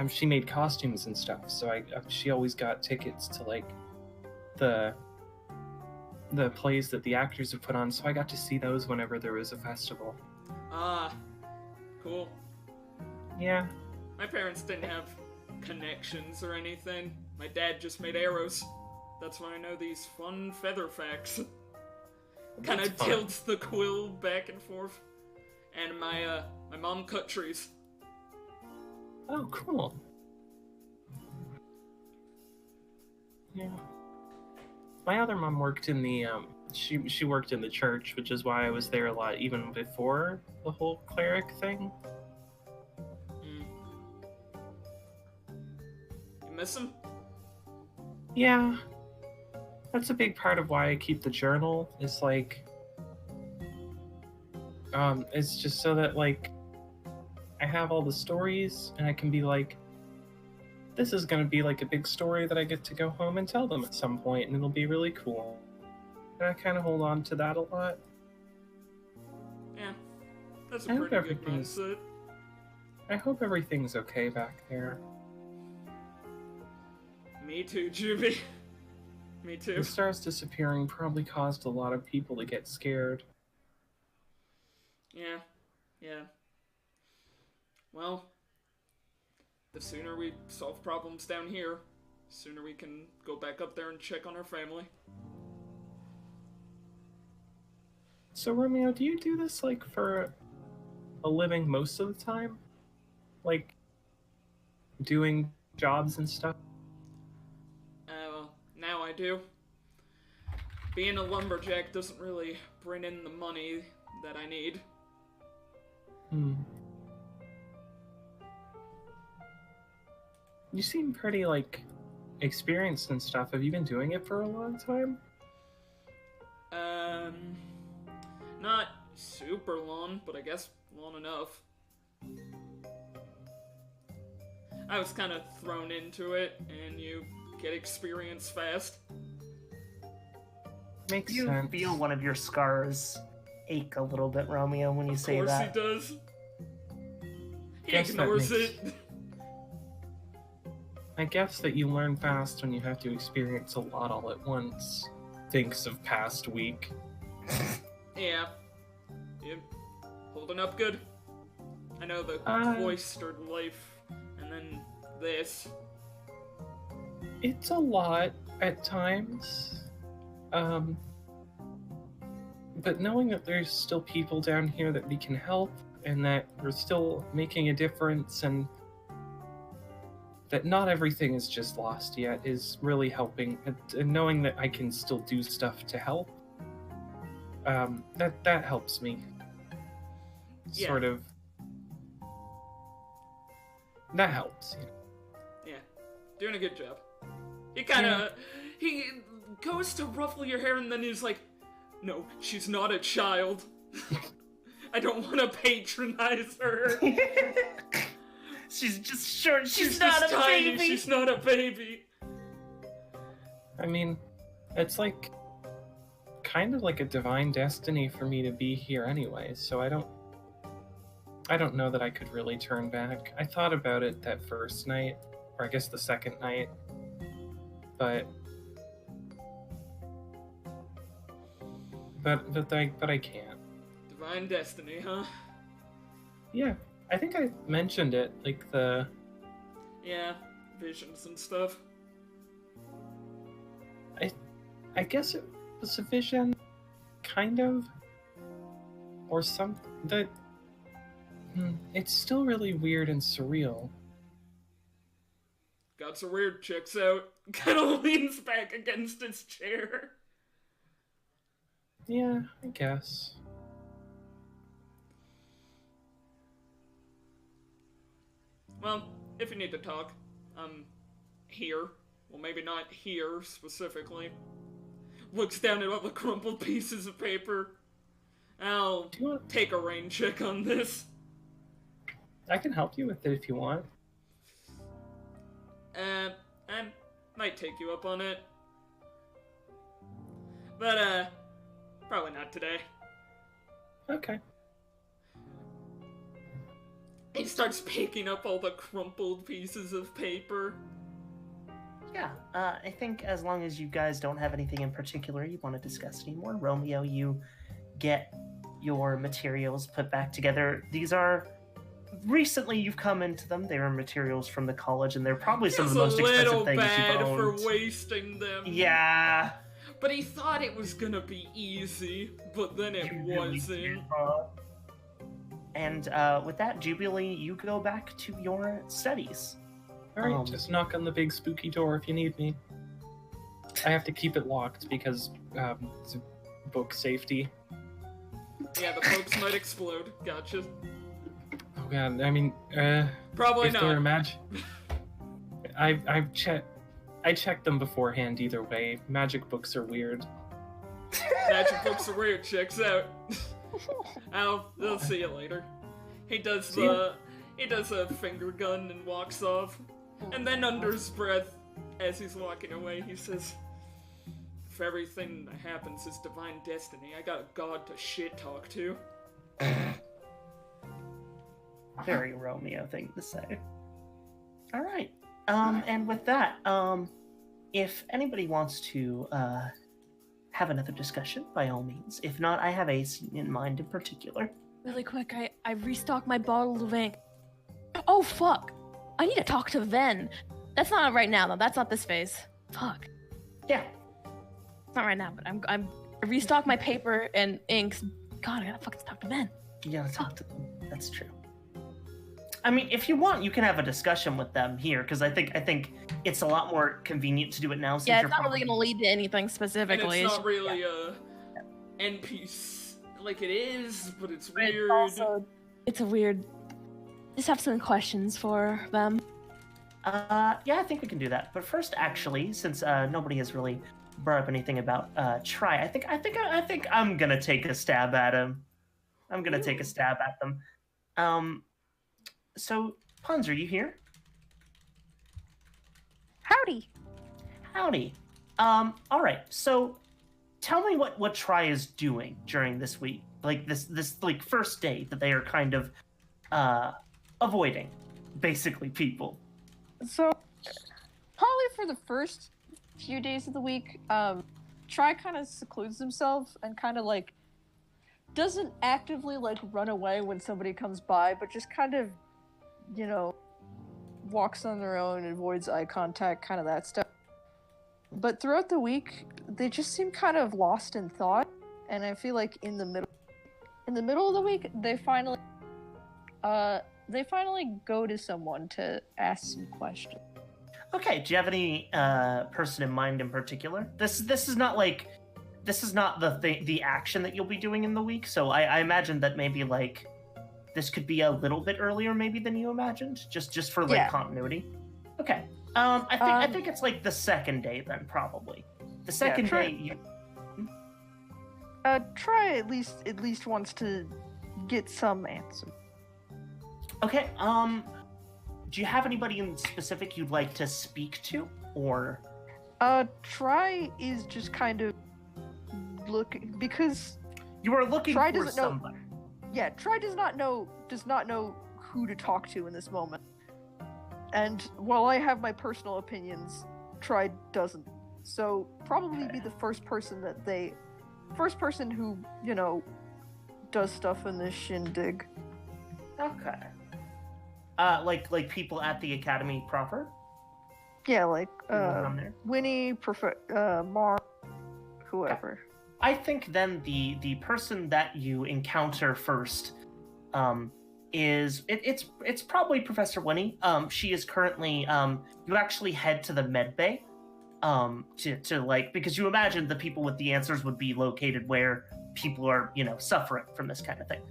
she made costumes and stuff, so she always got tickets to, like, the plays that the actors have put on, so I got to see those whenever there was a festival. Ah, cool. Yeah. My parents didn't have connections or anything. My dad just made arrows. That's why I know these fun feather facts. Kind of tilts the quill back and forth. And my mom cut trees. Oh, cool. Yeah. My other mom worked in the, she worked in the church, which is why I was there a lot even before the whole cleric thing. You miss him? Yeah. That's a big part of why I keep the journal, is like, it's just so that, like, I have all the stories, and I can be like, this is gonna be like a big story that I get to go home and tell them at some point, and it'll be really cool. And I kind of hold on to that a lot. Yeah, that's a pretty good mindset. I hope everything's okay back there. Me too, Juby. Me too. The stars disappearing probably caused a lot of people to get scared. Yeah. Well, the sooner we solve problems down here, the sooner we can go back up there and check on our family. So, Romeo, do you do this, like, for a living most of the time? Like, doing jobs and stuff? Well, now I do. Being a lumberjack doesn't really bring in the money that I need. You seem pretty, like, experienced and stuff. Have you been doing it for a long time? Not super long, but I guess long enough. I was kind of thrown into it, and you get experience fast. Makes You sense. feel one of your scars ache a little bit, Romeo, when you say that. Of course he does. He Guess that ignores makes- it. I guess that you learn fast when you have to experience a lot all at once. Thinks of past week. Yeah. You holding up good? I know the cloistered life, and then this. It's a lot at times. But knowing that there's still people down here that we can help, and that we're still making a difference, and that not everything is just lost yet is really helping. And knowing that I can still do stuff to help, that helps me. Yeah. Sort of. That helps. Yeah. Doing a good job. He kinda... He goes to ruffle your hair and then he's like, no, she's not a child. I don't want to patronize her. She's just short. She's just not a tiny. baby. She's not a baby. I mean, it's like kind of like a divine destiny for me to be here anyway, so I don't know that I could really turn back. I thought about it that first night, or I guess the second night, but I can't. Divine destiny, huh? Yeah, I think I mentioned it, like the... Yeah, visions and stuff. I guess it was a vision, kind of, or something that... It's still really weird and surreal. Got so weird, checks out. Kinda leans back against his chair. Yeah, I guess. Well, if you need to talk, I'm here. Well, maybe not here, specifically. Looks down at all the crumpled pieces of paper. I'll take a rain check on this. I can help you with it if you want. I might take you up on it. But, probably not today. Okay. He starts picking up all the crumpled pieces of paper. Yeah, I think as long as you guys don't have anything in particular you want to discuss anymore, Romeo, you get your materials put back together. These are... Recently you've come into them. They were materials from the college, and they're probably some of the most expensive things you've owned. For wasting them. Yeah. But he thought it was gonna be easy, but then it wasn't. And with that, Jubilee, you go back to your studies. Alright, just knock on the big spooky door if you need me. I have to keep it locked because it's book safety. Yeah, the books might explode. Gotcha. Oh god, I mean, probably if not. They're I checked them beforehand either way. Magic books are weird. Magic books are weird, checks out. I'll see you later. He does a finger gun and walks off. And then under his breath, as he's walking away, he says, if everything that happens is divine destiny, I got a god to shit talk to. Very Romeo thing to say. Alright. And with that, if anybody wants to have another discussion, by all means. If not, I have a scene in mind in particular. Really quick, I restocked my bottle of ink. Oh fuck! I need to talk to Ven. That's not right now though. That's not this phase. Fuck. Yeah. It's not right now, but I restocked my paper and inks. God, I gotta fucking talk to Ven. You gotta talk to them. That's true. I mean, if you want, you can have a discussion with them here, because I think it's a lot more convenient to do it now. Since Yeah, you're it's not really gonna lead to anything specifically. And it's not really a end piece like it is, but it's weird. It's a weird. Just have some questions for them. Yeah, I think we can do that. But first, actually, since nobody has really brought up anything about Try, I think I'm gonna take a stab at him. I'm gonna take a stab at them. So, Puns, are you here? Howdy. Howdy. All right. So, tell me what Try is doing during this week, like this like first day that they are kind of avoiding, basically, people. So, probably for the first few days of the week, Try kind of secludes himself and kind of like doesn't actively like run away when somebody comes by, but just kind of, you know, walks on their own, avoids eye contact, kind of that stuff. But throughout the week, they just seem kind of lost in thought, and I feel like in the middle of the week, they finally go to someone to ask some questions. Okay. Do you have any person in mind in particular? This is not the action that you'll be doing in the week. So I imagine that maybe like this could be a little bit earlier maybe than you imagined, just for like continuity. Okay. I think it's like the second day then, probably. The second day you Try at least wants to get some answer. Okay, do you have anybody in specific you'd like to speak to, or? Try is just kind of looking, because you are looking Try for doesn't somebody. Yeah, Try does not know who to talk to in this moment. And while I have my personal opinions, Try doesn't. So probably be the first person who, you know, does stuff in this shindig. Okay. Like people at the academy proper? Yeah, like Around there? Winnie, Mar, whoever. Okay. I think then the person that you encounter first it's probably Professor Winnie. She is currently you actually head to the med bay to like, because you imagine the people with the answers would be located where people are, you know, suffering from this kind of thing.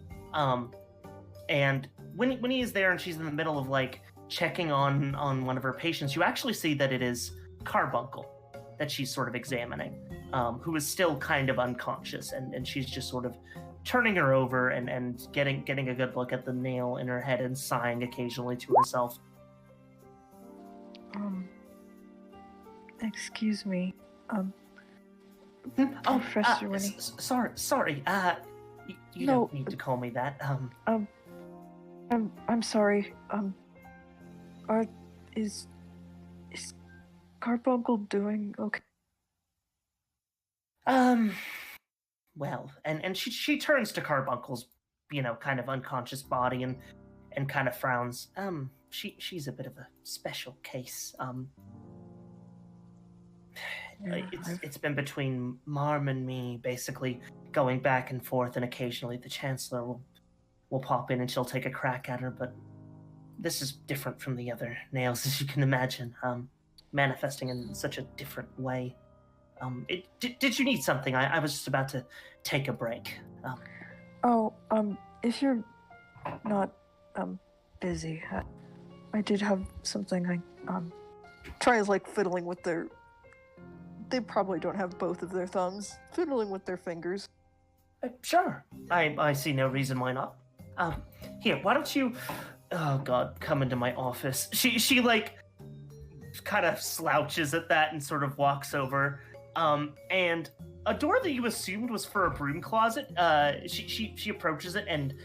And Winnie is there and she's in the middle of like checking on one of her patients. You actually see that it is Carbuncle that she's sort of examining, who is still kind of unconscious, and she's just sort of turning her over and getting a good look at the nail in her head and sighing occasionally to herself. Excuse me. Professor Winnie. Sorry. You don't need to call me that. I'm sorry. Is Carbuncle doing okay? Well, and she turns to Carbuncle's, you know, kind of unconscious body and kind of frowns. She's a bit of a special case. It's been between Marm and me, basically going back and forth, and occasionally the Chancellor will pop in and she'll take a crack at her, but this is different from the other nails, as you can imagine, manifesting in such a different way. Did you need something? I was just about to take a break. If you're not busy, I did have something. Try is like fiddling with their. They probably don't have both of their thumbs. Fiddling with their fingers. Sure. I see no reason why not. Here, why don't you? Oh God, come into my office. She like kind of slouches at that and sort of walks over. And a door that you assumed was for a broom closet, she approaches it and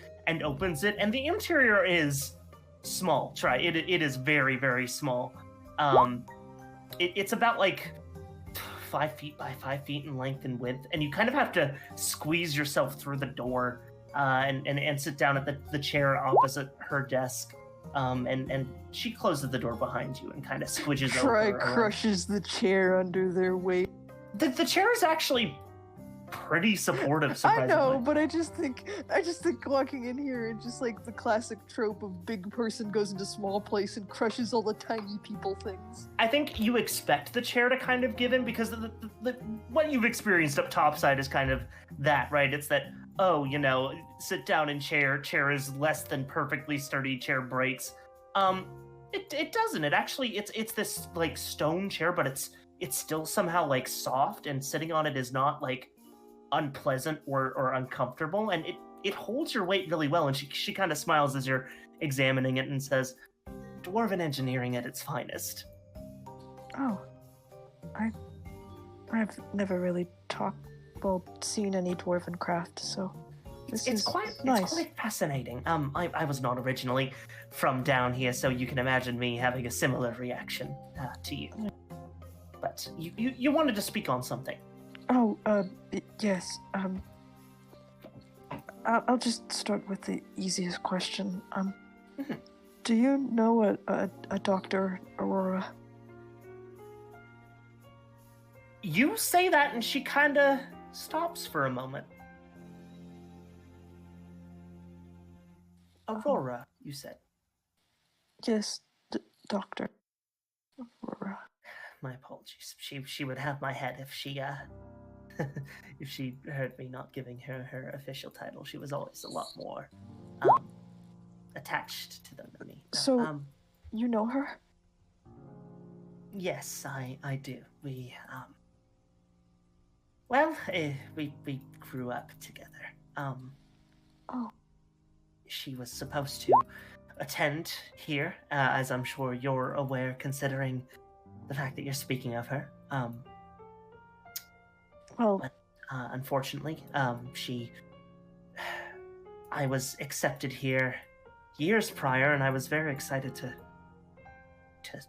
opens it, and the interior is small. It is very, very small. It's about like 5 feet by 5 feet in length and width, and you kind of have to squeeze yourself through the door and sit down at the chair opposite her desk. And she closes the door behind you and kind of squidges over. Crushes the chair under their weight. The chair is actually pretty supportive, I surprisingly. know, but I just think walking in here and just like the classic trope of big person goes into small place and crushes all the tiny people things. I think you expect the chair to kind of give in because what you've experienced up topside is kind of that, right? It's that, oh, sit down in chair is less than perfectly sturdy, chair breaks. It doesn't. It actually, it's this like stone chair, but it's still somehow like soft, and sitting on it is not like unpleasant or uncomfortable, and it holds your weight really well. And she kind of smiles as you're examining it and says, "Dwarven engineering at its finest." Oh, I've never really seen any dwarven craft, so it's quite nice. It's quite fascinating. I was not originally from down here, so you can imagine me having a similar reaction to you. But you wanted to speak on something. Oh, yes. I'll just start with the easiest question. Do you know a Dr. Aurora? You say that, and she kind of stops for a moment. Aurora, you said. Yes, Dr. Aurora. My apologies. She would have my head if she if she heard me not giving her official title. She was always a lot more attached to them than me. So, you know her? Yes, I do. We we grew up together. Oh. She was supposed to attend here, as I'm sure you're aware, considering the fact that you're speaking of her. But unfortunately, I was accepted here years prior, and I was very excited to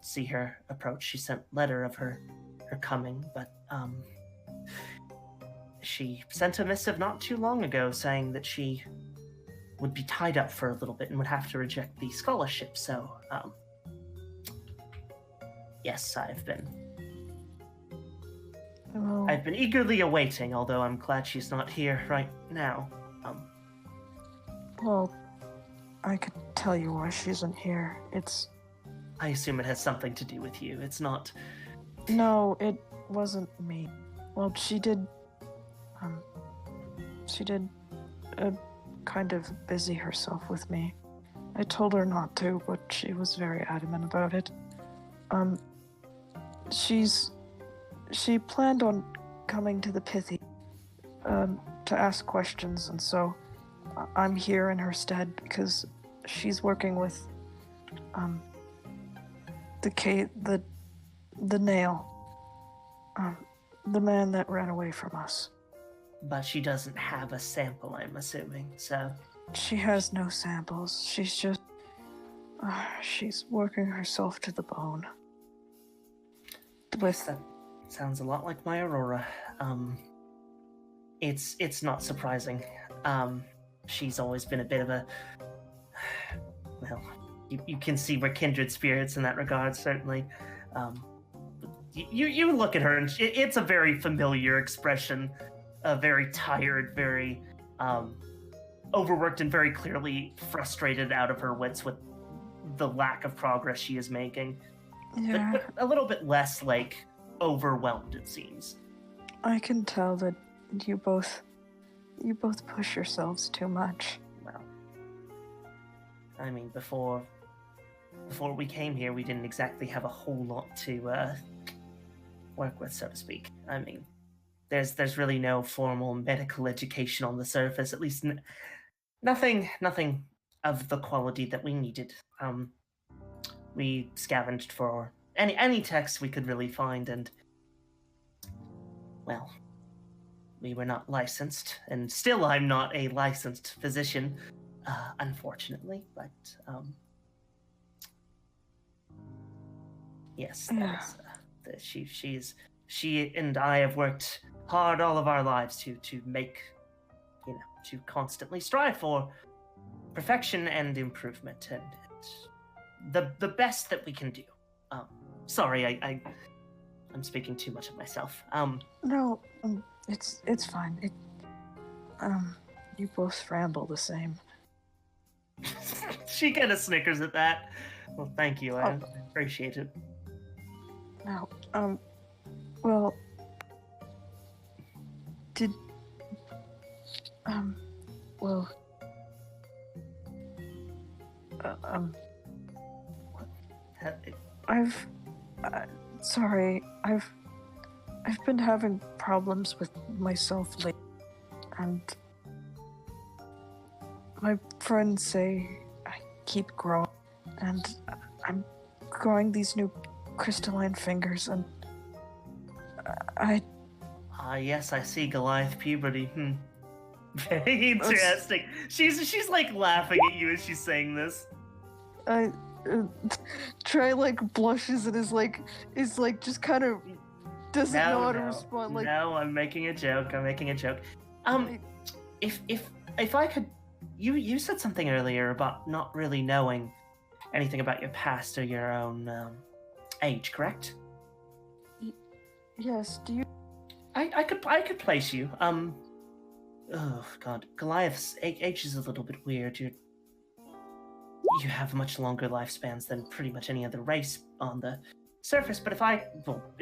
see her approach. She sent letter of her coming, but she sent a missive not too long ago saying that she would be tied up for a little bit and would have to reject the scholarship. So, yes, I've been eagerly awaiting, although I'm glad she's not here right now. Well, I could tell you why she isn't here. I assume it has something to do with you. It's not... No, it wasn't me. Well, she did kind of busy herself with me. I told her not to, but she was very adamant about it. She planned on coming to the Pithy, to ask questions, and so I'm here in her stead because she's working with, the nail, the man that ran away from us. But she doesn't have a sample, I'm assuming, so... She has no samples. She's just... she's working herself to the bone. That sounds a lot like my Aurora. It's not surprising. She's always been a bit of a... Well, you can see we're kindred spirits in that regard, certainly. You look at her, and it's a very familiar expression. Very tired, very overworked, and very clearly frustrated out of her wits with the lack of progress she is making. Yeah. But a little bit less, like, overwhelmed, it seems. I can tell that you both push yourselves too much. Well, I mean, before we came here, we didn't exactly have a whole lot to work with, so to speak. I mean, there's really no formal medical education on the surface, at least nothing of the quality that we needed. We scavenged for any text we could really find, and, well, we were not licensed, and still I'm not a licensed physician, unfortunately, but, yes, she and I have worked hard all of our lives to make to constantly strive for perfection and improvement, and the best that we can do. Sorry, I'm speaking too much of myself. No, it's fine. You both ramble the same. She kind of snickers at that. Well, thank you. I appreciate it. Now, well, I've been having problems with myself lately, and my friends say I keep growing, and I'm growing these new crystalline fingers, and yes, I see Goliath puberty. Very interesting. She's like laughing at you as she's saying this. Trey like blushes and is like just kind of doesn't know how to respond. Like, no, I'm making a joke. If I could, you said something earlier about not really knowing anything about your past or your own age, correct? Yes. Do you? I could place you. Oh God, Goliath's age is a little bit weird. You have much longer lifespans than pretty much any other race on the surface. But if I,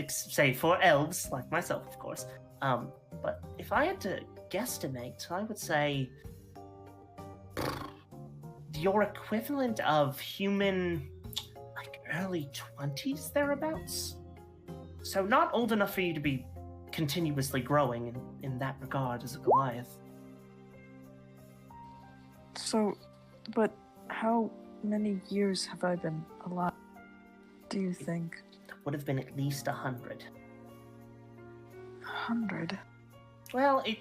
say for elves like myself, of course. But if I had to guesstimate, I would say your equivalent of human, like early 20s thereabouts. So not old enough for you to be continuously growing in that regard as a Goliath. So, but how many years have I been alive, do you think? It would have been at least 100. 100? Well, you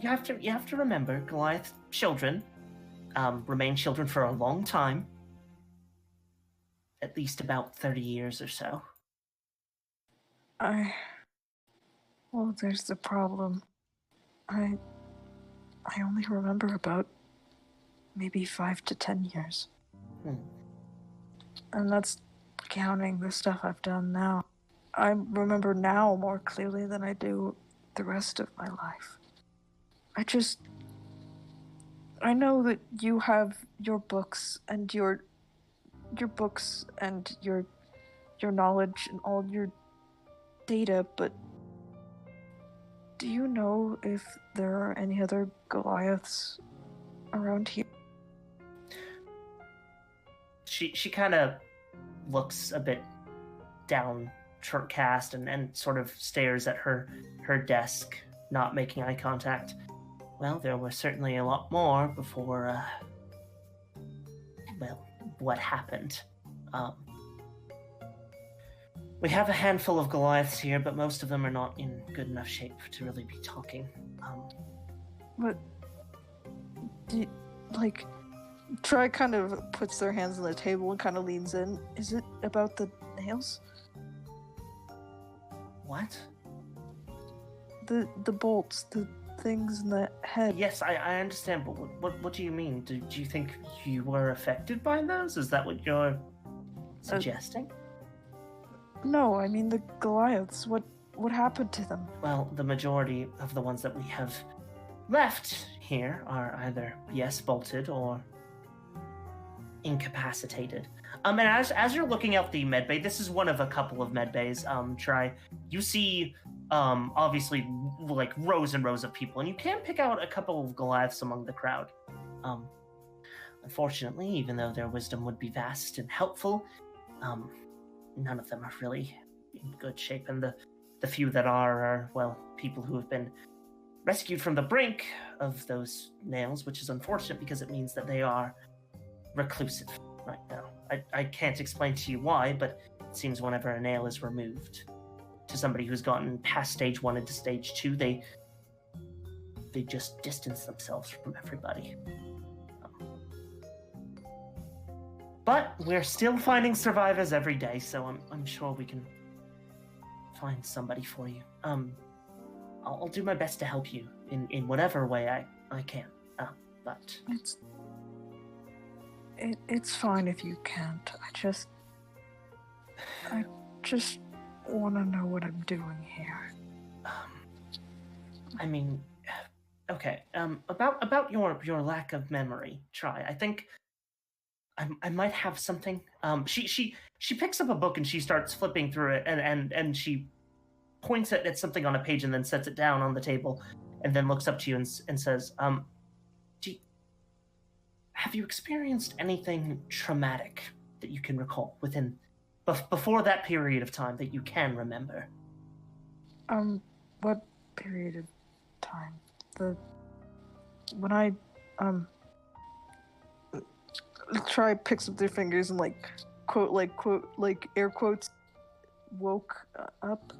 have to remember, Goliath children remain children for a long time. At least about 30 years or so. Well, there's the problem. I only remember about maybe 5 to 10 years. And that's counting the stuff I've done now. I remember now more clearly than I do the rest of my life. I know that you have your books and your knowledge and all your data, but do you know if there are any other Goliaths around here? She kind of looks a bit downcast and sort of stares at her desk, not making eye contact. Well, there were certainly a lot more before, what happened. We have a handful of Goliaths here, but most of them are not in good enough shape to really be talking. But, Troy kind of puts their hands on the table and kind of leans in. Is it about the nails? What? The bolts, the things in the head. Yes, I understand, but what do you mean? Do you think you were affected by those? Is that what you're suggesting? No, I mean the Goliaths. What happened to them? Well, the majority of the ones that we have left here are either, yes, bolted or incapacitated. And as you're looking out the medbay, this is one of a couple of medbays. You see, obviously, like rows and rows of people, and you can pick out a couple of Goliaths among the crowd. Unfortunately, even though their wisdom would be vast and helpful, none of them are really in good shape, and the few that are, well, people who have been rescued from the brink of those nails, which is unfortunate because it means that they are reclusive right now. I can't explain to you why, but it seems whenever a nail is removed to somebody who's gotten past stage 1 into stage 2, they just distance themselves from everybody. But we're still finding survivors every day, so I'm sure we can find somebody for you. I'll do my best to help you in whatever way I can. But It's fine if you can't. I just want to know what I'm doing here. I mean, okay. About your lack of memory, Try. I think I might have something. She picks up a book and she starts flipping through it, and she points at something on a page and then sets it down on the table, and then looks up to you and says, have you experienced anything traumatic that you can recall before that period of time that you can remember? What period of time? Try picks up their fingers and quote air quotes, woke up.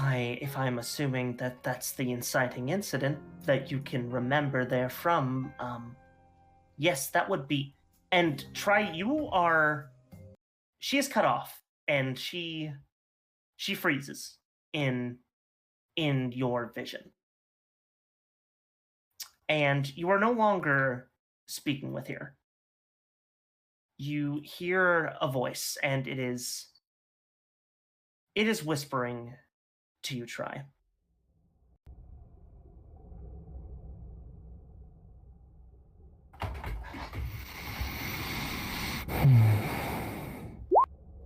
If I'm assuming that that's the inciting incident that you can remember therefrom, yes, that would be. And Try, she is cut off, and she freezes in your vision. And you are no longer speaking with her. You hear a voice, and it is whispering to you, Try.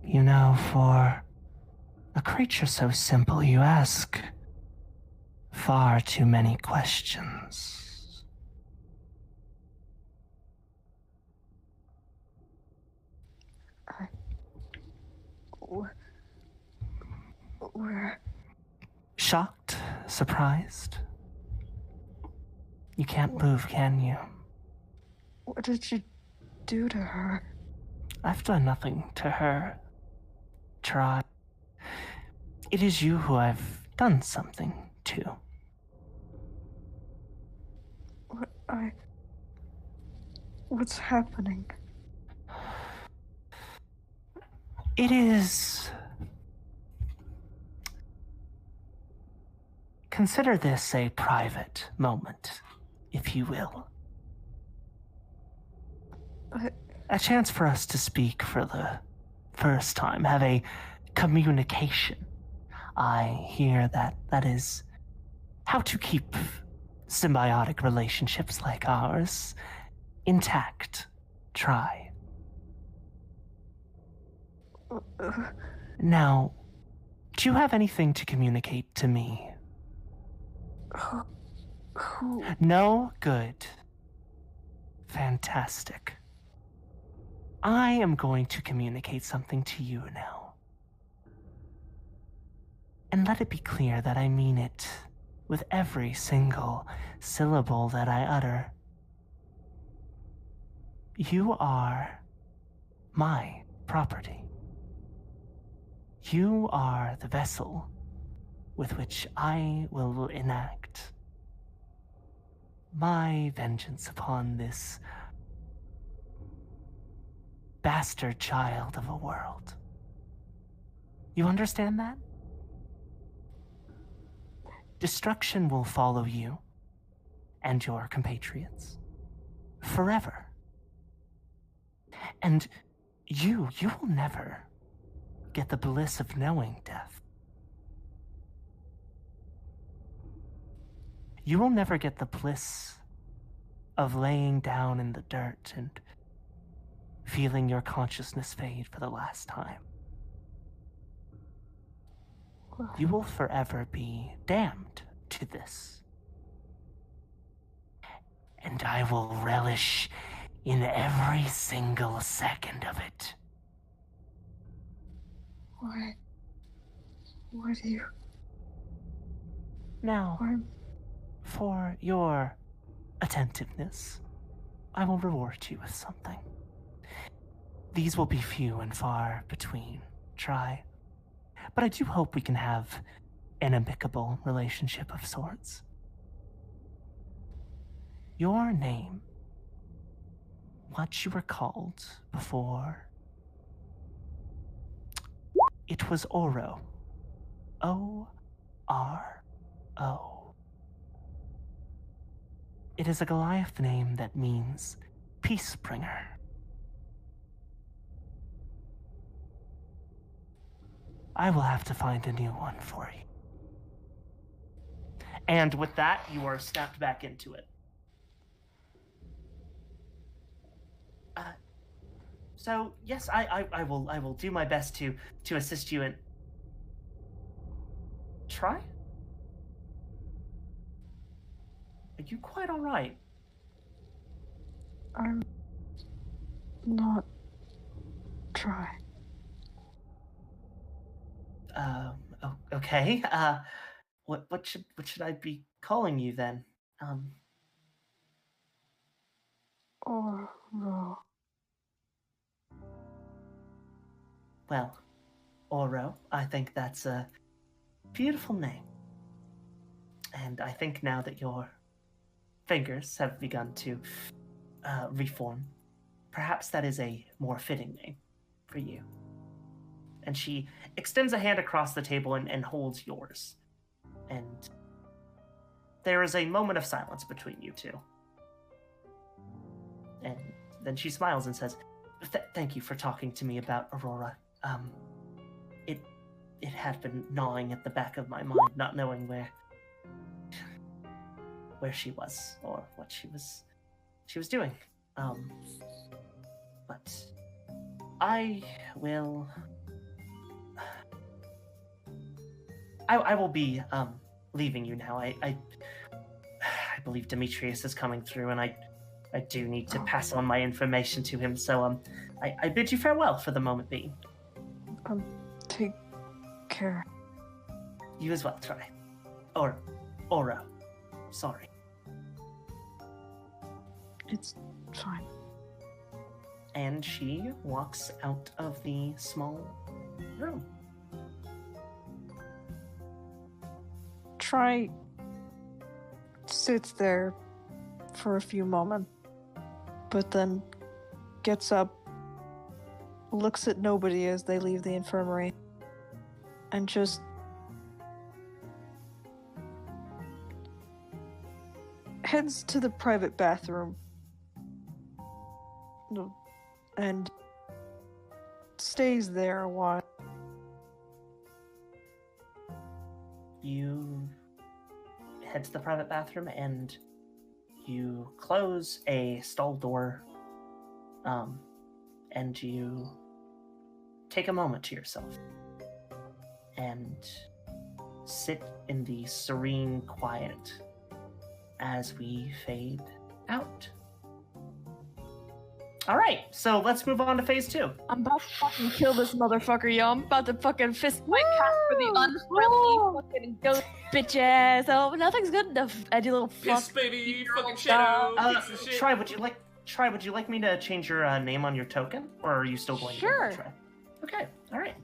You know, for a creature so simple, you ask far too many questions. Where? Shocked? Surprised? You can't move, can you? What did you do to her? I've done nothing to her. Try. It is you who I've done something to. What's happening? It is... Consider this a private moment, if you will. A chance for us to speak for the first time, have a communication. I hear that is how to keep symbiotic relationships like ours intact. Try. Now, do you have anything to communicate to me? Who? No? Good. Fantastic. I am going to communicate something to you now. And let it be clear that I mean it with every single syllable that I utter. You are my property. You are the vessel with which I will enact my vengeance upon this bastard child of a world. You understand that? Destruction will follow you and your compatriots forever. And you will never get the bliss of knowing death. You will never get the bliss of laying down in the dirt and feeling your consciousness fade for the last time. You will forever be damned to this. And I will relish in every single second of it. What do you... Now, for your attentiveness, I will reward you with something. These will be few and far between, Try. But I do hope we can have an amicable relationship of sorts. Your name, what you were called before, it was Oro. R-O. It is a Goliath name that means Peacebringer. I will have to find a new one for you. And with that, you are snapped back into it. So yes, I will do my best to assist you in. Try? Are you quite all right? I'm not try. Okay. What should I be calling you then? Oro. Well, Oro, I think that's a beautiful name. And I think now that your fingers have begun to reform, perhaps that is a more fitting name for you. And she extends a hand across the table and holds yours. And there is a moment of silence between you two. And then she smiles and says, thank you for talking to me about Aurora. It had been gnawing at the back of my mind, not knowing where she was or what she was doing. But I will be leaving you now. I believe Demetrius is coming through, and I do need to pass on my information to him. So I bid you farewell for the moment being. Take care. You as well, try. Or Oro. Sorry. It's fine. And she walks out of the small room. Try sits there for a few moments, but then gets up, looks at nobody as they leave the infirmary, and just heads to the private bathroom and stays there a while. You head to the private bathroom and you close a stall door, and you take a moment to yourself and sit in the serene quiet as we fade out. All right, so let's move on to phase 2. I'm about to fucking kill this motherfucker, yo. I'm about to fucking fist my cat for the unfriendly fucking ghost bitch ass. Oh, nothing's good enough. I do little Piss fuck. baby, you fucking shadow. Piece of shit. Try, would you like me to change your name on your token, or are you still going Sure. to try? Okay, all right.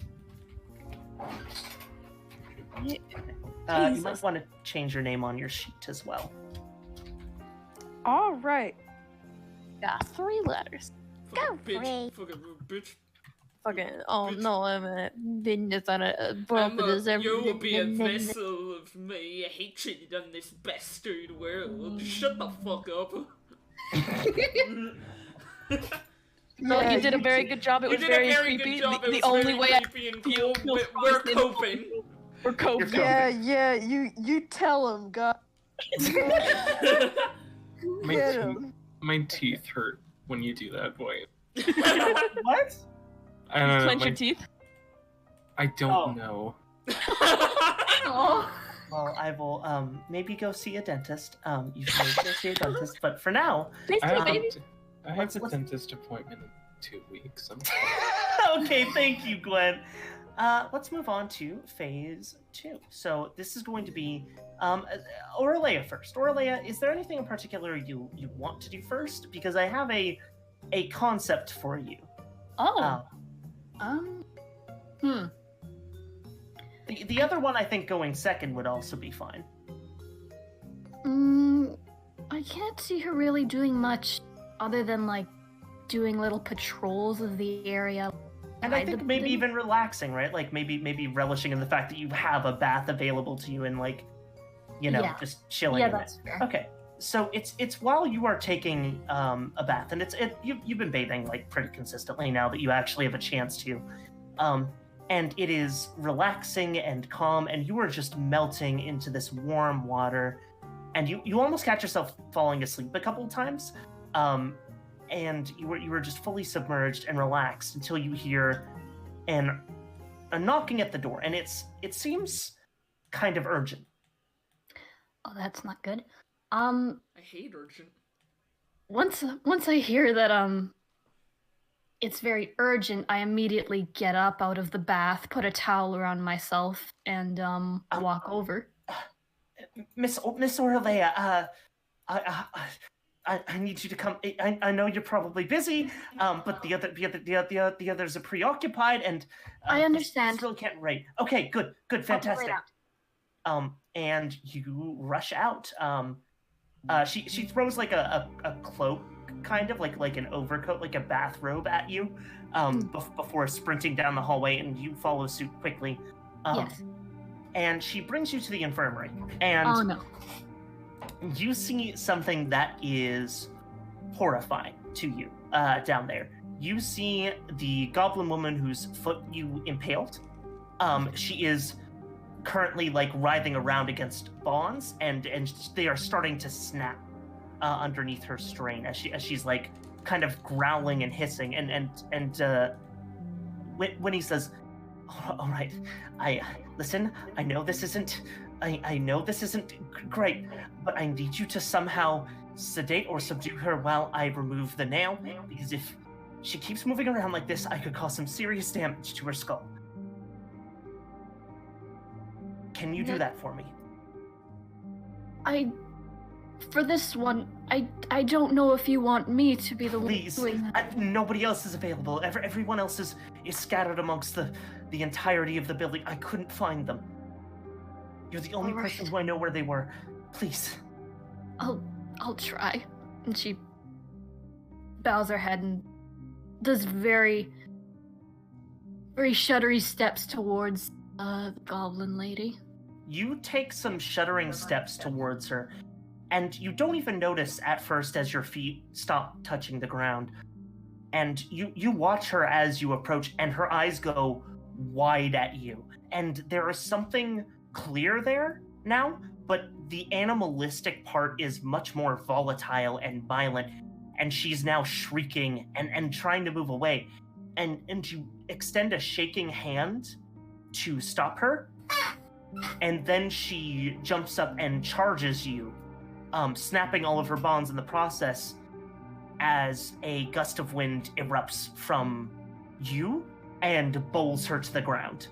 You might want to change your name on your sheet as well. All right. Got 3 letters. Fucking Go bitch. free. Fucking bitch. Fucking, oh Bitch. no, I'm a business on a You will be a vessel of my hatred on this bastard world. Shut the fuck up. No, you did a very good job. It You was did a very very creepy. good job. The It was only very way I creepy and cool, but we're coping. we're coping. Yeah, you tell him, God. Get him. My teeth hurt when you do that voice. What? I don't know. Clench your teeth. I don't know. Oh. Well, I will maybe go see a dentist. You should maybe go see a dentist, but for now, Face I me, have, baby. I have Let's- a dentist appointment in 2 weeks. okay, thank you, Gwen. Let's move on to phase 2. So this is going to be Auraleia first. Auraleia, is there anything in particular you want to do first? Because I have a concept for you. Oh. The other one I think going second would also be fine. I can't see her really doing much other than like doing little patrols of the area, And I think maybe even relaxing, right? Like maybe relishing in the fact that you have a bath available to you and like, just chilling. Yeah, that's fair. Okay, so it's while you are taking a bath, and you've been bathing like pretty consistently now that you actually have a chance to, and it is relaxing and calm, and you are just melting into this warm water, and you almost catch yourself falling asleep a couple of times, and you were just fully submerged and relaxed until you hear a knocking at the door, and it seems kind of urgent. Oh, that's not good. I hate urgent. Once I hear that it's very urgent, I immediately get up out of the bath, put a towel around myself, and walk over. Miss Auraleia, I need you to come. I know you're probably busy, but the others are preoccupied, and I understand. This really can't wait. Okay, good, fantastic. And you rush out. She throws like a cloak, kind of like an overcoat, like a bathrobe at you, before sprinting down the hallway, and you follow suit quickly. Yes. And she brings you to the infirmary, and oh no. You see something that is horrifying to you down there. You see the goblin woman whose foot you impaled. She is currently like writhing around against bonds, and they are starting to snap underneath her strain as she's like kind of growling and hissing. And when he says, "All right, listen. I know this isn't great, but I need you to somehow sedate or subdue her while I remove the nail, because if she keeps moving around like this, I could cause some serious damage to her skull. Can you do that for me?" For this one, I don't know if you want me to be the Please, one doing that. Nobody else is available. Everyone else is scattered amongst the entirety of the building. I couldn't find them. You're the only person who I know where they were. Please. I'll try. And she bows her head and does very, very shuddery steps towards the goblin lady. You take some shuddering steps towards her, and you don't even notice at first as your feet stop touching the ground. And you watch her as you approach, and her eyes go wide at you. And there is something clear there now, but the animalistic part is much more volatile and violent, and she's now shrieking and trying to move away. And you extend a shaking hand to stop her, and then she jumps up and charges you, snapping all of her bonds in the process as a gust of wind erupts from you and bowls her to the ground.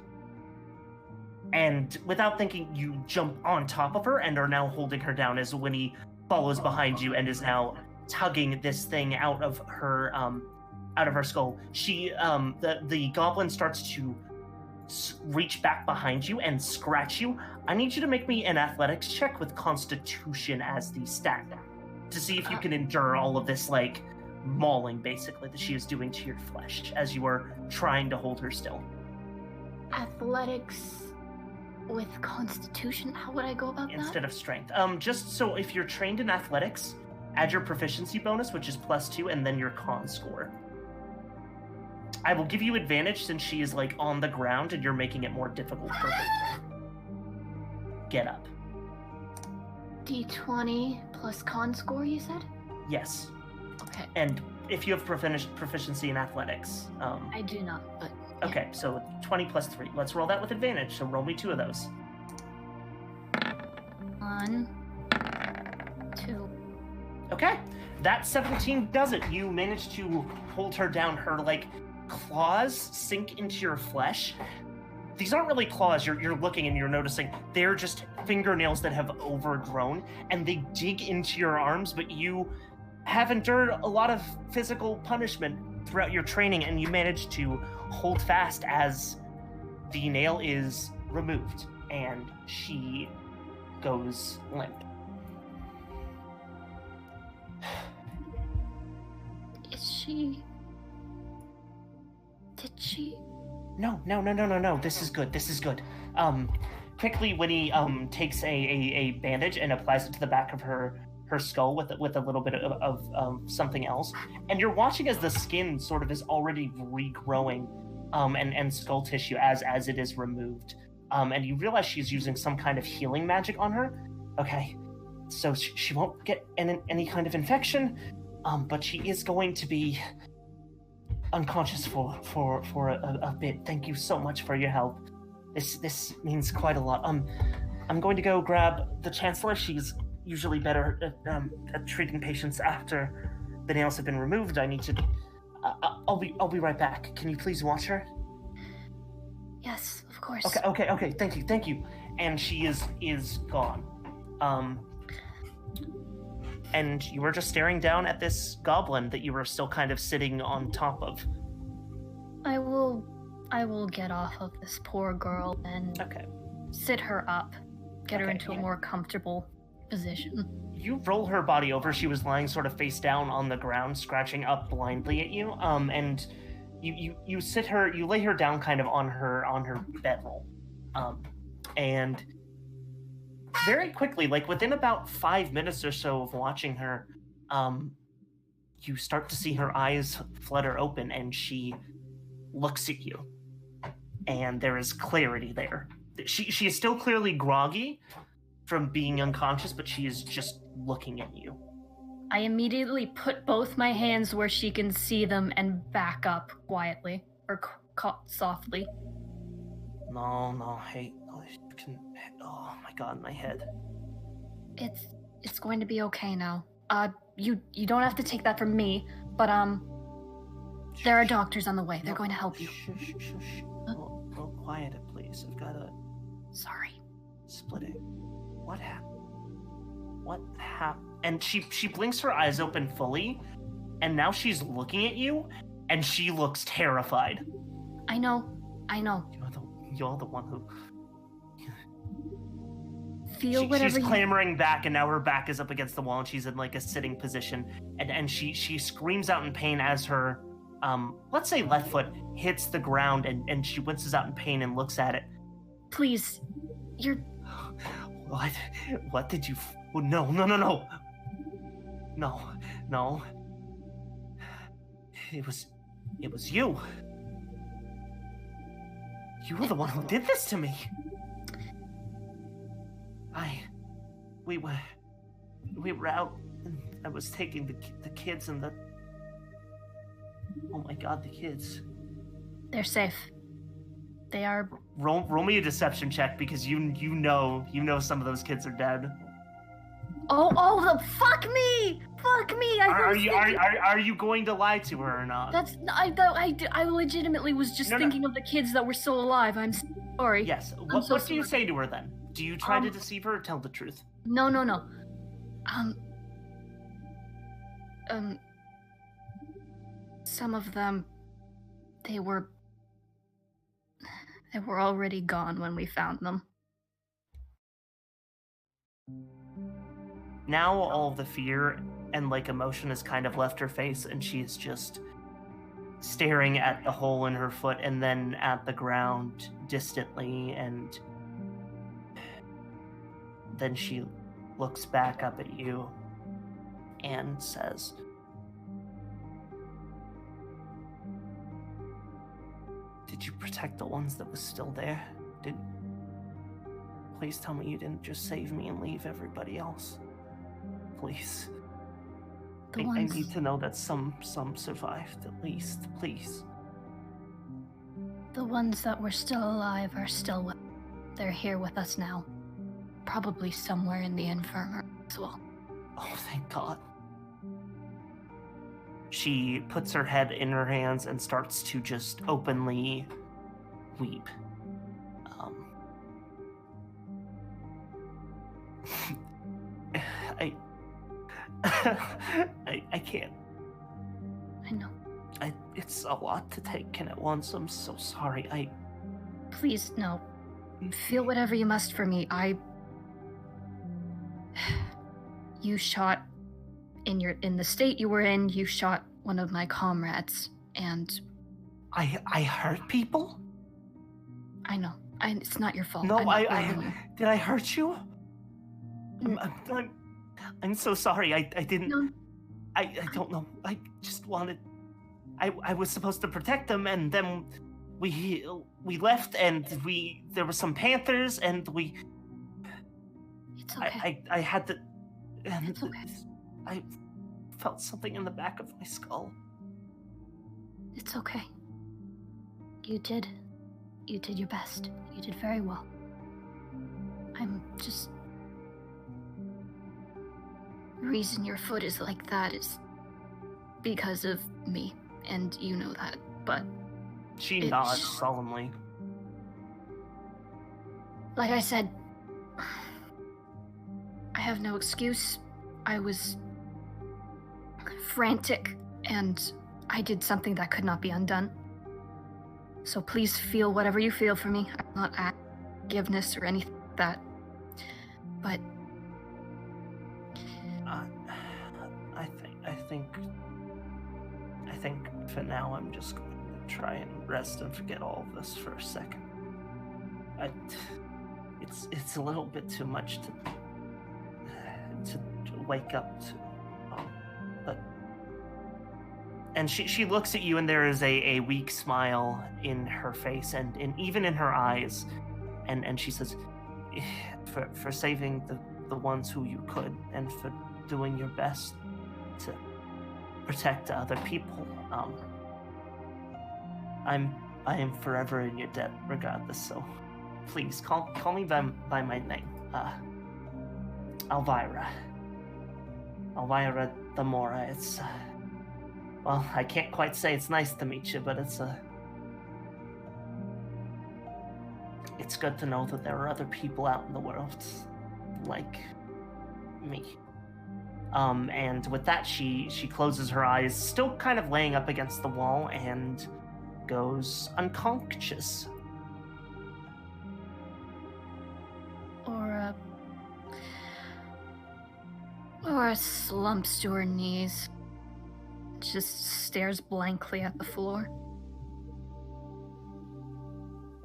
And without thinking, you jump on top of her and are now holding her down as Winnie follows behind you and is now tugging this thing out of her skull. She, the goblin starts to reach back behind you and scratch you. I need you to make me an athletics check with Constitution as the stat to see if you can endure all of this, like, mauling, basically, that she is doing to your flesh as you are trying to hold her still. Athletics with Constitution? How would I go about that? Instead of strength. Just so if you're trained in athletics, add your proficiency bonus, which is +2, and then your con score. I will give you advantage since she is, like, on the ground and you're making it more difficult for her. Get up. D20 plus con score, you said? Yes. Okay. And if you have proficiency in athletics. I do not, but... Yeah. Okay, so 20 plus 3. Let's roll that with advantage, so roll me 2 of those. 1, 2. Okay, that 17 does it. You manage to hold her down. Her, like, claws sink into your flesh. These aren't really claws. You're looking and you're noticing they're just fingernails that have overgrown, and they dig into your arms, but you have endured a lot of physical punishment throughout your training, and you manage to hold fast as the nail is removed, and she goes limp. Is she... she? No. This is good. Quickly, Winnie takes a bandage and applies it to the back of her skull with a little bit of something else, and you're watching as the skin sort of is already regrowing, and skull tissue as it is removed, and you realize she's using some kind of healing magic on her. Okay, so she won't get any kind of infection, but she is going to be unconscious for a bit. Thank you so much for your help. This means quite a lot. I'm going to go grab the Chancellor. She's usually better at treating patients after the nails have been removed. I need to. I'll be right back. Can you please watch her? Yes, of course. Okay. Thank you. And she is gone. And you were just staring down at this goblin that you were still kind of sitting on top of. I will get off of this poor girl and sit her up, get her into a more comfortable position. You roll her body over. She was lying sort of face down on the ground, scratching up blindly at you. And you sit her, you lay her down kind of on her bedroll. And very quickly, like within about 5 minutes or so of watching her, you start to see her eyes flutter open, and she looks at you. And there is clarity there. She is still clearly groggy from being unconscious, but she is just looking at you. I immediately put both my hands where she can see them and back up quietly, or softly. No, hey, oh my god, my head. It's going to be okay now. You don't have to take that from me, but there are doctors on the way. They're going to help you. Shush. Go quiet it, please. I've got to... Sorry. Split it. What happened? And she blinks her eyes open fully, and now she's looking at you, and she looks terrified. I know. You're the one who... Feel whatever she's clamoring back, and now her back is up against the wall, and she's in like a sitting position, and she screams out in pain as her let's say left foot hits the ground, and she winces out in pain and looks at it. Please, you're... What did you... No. It was you. You were the one who did this to me. We were out, and I was taking the kids and the... Oh my god, the kids. They're safe. They are... Roll me a deception check, because you know some of those kids are dead. Fuck me! Are you going to lie to her or not? I legitimately was just thinking of the kids that were still alive. I'm sorry. Yes. What do you say to her then? Do you try to deceive her or tell the truth? No. Some of them, they were already gone when we found them. Now all the fear and like emotion has kind of left her face, and she's just staring at the hole in her foot and then at the ground distantly, and then she looks back up at you and says, "Did you protect the ones that was still there? Please tell me you didn't just save me and leave everybody else. Please. I need to know that some survived, at least, please." The ones that were still alive are still they're here with us now. Probably somewhere in the infirmary as well. Oh, thank God. She puts her head in her hands and starts to just openly weep. I can't. I know. It's a lot to take in at once. I'm so sorry. Please, no. Feel whatever you must for me. You shot in the state you were in. You shot one of my comrades, and I hurt people? I know. It's not your fault. No, I'm did I hurt you? I'm so sorry. I didn't. No. I don't know. I just wanted. I was supposed to protect them, and then we left, and there were some panthers, and It's okay. I had to. And It's okay. I felt something in the back of my skull. It's okay. You did your best. You did very well. I'm just... The reason your foot is like that is because of me, and you know that, but... She nods solemnly. Like I said, I have no excuse. I was frantic, and I did something that could not be undone. So please feel whatever you feel for me. I'm not asking forgiveness or anything like that. But I think for now I'm just going to try and rest and forget all of this for a second. It's a little bit too much to wake up to. But and she looks at you, and there is a weak smile in her face and even in her eyes, and she says, for saving the ones who you could, and for doing your best to protect other people. I am forever in your debt, regardless. So, please call me by my name. Elvira the Mora. It's well, I can't quite say it's nice to meet you, but it's good to know that there are other people out in the world like me. And with that, she closes her eyes, still kind of laying up against the wall, and goes unconscious. Or slumps to her knees, just stares blankly at the floor.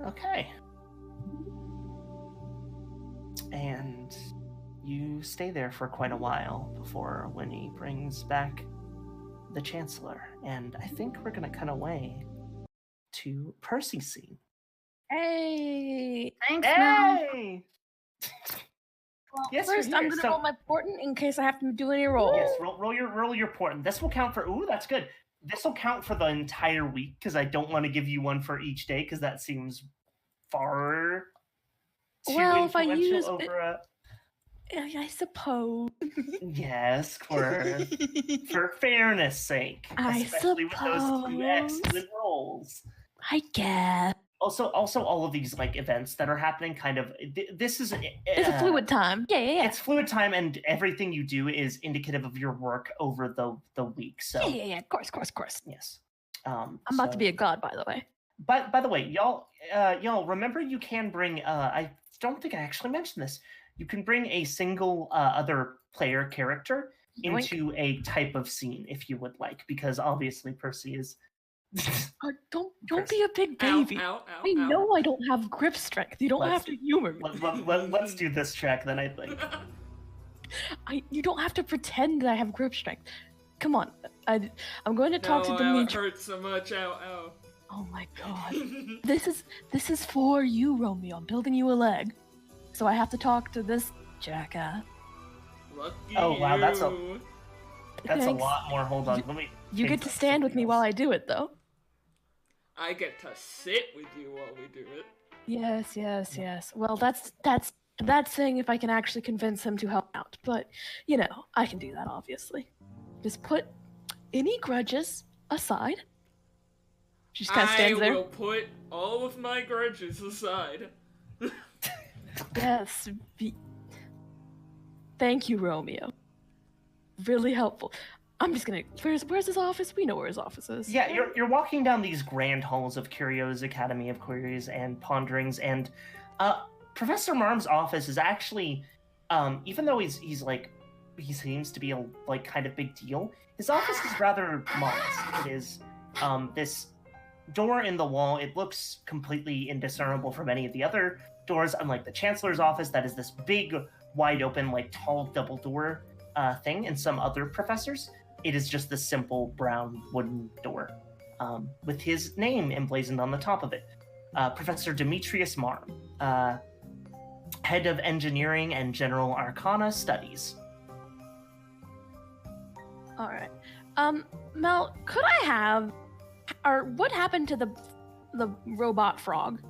Okay. And you stay there for quite a while before Winnie brings back the Chancellor. And I think we're going to cut away to Percy's scene. Hey! Thanks, Mel. Hey! Well, Yes, first, you're I'm here, gonna so- roll my portent in case I have to do any rolls. Yes, roll your portent. This will count for... Ooh, that's good. This will count for the entire week, because I don't want to give you one for each day, because that seems far too Well, if I influential use over a... I suppose. Yes, for fairness' sake. I Especially with those two suppose. excellent rolls. I guess. Also, all of these like events that are happening, kind of. This is It's a fluid time. Yeah. It's fluid time, and everything you do is indicative of your work over the week. So Yeah. Of course. yes. I'm about to be a god, by the way. By the way, y'all remember you can bring. I don't think I actually mentioned this. You can bring a single other player character into a type of scene if you would like, because obviously Percy is. Don't be a big baby. Ow, I know I don't have grip strength. You don't have to humor me. Let's do this track then, I think. You don't have to pretend that I have grip strength. Come on. I'm going to talk to Dimitri. It hurts so much. Ow. Oh my god. This is for you, Romeo. I'm building you a leg. So I have to talk to this jackass. Lucky Oh, wow, that's a- you. That's Thanks. a lot more. Hold on, let me. You get to stand with me while I do it, though. I get to sit with you while we do it. Yes. Well, that's saying if I can actually convince him to help out. But, I can do that, obviously. Just put any grudges aside. She just kind of stands I there. will put all of my grudges aside. Yes. Thank you, Romeo. Really helpful. I'm just gonna... Where's his office? We know where his office is. Yeah, you're walking down these grand halls of Curio's Academy of Queries and Ponderings, and Professor Marm's office is actually, even though he's like, he seems to be a kind of big deal, his office is rather modest. It is this door in the wall. It looks completely indiscernible from any of the other doors, unlike the Chancellor's office that is this big, wide open, like tall double door thing, and some other professors. It is just the simple brown wooden door with his name emblazoned on the top of it. Professor Demetrius Marm, head of engineering and general arcana studies. All right. Mel, could I have, or what happened to the robot frog?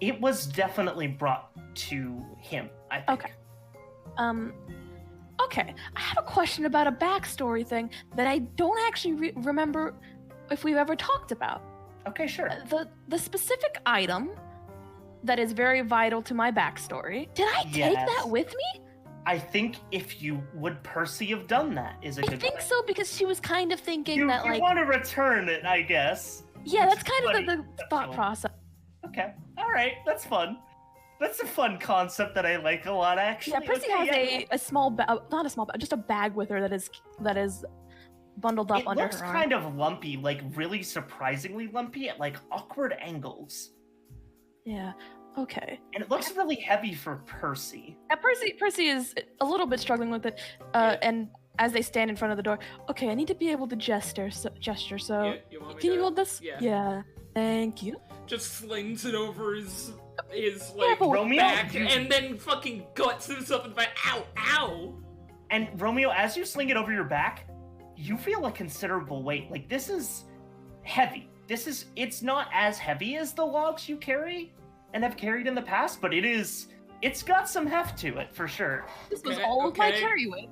It was definitely brought to him, I think. Okay. Okay. I have a question about a backstory thing that I don't actually remember if we've ever talked about. Okay, sure. The specific item that is very vital to my backstory. Did I take that with me? I think if you would Percy have done that is a good I think question. so, because she was kind of thinking that, like... You want to return it, I guess. Yeah, that's kind of the thought process. Okay. All right. That's fun. That's a fun concept that I like a lot, actually. Yeah, Percy has a small not a small bag, just a bag with her that is bundled up under her arm. It looks kind of lumpy, like really surprisingly lumpy at like awkward angles. Yeah. Okay. And it looks really heavy for Percy. Yeah, Percy is a little bit struggling with it. And as they stand in front of the door, okay, I need to be able to gesture. So can you hold this? Yeah. Thank you. Just slings it over his Romeo, back, and then fucking guts himself in the back. Ow! Ow! And Romeo, as you sling it over your back, you feel a considerable weight. Like, this is heavy. It's not as heavy as the logs you carry and have carried in the past, but it's got some heft to it, for sure. This was all of my carry weight.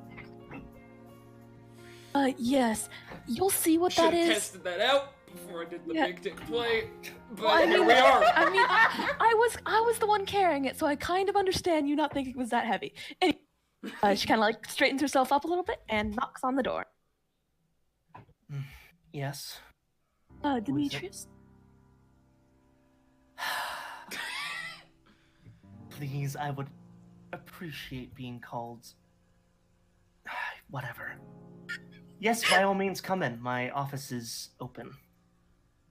Yes. You'll see what that is. Should've tested that out before I did the big dick play, but well, here we are. I mean, I was the one carrying it, so I kind of understand you not thinking it was that heavy. Anyway, she kind of like straightens herself up a little bit and knocks on the door. Yes. Demetrius? Please, I would appreciate being called... whatever. Yes, by all means, come in. My office is open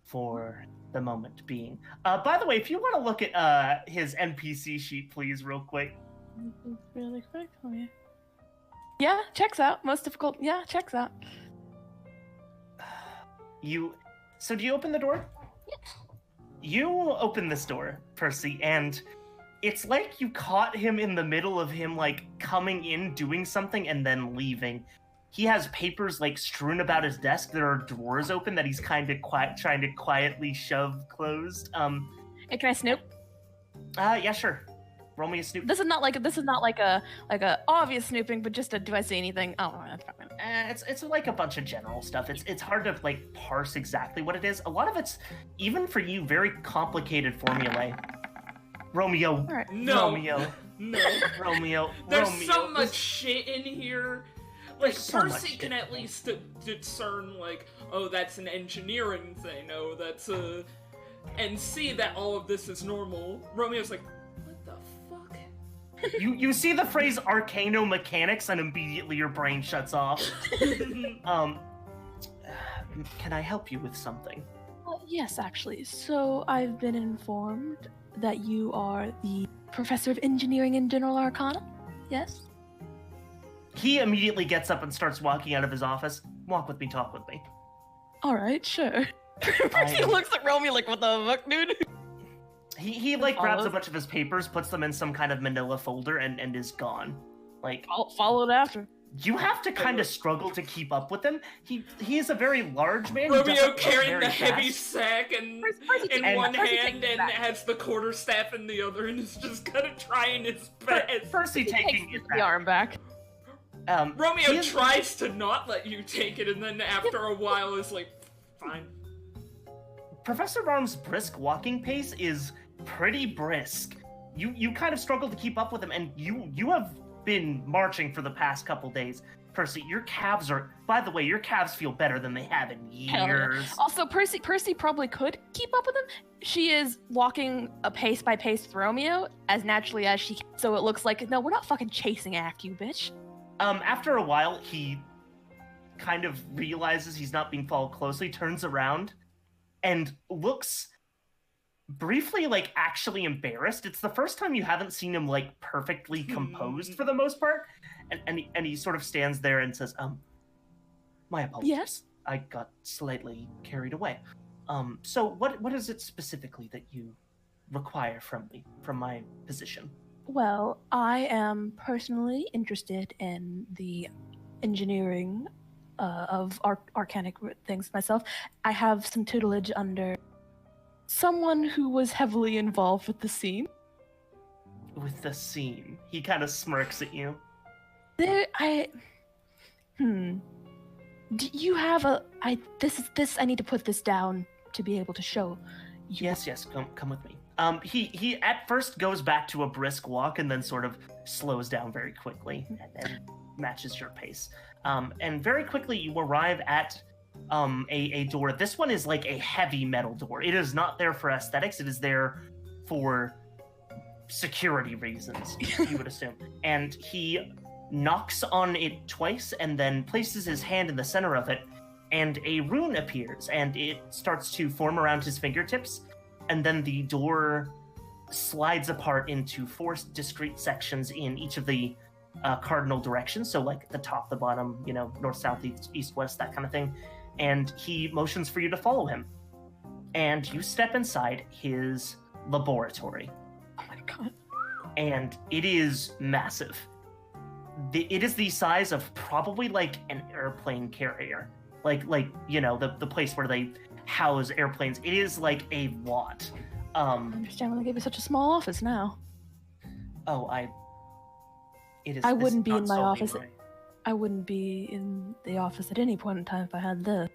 for the moment being. By the way, if you want to look at his NPC sheet, please, real quick. Really quick? Oh, yeah. Yeah, checks out. Most difficult. Yeah, checks out. So do you open the door? Yeah. You open this door, Percy, and it's like you caught him in the middle of him, like, coming in, doing something, and then leaving. He has papers, like, strewn about his desk. There are drawers open that he's kind of trying to quietly shove closed. Hey, can I snoop? Yeah, sure. Roll me a snoop. This is not like a obvious snooping, but just a do I see anything? Oh, that's fine. It's like a bunch of general stuff. It's hard to like parse exactly what it is. A lot of it's, even for you, very complicated formulae. Romeo. Right. No. Romeo. No. Romeo. There's Romeo. so much shit in here. Like, so Percy can at least discern, like, oh, that's an engineering thing. Oh, that's a... And see that all of this is normal. Romeo's like, what the fuck? You see the phrase arcano-mechanics and immediately your brain shuts off. Can I help you with something? Yes, actually. So I've been informed that you are the Professor of Engineering and General Arcana? Yes? He immediately gets up and starts walking out of his office. Walk with me, talk with me. Alright, sure. Percy looks at Romeo like, what the fuck, dude? He like grabs a bunch of his papers, puts them in some kind of manila folder, and is gone. Like, I'll follow it after. You have to kind of struggle to keep up with him. He is a very large man. Romeo carrying the heavy sack and in one hand and has the quarterstaff in the other, and is just kind of trying his best. Percy taking his the arm back. Romeo tries to not let you take it, and then after a while is like, fine. Professor Marm's brisk walking pace is pretty brisk. You kind of struggle to keep up with him, and you have been marching for the past couple days. Percy, your calves are... By the way, your calves feel better than they have in years. Also, Percy probably could keep up with him. She is walking a pace by pace with Romeo as naturally as she can. So it looks like, no, we're not fucking chasing after you, bitch. After a while, he kind of realizes he's not being followed closely, turns around, and looks briefly like actually embarrassed. It's the first time you haven't seen him like perfectly composed for the most part, and he sort of stands there and says, my apologies. Yes? I got slightly carried away. So what is it specifically that you require from me, from my position? Well, I am personally interested in the engineering of arcanic things myself. I have some tutelage under someone who was heavily involved with the scene. With the scene, he kind of smirks at you. Do you have a? I need to put this down to be able to show you. Yes, come with me. He at first goes back to a brisk walk and then sort of slows down very quickly and matches your pace. And very quickly you arrive at a door. This one is like a heavy metal door. It is not there for aesthetics. It is there for security reasons, you would assume. And he knocks on it twice and then places his hand in the center of it, and a rune appears and it starts to form around his fingertips, and then the door slides apart into 4 discrete sections in each of the cardinal directions, so like the top, the bottom, north, south, east, west, that kind of thing. And he motions for you to follow him, and you step inside his laboratory. Oh my god. And it is massive. It is the size of probably like an airplane carrier, like the place where they house airplanes. It is like a lot. I understand why they gave you such a small office now. It is. I wouldn't be in my solely office. I wouldn't be in the office at any point in time if I had this.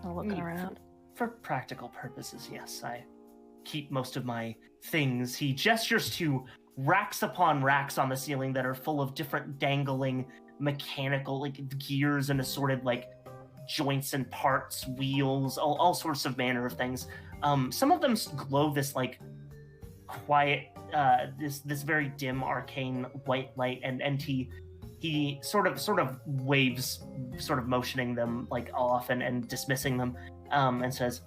I'm looking around. For practical purposes, yes. I keep most of my things. He gestures to racks upon racks on the ceiling that are full of different dangling mechanical gears and assorted joints and parts, wheels, all sorts of manner of things. Some of them glow this quiet, this very dim arcane white light, and he sort of waves, sort of motioning them off and dismissing them, and says,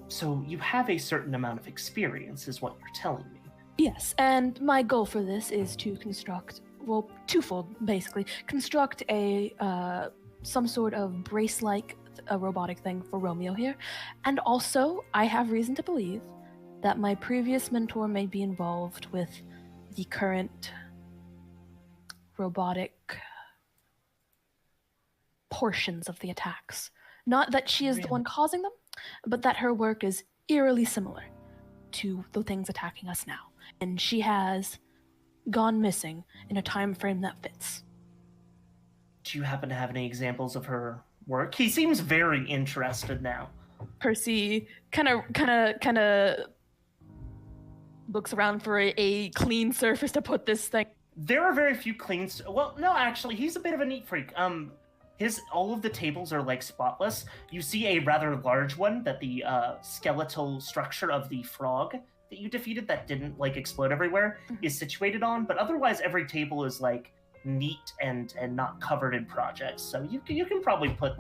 "So you have a certain amount of experience, is what you're telling me." Yes, and my goal for this is to construct, well, twofold, basically. Construct a, some sort of brace-like robotic thing for Romeo here. And also, I have reason to believe that my previous mentor may be involved with the current robotic portions of the attacks. Not that she is the one causing them, but that her work is eerily similar to the things attacking us now. And she has gone missing in a time frame that fits. Do you happen to have any examples of her work? He seems very interested now. Percy kind of looks around for a clean surface to put this thing. There are very few clean. Well, no, actually, he's a bit of a neat freak. All of the tables are spotless. You see a rather large one that the skeletal structure of the frog that you defeated that didn't explode everywhere is situated on, but otherwise every table is neat and not covered in projects. So you can probably put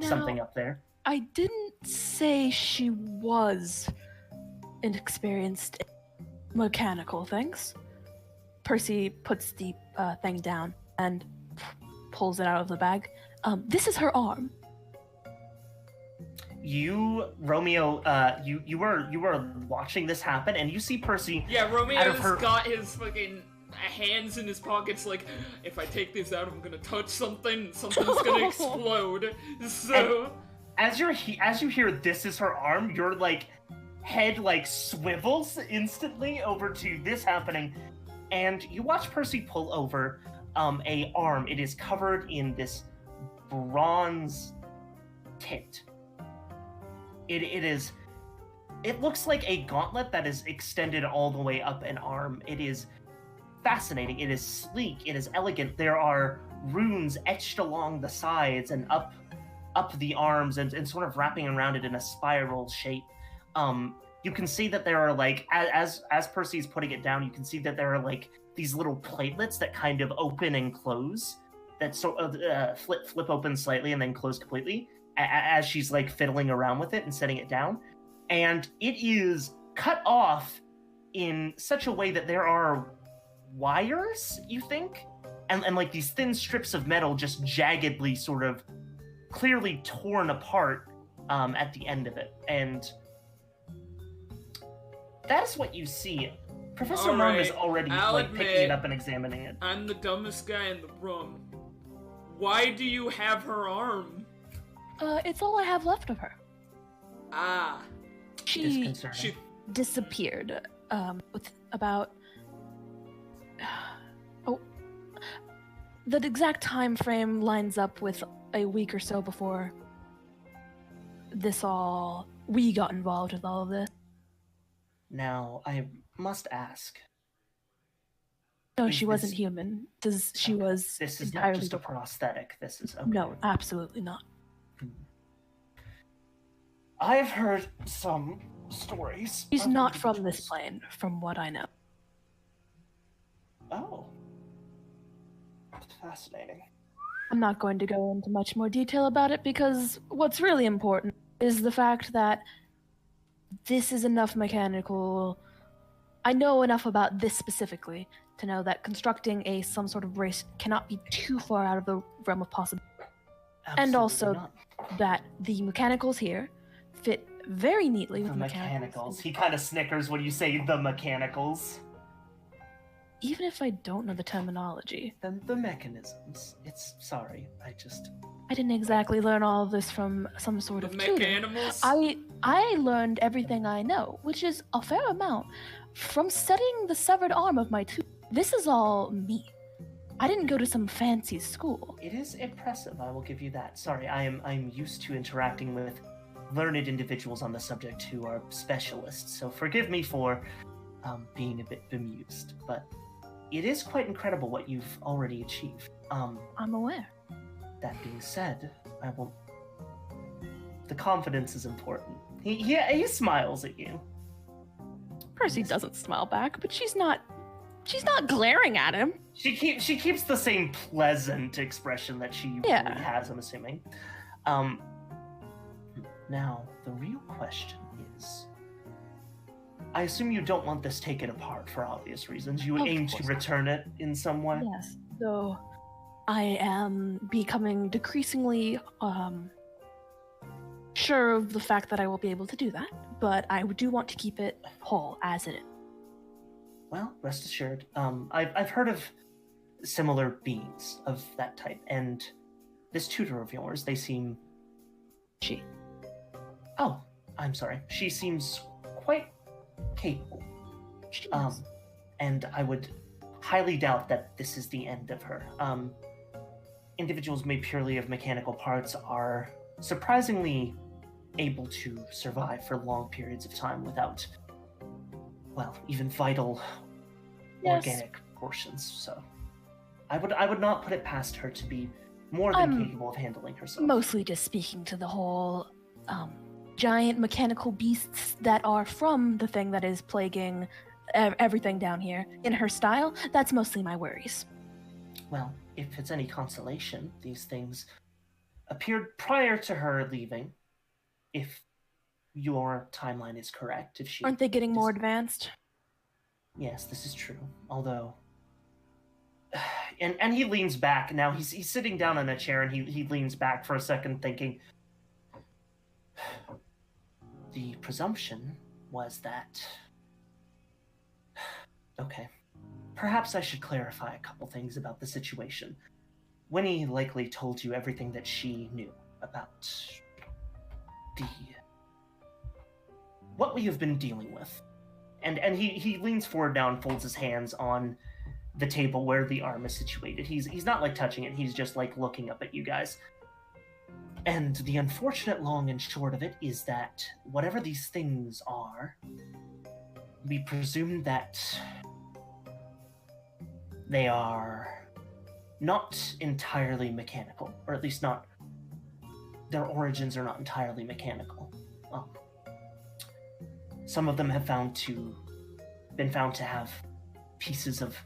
something up there. I didn't say she was inexperienced in mechanical things. Percy puts the thing down and pulls it out of the bag. This is her arm. You, Romeo, you were watching this happen, and you see Percy. Yeah, Romeo's got his fucking hands in his pockets. If I take this out, I'm gonna touch something. Something's gonna explode. So, and as you hear, "This is her arm," your head swivels instantly over to this happening, and you watch Percy pull over a arm. It is covered in this bronze tint. It looks like a gauntlet that is extended all the way up an arm. It is fascinating. It is sleek. It is elegant. There are runes etched along the sides and up the arms and sort of wrapping around it in a spiral shape. You can see that there are as Percy's putting it down, you can see that there are these little platelets that kind of open and close, that sort of flip open slightly and then close completely. as she's like fiddling around with it and setting it down. And it is cut off in such a way that there are wires, you think? And like these thin strips of metal just jaggedly sort of clearly torn apart at the end of it. And that's what you see. Professor Mom is already picking it up and examining it. I'm the dumbest guy in the room. Why do you have her arm? It's all I have left of her. Ah. She disappeared with about the exact time frame lines up with a week or so before we got involved with all of this. Now, I must ask. No, she wasn't human. She was This is entirely not just a prosthetic. This is okay. No, absolutely not. I've heard some stories. She's not from this plane, from what I know. Oh. Fascinating. I'm not going to go into much more detail about it because what's really important is the fact that this is enough mechanical. I know enough about this specifically to know that constructing some sort of race cannot be too far out of the realm of possibility. And also that the mechanicals here fit very neatly with the mechanicals. He kind of snickers when you say the mechanicals. Even if I don't know the terminology. Then the mechanisms. I didn't exactly learn all of this from some sort of tutor. Mechanimals? I learned everything I know, which is a fair amount, from studying the severed arm of my tutor. This is all me. I didn't go to some fancy school. It is impressive, I will give you that. Sorry, I'm used to interacting with learned individuals on the subject who are specialists, so forgive me for being a bit bemused, but it is quite incredible what you've already achieved. I'm aware. That being said, the confidence is important. He smiles at you. Percy doesn't smile back, but she's not glaring at him. She keeps the same pleasant expression that she usually has, I'm assuming. Now, the real question is, I assume you don't want this taken apart for obvious reasons. You aim to return it in some way? Yes, though I am becoming decreasingly sure of the fact that I will be able to do that, but I do want to keep it whole as it is. Well, rest assured. I've heard of similar beings of that type, and this tutor of yours, they seem... She. Oh, I'm sorry. She seems quite capable. She is. And I would highly doubt that this is the end of her. Individuals made purely of mechanical parts are surprisingly able to survive for long periods of time without, well, even vital organic portions. So I would not put it past her to be more than capable of handling herself. Mostly just speaking to the whole giant mechanical beasts that are from the thing that is plaguing everything down here. In her style, that's mostly my worries. Well, if it's any consolation, these things appeared prior to her leaving, if your timeline is correct. If she aren't they getting more advanced? Yes, this is true. Although, and he leans back now. He's sitting down in a chair, and he leans back for a second, thinking. The presumption was that. Okay, perhaps I should clarify a couple things about the situation. Winnie likely told you everything that she knew about what we have been dealing with. And he leans forward now and folds his hands on the table where the arm is situated. He's not like touching it, he's just like looking up at you guys. And the unfortunate long and short of it is that whatever these things are, we presume that they are not entirely mechanical, or at least not, their origins are not entirely mechanical. Some of them have been found to have pieces of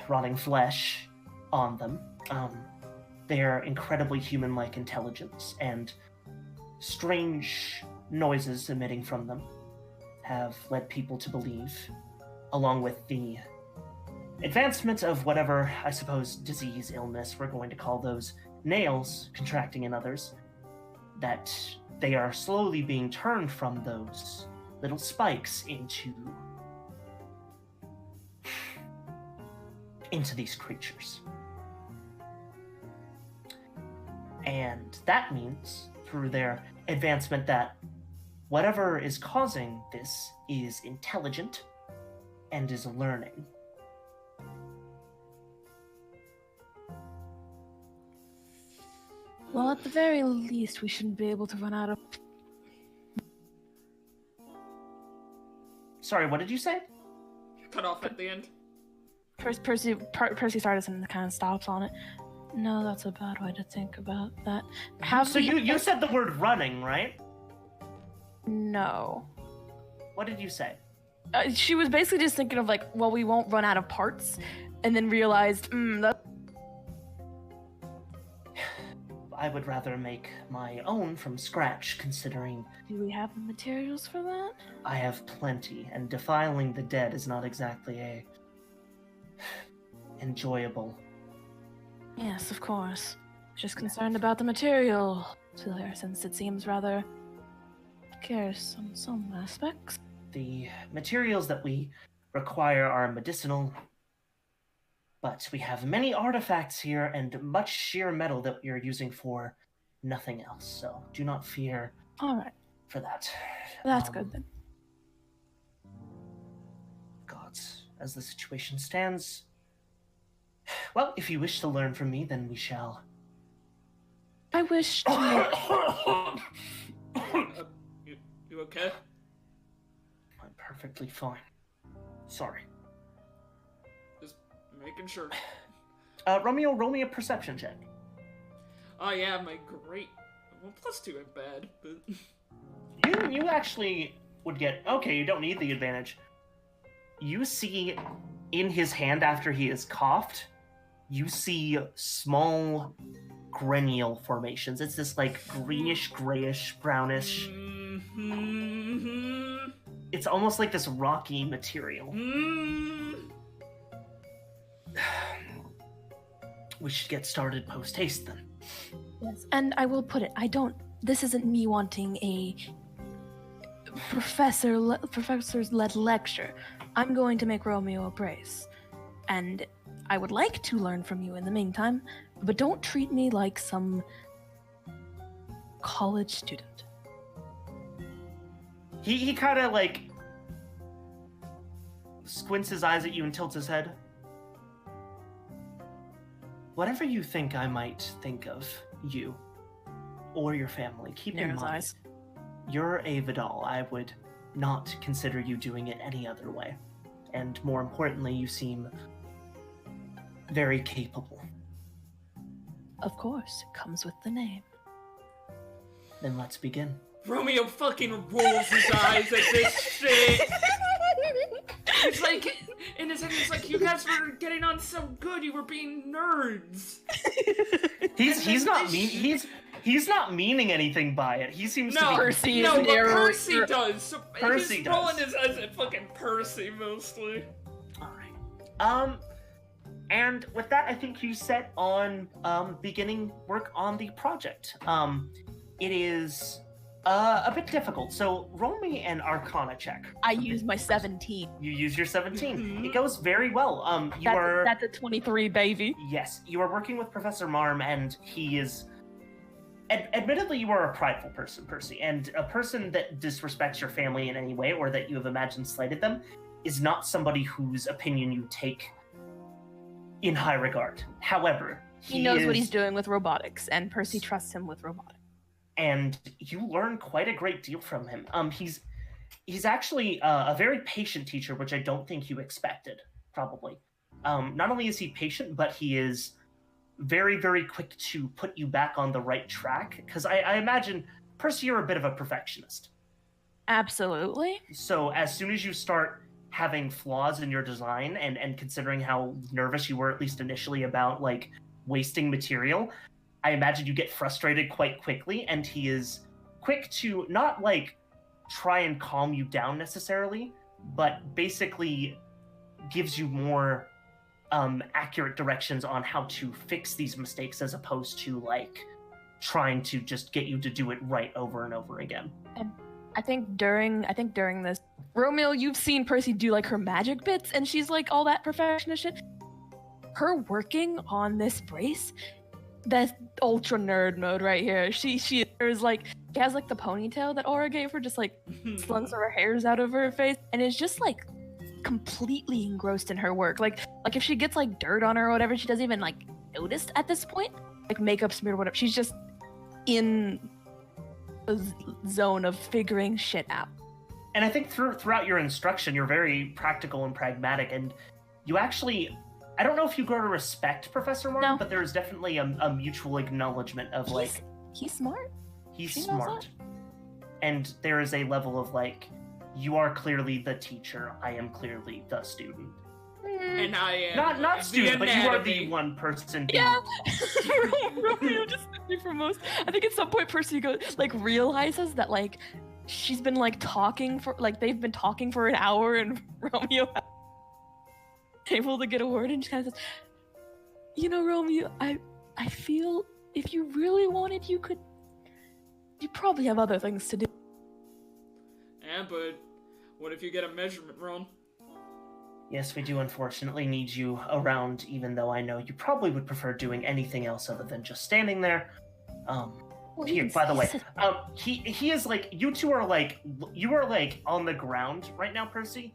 rotting flesh on them. their incredibly human-like intelligence and strange noises emitting from them have led people to believe, along with the advancement of whatever, I suppose, disease, illness, we're going to call those nails contracting in others, that they are slowly being turned from those little spikes into these creatures. And that means, through their advancement, that whatever is causing this is intelligent and is learning. Well, at the very least, we shouldn't be able to run out of... Sorry, what did you say? Cut off at the end. Percy started and kind of stops on it. No, that's a bad way to think about that. So you said the word running, right? No. What did you say? She was basically just thinking of like, well, we won't run out of parts, and then realized, that... I would rather make my own from scratch, considering... Do we have the materials for that? I have plenty, and defiling the dead is not exactly a... enjoyable. Yes, of course. Just concerned about the material, since it seems rather scarce on some aspects. The materials that we require are medicinal, but we have many artifacts here and much sheer metal that we are using for nothing else, so do not fear for that. That's good then. Gods, as the situation stands... Well, if you wish to learn from me, then we shall. I wish to... You okay? I'm perfectly fine. Sorry. Just making sure. Romeo, roll me a perception check. Oh yeah, my great... Well, +2 ain't bad, but... You actually would get... Okay, you don't need the advantage. You see in his hand after he has coughed, you see small granule formations. It's this like greenish, grayish, brownish. Mm-hmm. It's almost like this rocky material. We should get started post-haste then. Yes, and I will put it, this isn't me wanting a professor's-led lecture. I'm going to make Romeo a brace. And I would like to learn from you in the meantime, but don't treat me like some college student. He kind of like squints his eyes at you and tilts his head. Whatever you think I might think of you or your family, keep in mind, you're a Vidal. I would not consider you doing it any other way. And more importantly, you seem very capable. Of course, it comes with the name. Then let's begin. Romeo fucking rolls his eyes at this shit. It's like, in his head, it's like, you guys were getting on so good, you were being nerds. He's not meaning anything by it. He seems to be... Percy but Percy does. So Percy he's does. rolling his eyes at fucking Percy, mostly. Alright. And with that, I think you set on beginning work on the project. It is a bit difficult. So roll me an Arcana check. I use my 17. You use your 17. Mm-hmm. It goes very well. That's a 23, baby. Yes, you are working with Professor Marm, and he is... Admittedly, you are a prideful person, Percy, and a person that disrespects your family in any way or that you have imagined slighted them is not somebody whose opinion you take in high regard. However, he knows what he's doing with robotics, and Percy trusts him with robotics. And you learn quite a great deal from him. He's actually a very patient teacher, which I don't think you expected, probably. Not only is he patient, but he is very, very quick to put you back on the right track. Because I imagine, Percy, you're a bit of a perfectionist. Absolutely. So as soon as you start having flaws in your design and considering how nervous you were, at least initially, about like wasting material, I imagine you get frustrated quite quickly, and he is quick to not like try and calm you down necessarily, but basically gives you more accurate directions on how to fix these mistakes, as opposed to like trying to just get you to do it right over and over again. And I think during this, Romeo, you've seen Percy do like her magic bits, and she's like all that perfectionist shit. Her working on this brace, that's ultra nerd mode right here. She has like the ponytail that Aura gave her, just like slung some of her hairs out of her face, and is just like completely engrossed in her work. Like if she gets like dirt on her or whatever, she doesn't even like notice at this point. Like makeup smeared or whatever. She's just in a zone of figuring shit out. And I think throughout your instruction, you're very practical and pragmatic, and you actually, I don't know if you grow to respect Professor Martin, No. but there is definitely a mutual acknowledgement of like, He's smart. he's She knows smart. And there is a level of like, you are clearly the teacher, I am clearly the student. And I am Not the student, but you are the anatomy. one person who... Yeah. Romeo just sent me for most. I think at some point Percy realizes that like she's been like talking for like they've been talking for an hour, and Romeo able to get a word, and she kind of says, "You know, Romeo, I feel if you really wanted, you probably have other things to do." Yeah, but what if you get a measurement wrong? Yes, we do unfortunately need you around, even though I know you probably would prefer doing anything else other than just standing there. Here, by the way, he is like, you two are like, you are like on the ground right now, Percy,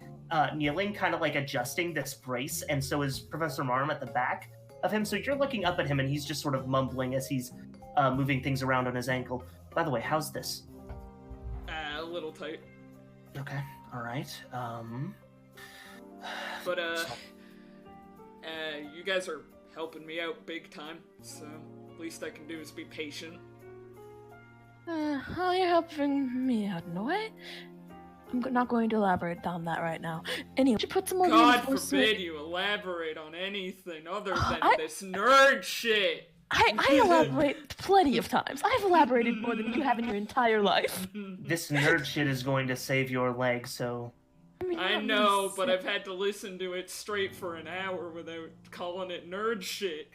kneeling, kind of like adjusting this brace, and so is Professor Marm at the back of him, so you're looking up at him, and he's just sort of mumbling as he's moving things around on his ankle. By the way, how's this? A little tight. Okay, alright, But, you guys are helping me out big time, so least I can do is be patient. Well, you're helping me out in a way. I'm not going to elaborate on that right now. Anyway, you put some more God reinforcement- forbid you elaborate on anything other than I- this nerd shit! I elaborate plenty of times. I've elaborated more than you have in your entire life. this nerd shit is going to save your leg, so... mean, I not know, but necessarily. I've had to listen to it straight for an hour without calling it nerd shit.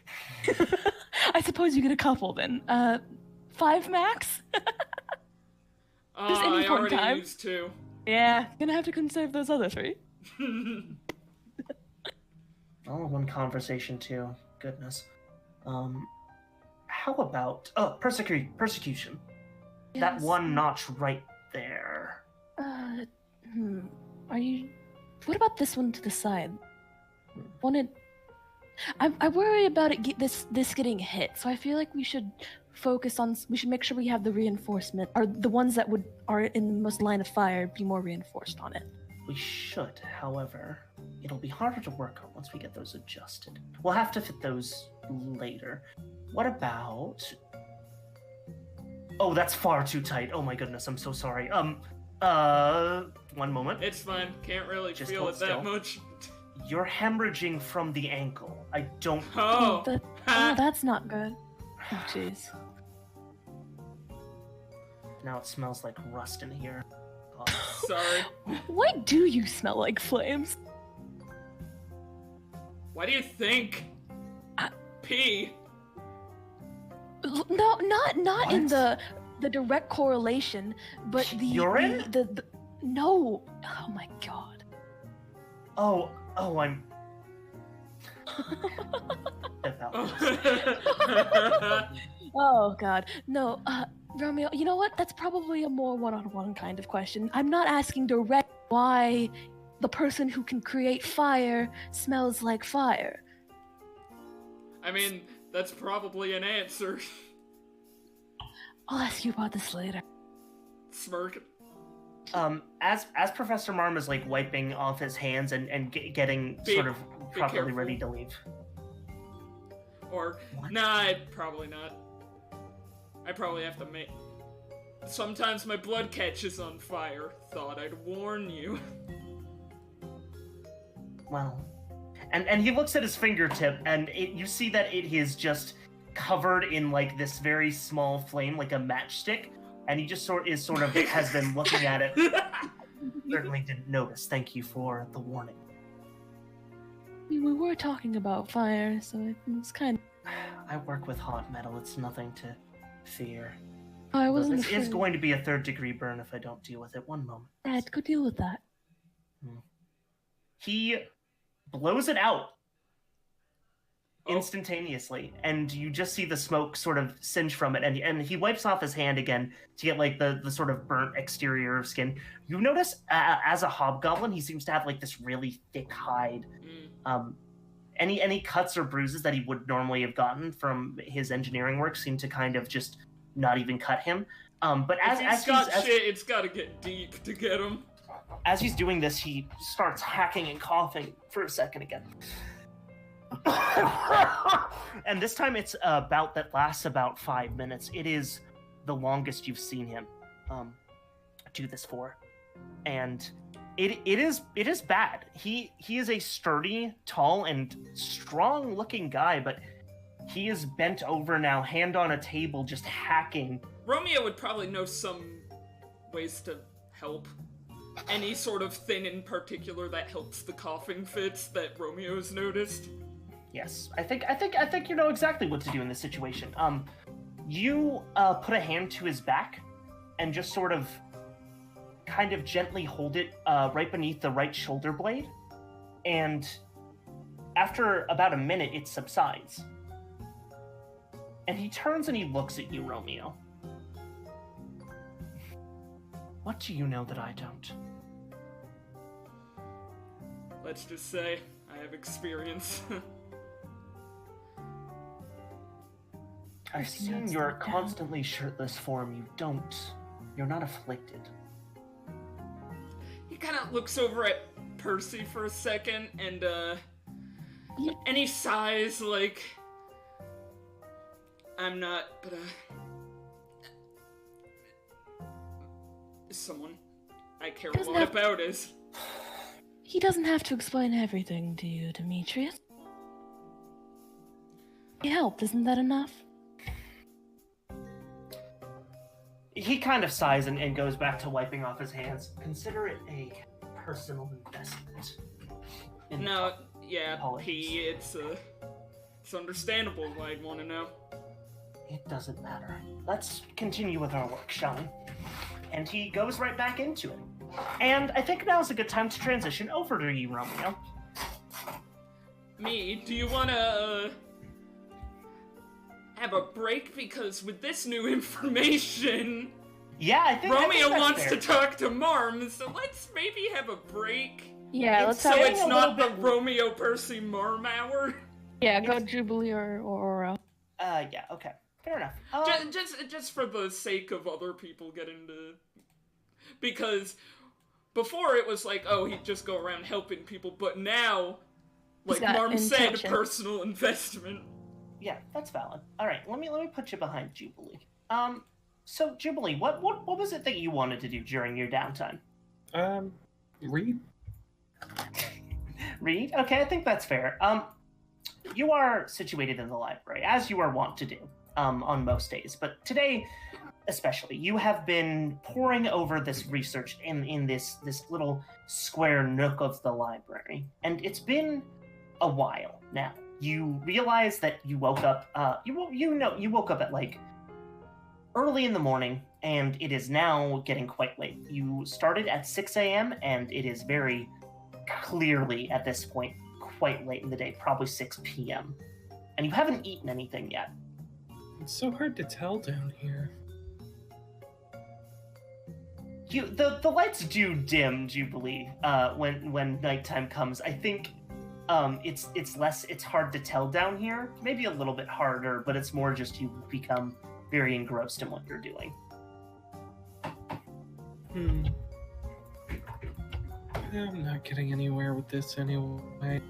I suppose you get a couple then. 5 max? Oh, any I point already time. used 2. Yeah, gonna have to conserve those other 3. Oh, one conversation too. Goodness. How about persecution? That Yes. one notch right there. Are you... What about this one to the side? I worry about it this getting hit, so I feel like we should focus on... We should make sure we have the reinforcement, or the ones that are in the most line of fire, be more reinforced on it. We should, however, it'll be harder to work on once we get those adjusted. We'll have to fit those later. What about... Oh, that's far too tight. Oh my goodness, I'm so sorry. One moment. It's fine, can't really Just feel hold it that still. much. You're hemorrhaging from the ankle. I don't... Oh! That's not good. Oh, jeez. Now it smells like rust in here. God. Sorry. Why do you smell like flames? Why do you think? Pee. No, not in What? the direct correlation, but the Urine? the no. Oh my god. Oh, I'm... About this. Oh god. No, Romeo, you know what? That's probably a more one-on-one kind of question. I'm not asking direct why the person who can create fire smells like fire. I mean, that's probably an answer. I'll ask you about this later. Smirk. As Professor Marm is like wiping off his hands and getting sort of properly careful. ready to leave. Or, What? nah, probably not. I probably have to make... Sometimes my blood catches on fire. Thought I'd warn you. Well, and he looks at his fingertip, and you see that it is just covered in like this very small flame, like a matchstick, and he just has been looking at it. Certainly didn't notice. Thank you for the warning. We were talking about fire, so it was kind of... I work with hot metal. It's nothing to fear. I But wasn't this is afraid. going to be a 3rd-degree burn if I don't deal with it. One moment. Dad, go deal with that. He blows it out Oh. instantaneously, and you just see the smoke sort of singe from it, and he wipes off his hand again to get like the sort of burnt exterior of skin. You notice as a hobgoblin, he seems to have like this really thick hide. Any cuts or bruises that he would normally have gotten from his engineering work seem to kind of just not even cut him. But it's got to get deep to get him. As he's doing this, he starts hacking and coughing for a second again. And this time it's a bout that lasts about 5 minutes. It is the longest you've seen him do this for. And it is bad. He is a sturdy, tall, and strong-looking guy, but he is bent over now, hand on a table, just hacking. Romeo would probably know some ways to help. Any sort of thing in particular that helps the coughing fits that Romeo's noticed. Yes, I think you know exactly what to do in this situation. You put a hand to his back, and just sort of, kind of gently hold it right beneath the right shoulder blade, and after about a minute, it subsides. And he turns and he looks at you, Romeo. What do you know that I don't? Let's just say I have experience. I've seen your constantly shirtless form. You're not afflicted. He kind of looks over at Percy for a second, and he sighs like, I'm not, but someone I care a lot about is. He doesn't have to explain everything to you, Demetrius. He helped, isn't that enough? He kind of sighs and goes back to wiping off his hands. Consider it a personal investment. No, yeah, Apologies. it's understandable why I'd want to know. It doesn't matter. Let's continue with our work, shall we? And he goes right back into it. And I think now's a good time to transition over to you, Romeo. Me? Do you want to have a break? Because with this new information, yeah, I think Romeo that's wants fair. to talk to Marm, so let's maybe have a break. Yeah, let's So have it's a not the little bit- Romeo Percy Marm hour. Yeah, go Jubilee or Aurora. Yeah, okay. Fair enough. Just for the sake of other people getting to... Because before it was like, oh, he'd just go around helping people, but now, like got Marm said, intention. personal investment. Yeah, that's valid. All right, let me put you behind Jubilee. So Jubilee, what was it that you wanted to do during your downtime? Read. Read? Okay, I think that's fair. You are situated in the library, as you are wont to do, on most days. But today, especially, you have been poring over this research in this little square nook of the library. And it's been a while now. You realize that you woke up, you woke up at, like, early in the morning, and it is now getting quite late. You started at 6 a.m., and it is very clearly, at this point, quite late in the day, probably 6 p.m. And you haven't eaten anything yet. It's so hard to tell down here. The lights do dim, Jubilee, when nighttime comes. I think it's hard to tell down here. Maybe a little bit harder, but it's more just you become very engrossed in what you're doing. I'm not getting anywhere with this anyway.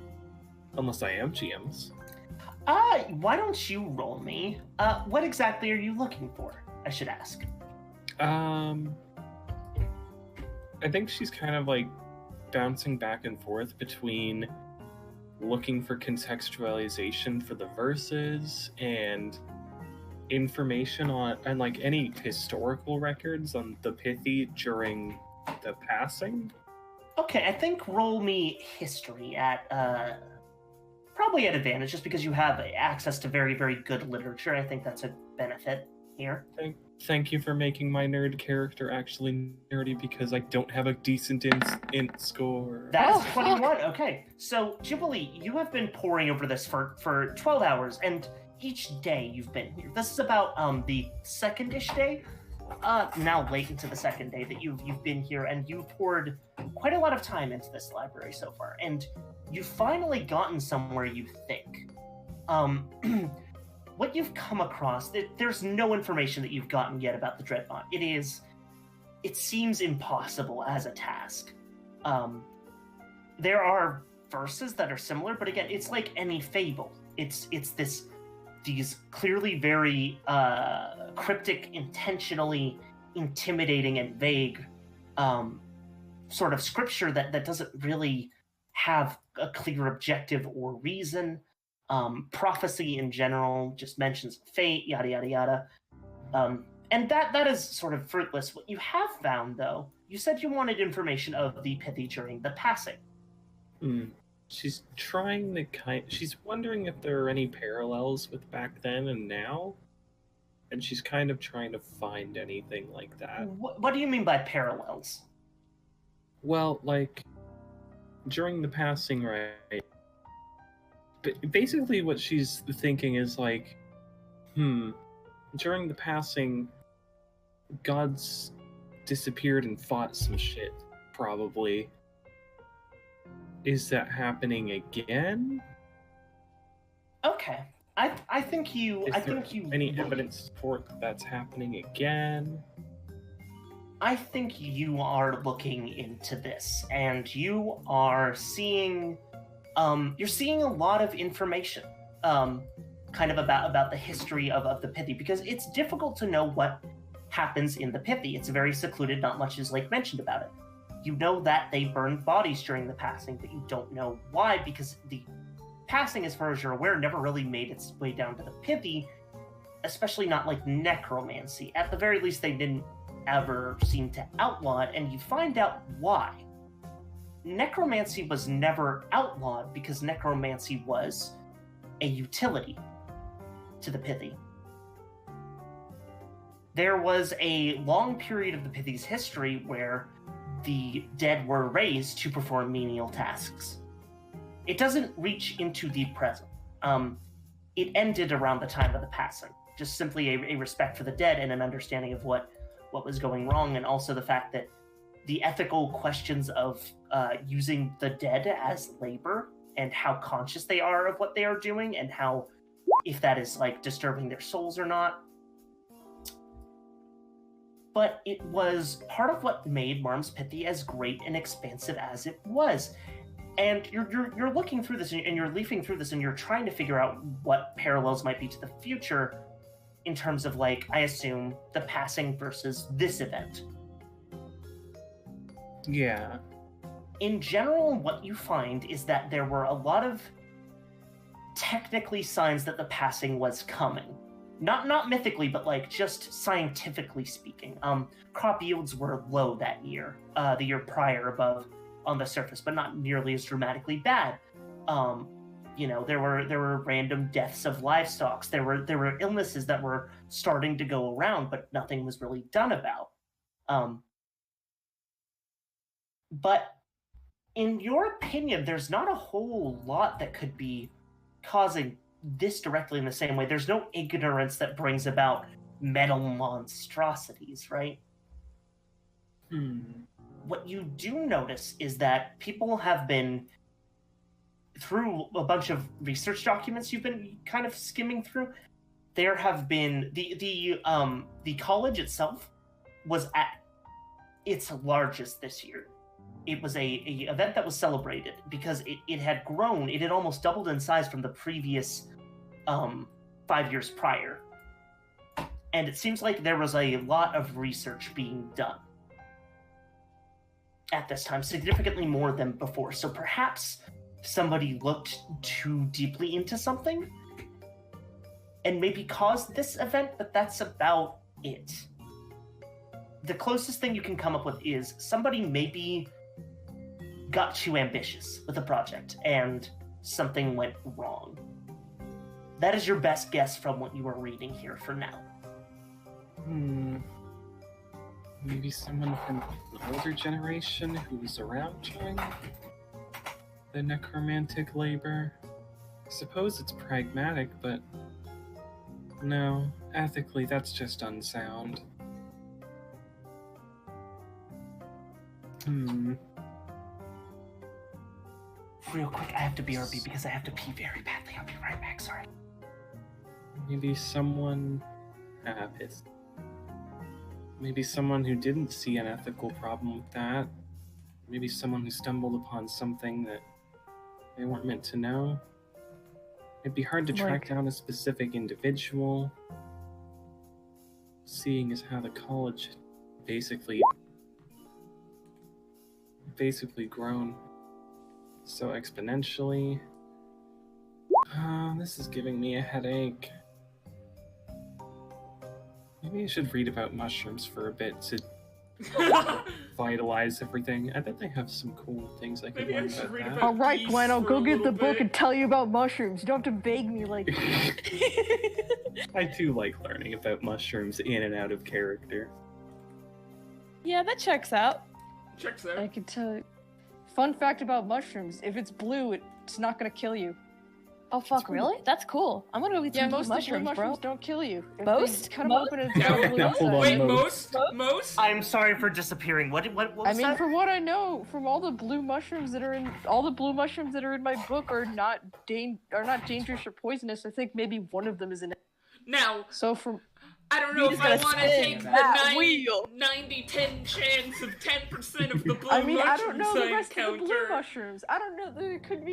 Unless I am GMs. Why don't you roll me? What exactly are you looking for? I should ask. I think she's kind of like bouncing back and forth between looking for contextualization for the verses and information on and like any historical records on the Pithy during the passing? Okay, I think roll me history at probably at advantage, just because you have access to very, very good literature. I think that's a benefit here. Thank you for making my nerd character actually nerdy, because I don't have a decent int score. That's 21. Okay, so Jubilee, you have been poring over this for 12 hours, and each day you've been here. This is about the second-ish day, now late into the second day that you've been here, and you've poured quite a lot of time into this library so far, and you've finally gotten somewhere, you think. What you've come across, there's no information that you've gotten yet about the Dreadnought. It seems impossible as a task. There are verses that are similar, but again, it's like any fable. It's these clearly very cryptic, intentionally intimidating and vague sort of scripture that doesn't really have a clear objective or reason. Prophecy in general just mentions fate, yada yada yada, and that is sort of fruitless. What you have found, though, you said you wanted information of the Pithy during the passing. She's trying to she's wondering if there are any parallels with back then and now, and she's kind of trying to find anything like that. What do you mean by parallels? Well, like during the passing, right? But basically what she's thinking is like, during the passing, gods disappeared and fought some shit, probably. Is that happening again? Okay. I think you any evidence to support that's happening again? I think you are looking into this, and you are seeing you're seeing a lot of information kind of about the history of the Pithy, because it's difficult to know what happens in the Pithy. It's very secluded, not much is like mentioned about it. You know that they burned bodies during the passing, but you don't know why, because the passing, as far as you're aware, never really made its way down to the Pithy, especially not like necromancy. At the very least, they didn't ever seem to outlaw it, and you find out why. Necromancy was never outlawed because necromancy was a utility to the Pithy. There was a long period of the Pithy's history where the dead were raised to perform menial tasks. It doesn't reach into the present. It ended around the time of the passing. Just simply a respect for the dead and an understanding of what was going wrong, and also the fact that the ethical questions of using the dead as labor and how conscious they are of what they are doing, and how, if that is like disturbing their souls or not. But it was part of what made Marm's Pithy as great and expansive as it was. And you're looking through this, and you're leafing through this, and you're trying to figure out what parallels might be to the future in terms of, like, I assume, the passing versus this event. Yeah. In general, what you find is that there were a lot of technically signs that the passing was coming. Not mythically, but like just scientifically speaking. Crop yields were low that year, the year prior above on the surface, but not nearly as dramatically bad. There were random deaths of livestock. There were illnesses that were starting to go around, but nothing was really done about. But in your opinion, there's not a whole lot that could be causing this directly in the same way. There's no ignorance that brings about metal monstrosities, right? What you do notice is that people have been, through a bunch of research documents you've been kind of skimming through, there have been the college itself was at its largest this year. It was a event that was celebrated because it had grown. It had almost doubled in size from the previous 5 years prior. And it seems like there was a lot of research being done at this time, significantly more than before. So perhaps somebody looked too deeply into something. and maybe caused this event, but that's about it. The closest thing you can come up with is somebody maybe got too ambitious with a project and something went wrong. That is your best guess from what you are reading here for now. Maybe someone from an older generation who was around during the necromantic labor. I suppose it's pragmatic, but no, ethically that's just unsound. Real quick, I have to BRB because I have to pee very badly. I'll be right back, sorry. Maybe someone... pissed. Maybe someone who didn't see an ethical problem with that. Maybe someone who stumbled upon something that they weren't meant to know. It'd be hard to track down a specific individual. Seeing as how the college basically grown so exponentially. This is giving me a headache. Maybe I should read about mushrooms for a bit to vitalize everything. I bet they have some cool things I can learn about that. All right, Gwen, I'll go get the book and tell you about mushrooms. You don't have to beg me like I do like learning about mushrooms in and out of character. Yeah, that checks out. Checks out. I can tell you. Fun fact about mushrooms, if it's blue, it's not gonna kill you. Oh fuck, really? That's cool. I'm gonna go get some Most mushrooms, mushrooms bro. don't kill you. If Most? they cut them Most? open and Yeah, it's blue hold on, Wait, most. most? I'm sorry for disappearing. What I was mean, that? from what I know, from all the blue mushrooms that are in my book are not dangerous or poisonous. I think maybe one of them is in. Now, So from I don't know He's if I gonna want to spin take the that wheel. 90-10 chance of 10% of the blue I mean, I mushrooms don't know the I rest of the blue encounter. mushrooms. I don't know. There could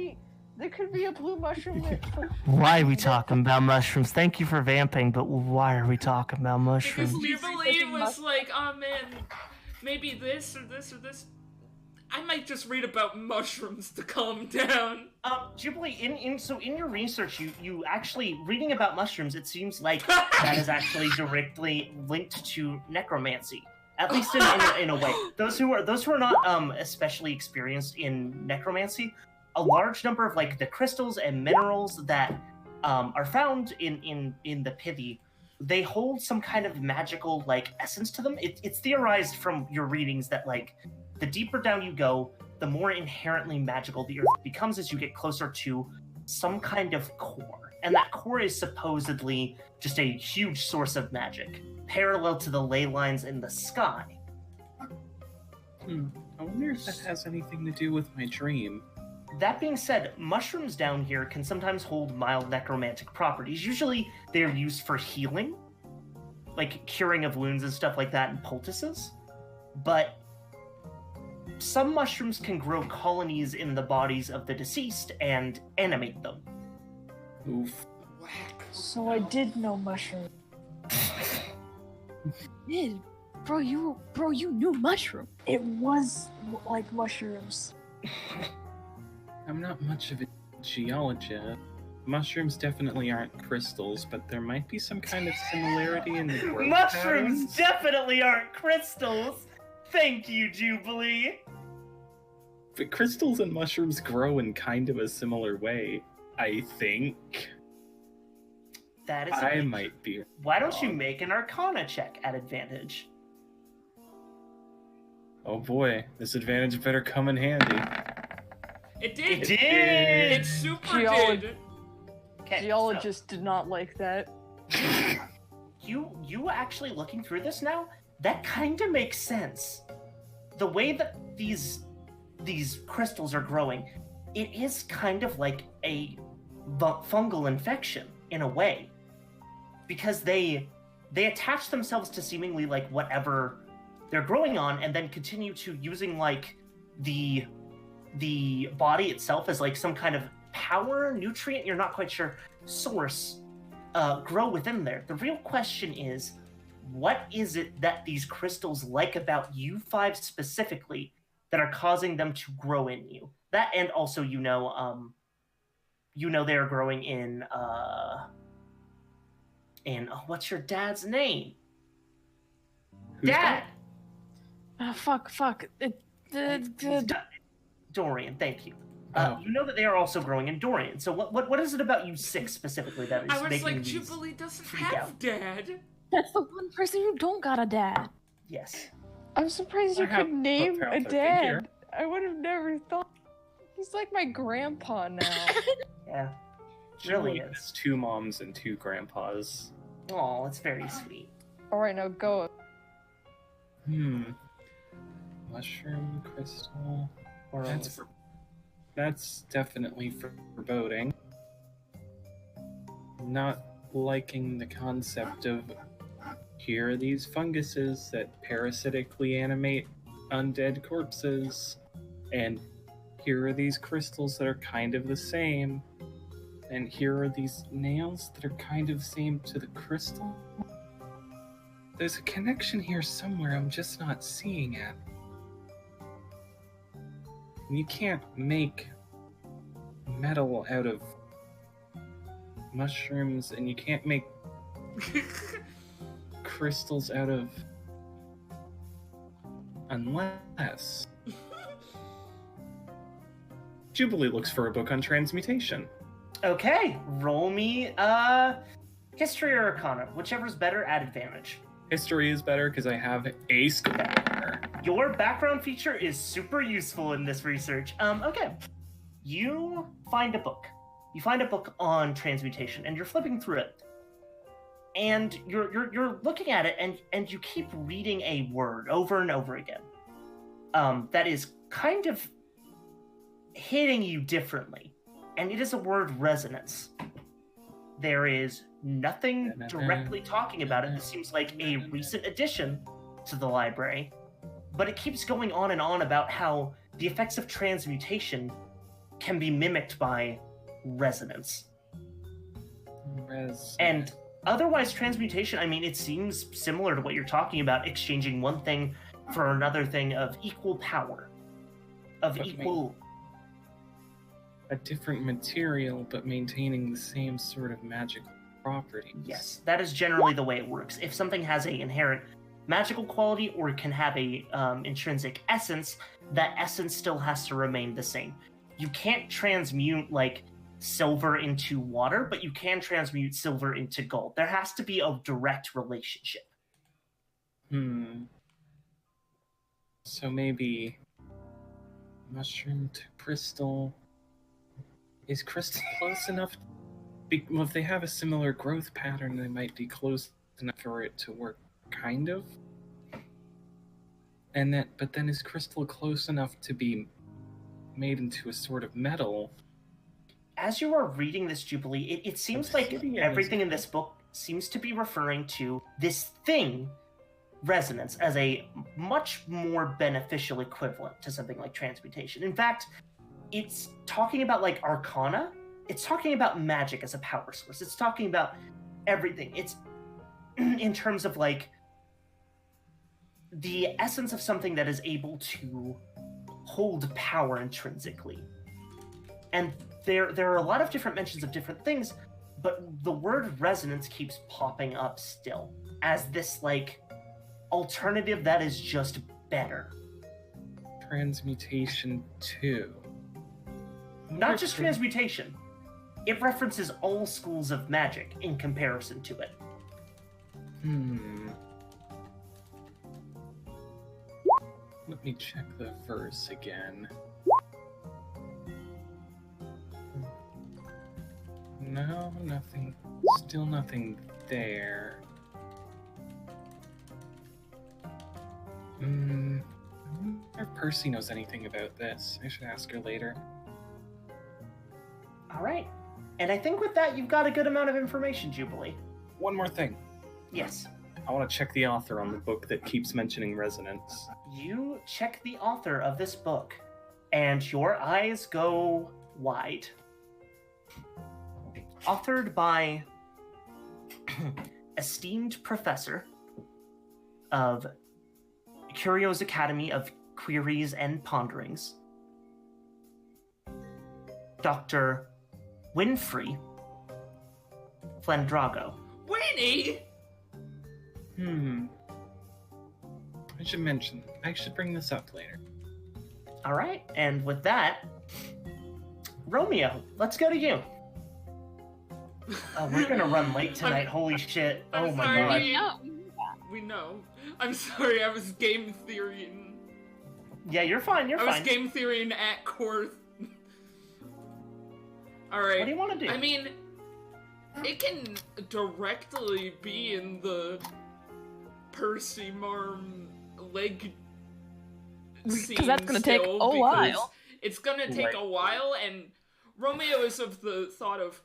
be a blue mushroom that. Why are we talking about mushrooms? Thank you for vamping, but why are we talking about Because mushrooms? Jubilee was like, oh man, maybe this or this or this. I might just read about mushrooms to calm down. Jubilee, in your research, you actually reading about mushrooms. It seems like that is actually directly linked to necromancy, at least in a way. Those who are not especially experienced in necromancy, a large number of like the crystals and minerals that are found in the pithy, they hold some kind of magical like essence to them. It's theorized from your readings that like the deeper down you go, the more inherently magical the earth becomes as you get closer to some kind of core. And that core is supposedly just a huge source of magic, parallel to the ley lines in the sky. I wonder if that has anything to do with my dream. That being said, mushrooms down here can sometimes hold mild necromantic properties. Usually they're used for healing, like curing of wounds and stuff like that, and poultices. But some mushrooms can grow colonies in the bodies of the deceased and animate them. Oof. So I did know mushroom. Yeah, bro, you knew mushroom. It was like mushrooms. I'm not much of a geologist. Mushrooms definitely aren't crystals, but there might be some kind of similarity in the growth Mushrooms patterns. definitely aren't crystals! Thank you, Jubilee! But crystals and mushrooms grow in kind of a similar way, I think. That is I might be. Why don't you make an Arcana check at advantage? Oh boy, this advantage better come in handy. It did. It did! It super Geolo- did. Okay, Geologists did not like that. so you actually looking through this now? That kind of makes sense. The way that these crystals are growing, it is kind of like a fungal infection in a way, because they attach themselves to seemingly like whatever they're growing on, and then continue to using like the body itself as like some kind of power nutrient, you're not quite sure, source, grow within there. The real question is, what is it that these crystals like about you five specifically that are causing them to grow in you? That, and also they're growing in And what's your dad's name? Who's Dad! Fuck. Dorian, thank you. Oh. You know that they are also growing in Dorian. So what is it about you 6 specifically that is I was making like, these Jubilee doesn't freak have out? dad. That's the one person who don't got a dad. Yes. I'm surprised you I have could name a a figure. dad. I would have never thought. He's like my grandpa now. Yeah. Jubilee Really has is. 2 moms and 2 grandpas. Oh, it's very sweet. All right, now go. Mushroom crystal. Or That's definitely foreboding. Not liking the concept of here are these funguses that parasitically animate undead corpses, and here are these crystals that are kind of the same, and here are these nails that are kind of the same to the crystal. There's a connection here somewhere, I'm just not seeing it. You can't make metal out of mushrooms, and you can't make crystals out of... unless... Jubilee looks for a book on transmutation. Okay, roll me history or arcana, whichever's better at advantage. History is better because I have a scholar. Your background feature is super useful in this research. Okay. You find a book. You find a book on transmutation, and you're flipping through it. And you're looking at it, and you keep reading a word over and over again. That is kind of hitting you differently. And it is a word resonance. There is nothing directly talking about it. This seems like a recent addition to the library. But it keeps going on and on about how the effects of transmutation can be mimicked by resonance. And otherwise, transmutation, I mean, it seems similar to what you're talking about, exchanging one thing for another thing of equal power, of equal... A different material, but maintaining the same sort of magical properties. Yes, that is generally the way it works. If something has an inherent magical quality or can have a intrinsic essence, that essence still has to remain the same. You can't transmute, like, silver into water, but you can transmute silver into gold. There has to be a direct relationship. So maybe mushroom to crystal. Is crystal close enough? Well, if they have a similar growth pattern, they might be close enough for it to work, kind of. But then is crystal close enough to be made into a sort of metal? As you are reading this, Jubilee, it seems like everything in this book seems to be referring to this thing, resonance, as a much more beneficial equivalent to something like transmutation. In fact, it's talking about, like, arcana. It's talking about magic as a power source. It's talking about everything. It's in terms of, like, the essence of something that is able to hold power intrinsically. And there are a lot of different mentions of different things, but the word resonance keeps popping up still as this, like, alternative that is just better. Transmutation 2. Not just transmutation. It references all schools of magic in comparison to it. Let me check the verse again. No, nothing. Still nothing there. I wonder if Percy knows anything about this. I should ask her later. All right. And I think with that, you've got a good amount of information, Jubilee. One more thing. Yes. I want to check the author on the book that keeps mentioning resonance. You check the author of this book, and your eyes go wide. Authored by esteemed professor of Curio's Academy of Queries and Ponderings, Dr. Winfrey Flandrago. Wait! many? I should mention. I should bring this up later. All right, and with that, Romeo, let's go to you. We're gonna run late tonight. Holy shit! I'm Oh my sorry. god. We know. I'm sorry. I was game theorying. Yeah, you're fine. You're I was fine. game theorying at Qurth. All right. What do you want to do? I mean, it can directly be in the Percy Marm leg scene. Because that's gonna take a still, because while. It's gonna take Right. a while, and Romeo is of the thought of,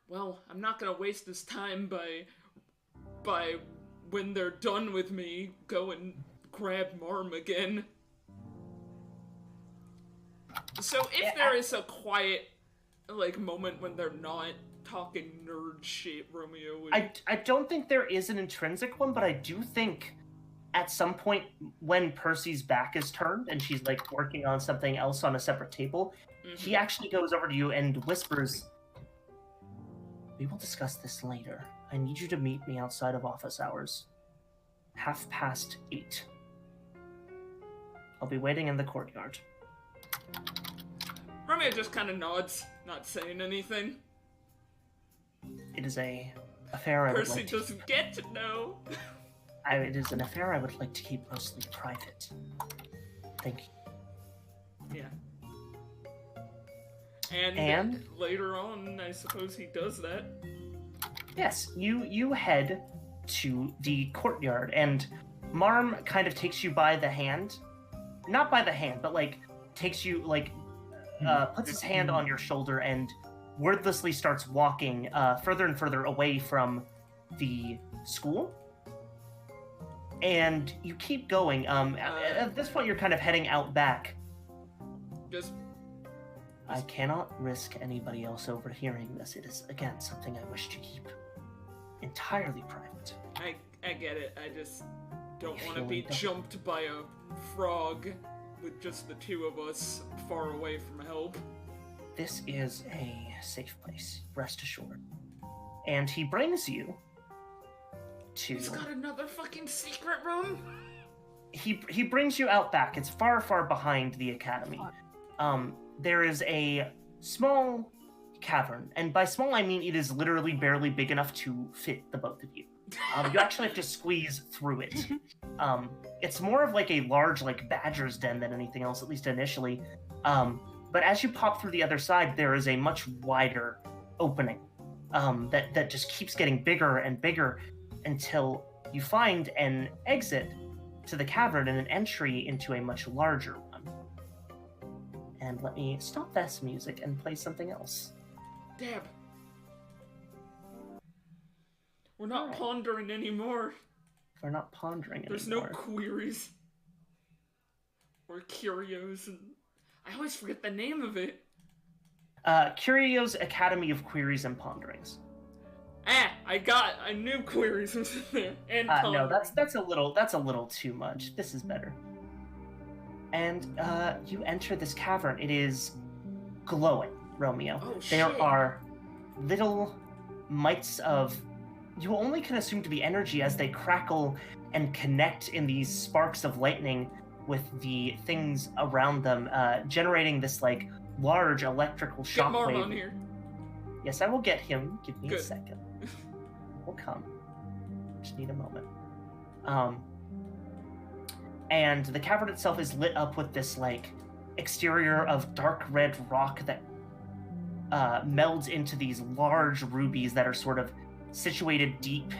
well, I'm not gonna waste this time by when they're done with me, go and grab Marm again. So if there is a quiet, like, moment when they're not talking nerd shit, Romeo would... I don't think there is an intrinsic one, but I do think at some point when Percy's back is turned and she's like working on something else on a separate table, he actually goes over to you and whispers, "We will discuss this later. I need you to meet me outside of office hours. 8:30. I'll be waiting in the courtyard." Romeo just kind of nods, not saying anything. It is an affair I would Percy like to doesn't get to know. it is an affair I would like to keep mostly private. Thank you. Yeah. And later on, I suppose he does that. Yes, you head to the courtyard, and Marm kind of takes you by the hand. Not by the hand, but like takes you puts his hand on your shoulder and wordlessly starts walking further and further away from the school. And you keep going. At this point, you're kind of heading out back. I cannot risk anybody else overhearing this. It is, again, something I wish to keep entirely private. I get it. I just don't You want to feel be like that? jumped by a frog with just the two of us far away from help. This is a safe place, rest assured. And he brings you to... He's got another fucking secret room? He brings you out back. It's far, far behind the academy. There is a small cavern, and by small I mean it is literally barely big enough to fit the both of you. You actually have to squeeze through it. It's more of like a large, like, badger's den than anything else, at least initially. But as you pop through the other side, there is a much wider opening that just keeps getting bigger and bigger until you find an exit to the cavern and an entry into a much larger one. And let me stop this music and play something else. Dab. We're not pondering anymore. We're not pondering There's anymore. no queries. Or curios, and I always forget the name of it. Curio's Academy of Queries and Ponderings. I knew queries was in there. And No, that's a little too much. This is better. And you enter this cavern. It is glowing, Romeo. Oh, There shit. are little mites of, you only can assume to be energy as they crackle and connect in these sparks of lightning with the things around them, generating this like large electrical Get Marm on shockwave. here. Yes, I will get him. Give me Good. a second. We'll come. Just need a moment. And the cavern itself is lit up with this like exterior of dark red rock that melds into these large rubies that are sort of situated deep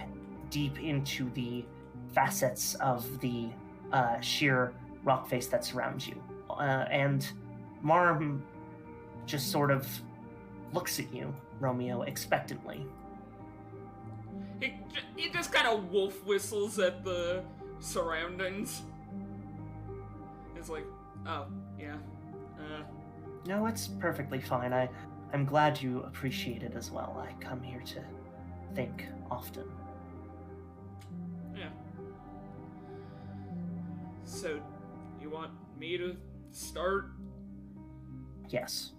into the facets of the sheer rock face that surrounds you. And Marm just sort of looks at you, Romeo, expectantly. He just kind of wolf whistles at the surroundings. It's like, oh, yeah. No, it's perfectly fine. I'm glad you appreciate it as well. I come here to think often. Yeah. So, you want me to start? Yes.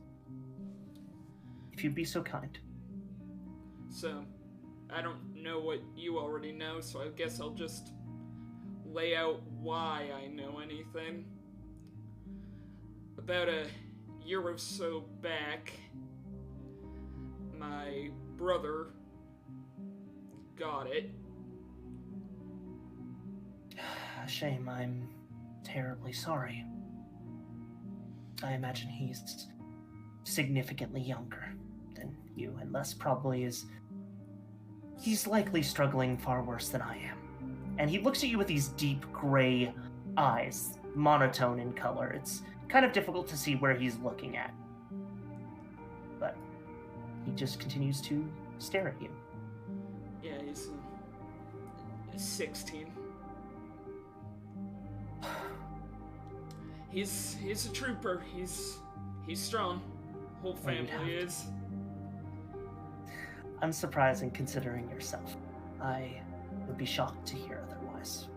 If you'd be so kind. So, I don't know what you already know, so I guess I'll just lay out why I know anything. About a year or so back, my brother got it. Shame, I'm terribly sorry. I imagine he's significantly younger than you, and thus probably is... He's likely struggling far worse than I am. And he looks at you with these deep gray eyes, monotone in color. It's kind of difficult to see where he's looking at. But he just continues to stare at you. Yeah, he's 16. He's a trooper. He's strong. Whole family is. Unsurprising considering yourself. I would be shocked to hear otherwise.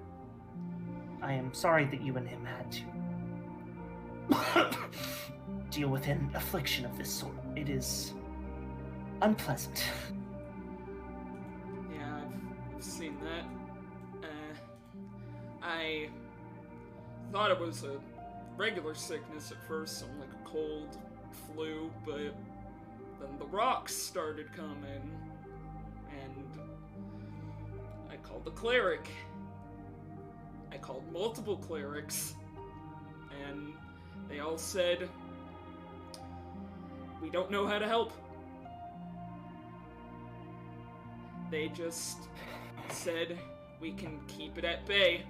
I am sorry that you and him had to deal with an affliction of this sort. It is unpleasant. Yeah, I've seen that. I thought it was a regular sickness at first, something like a cold, flu, but then the rocks started coming, and I called the cleric. I called multiple clerics, and they all said, "We don't know how to help." They just said, "We can keep it at bay."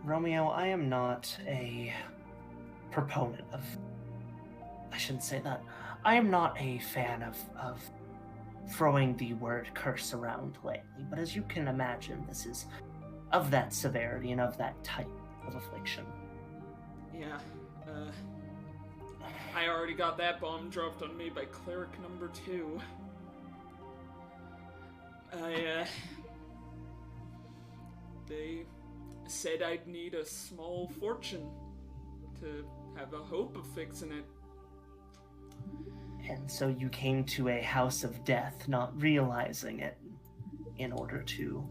Romeo, I am not a proponent of... I shouldn't say that. I am not a fan of throwing the word curse around lately, but as you can imagine, this is of that severity and of that type of affliction. Yeah, I already got that bomb dropped on me by cleric number 2. They said I'd need a small fortune to have a hope of fixing it. And so you came to a house of death, not realizing it, in order to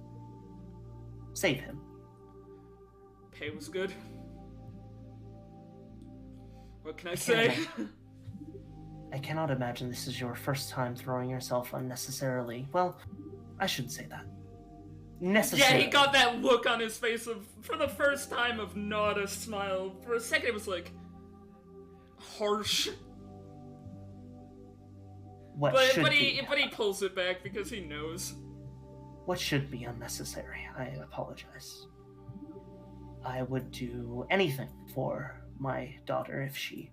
save him. Pay was good. What can I say? I cannot imagine this is your first time throwing yourself unnecessarily. Well, I shouldn't say that. Necessarily. Yeah, he got that look on his face of, for the first time, of not a smile. For a second it was like harsh. But he pulls it back because he knows. What should be unnecessary? I apologize. I would do anything for my daughter if she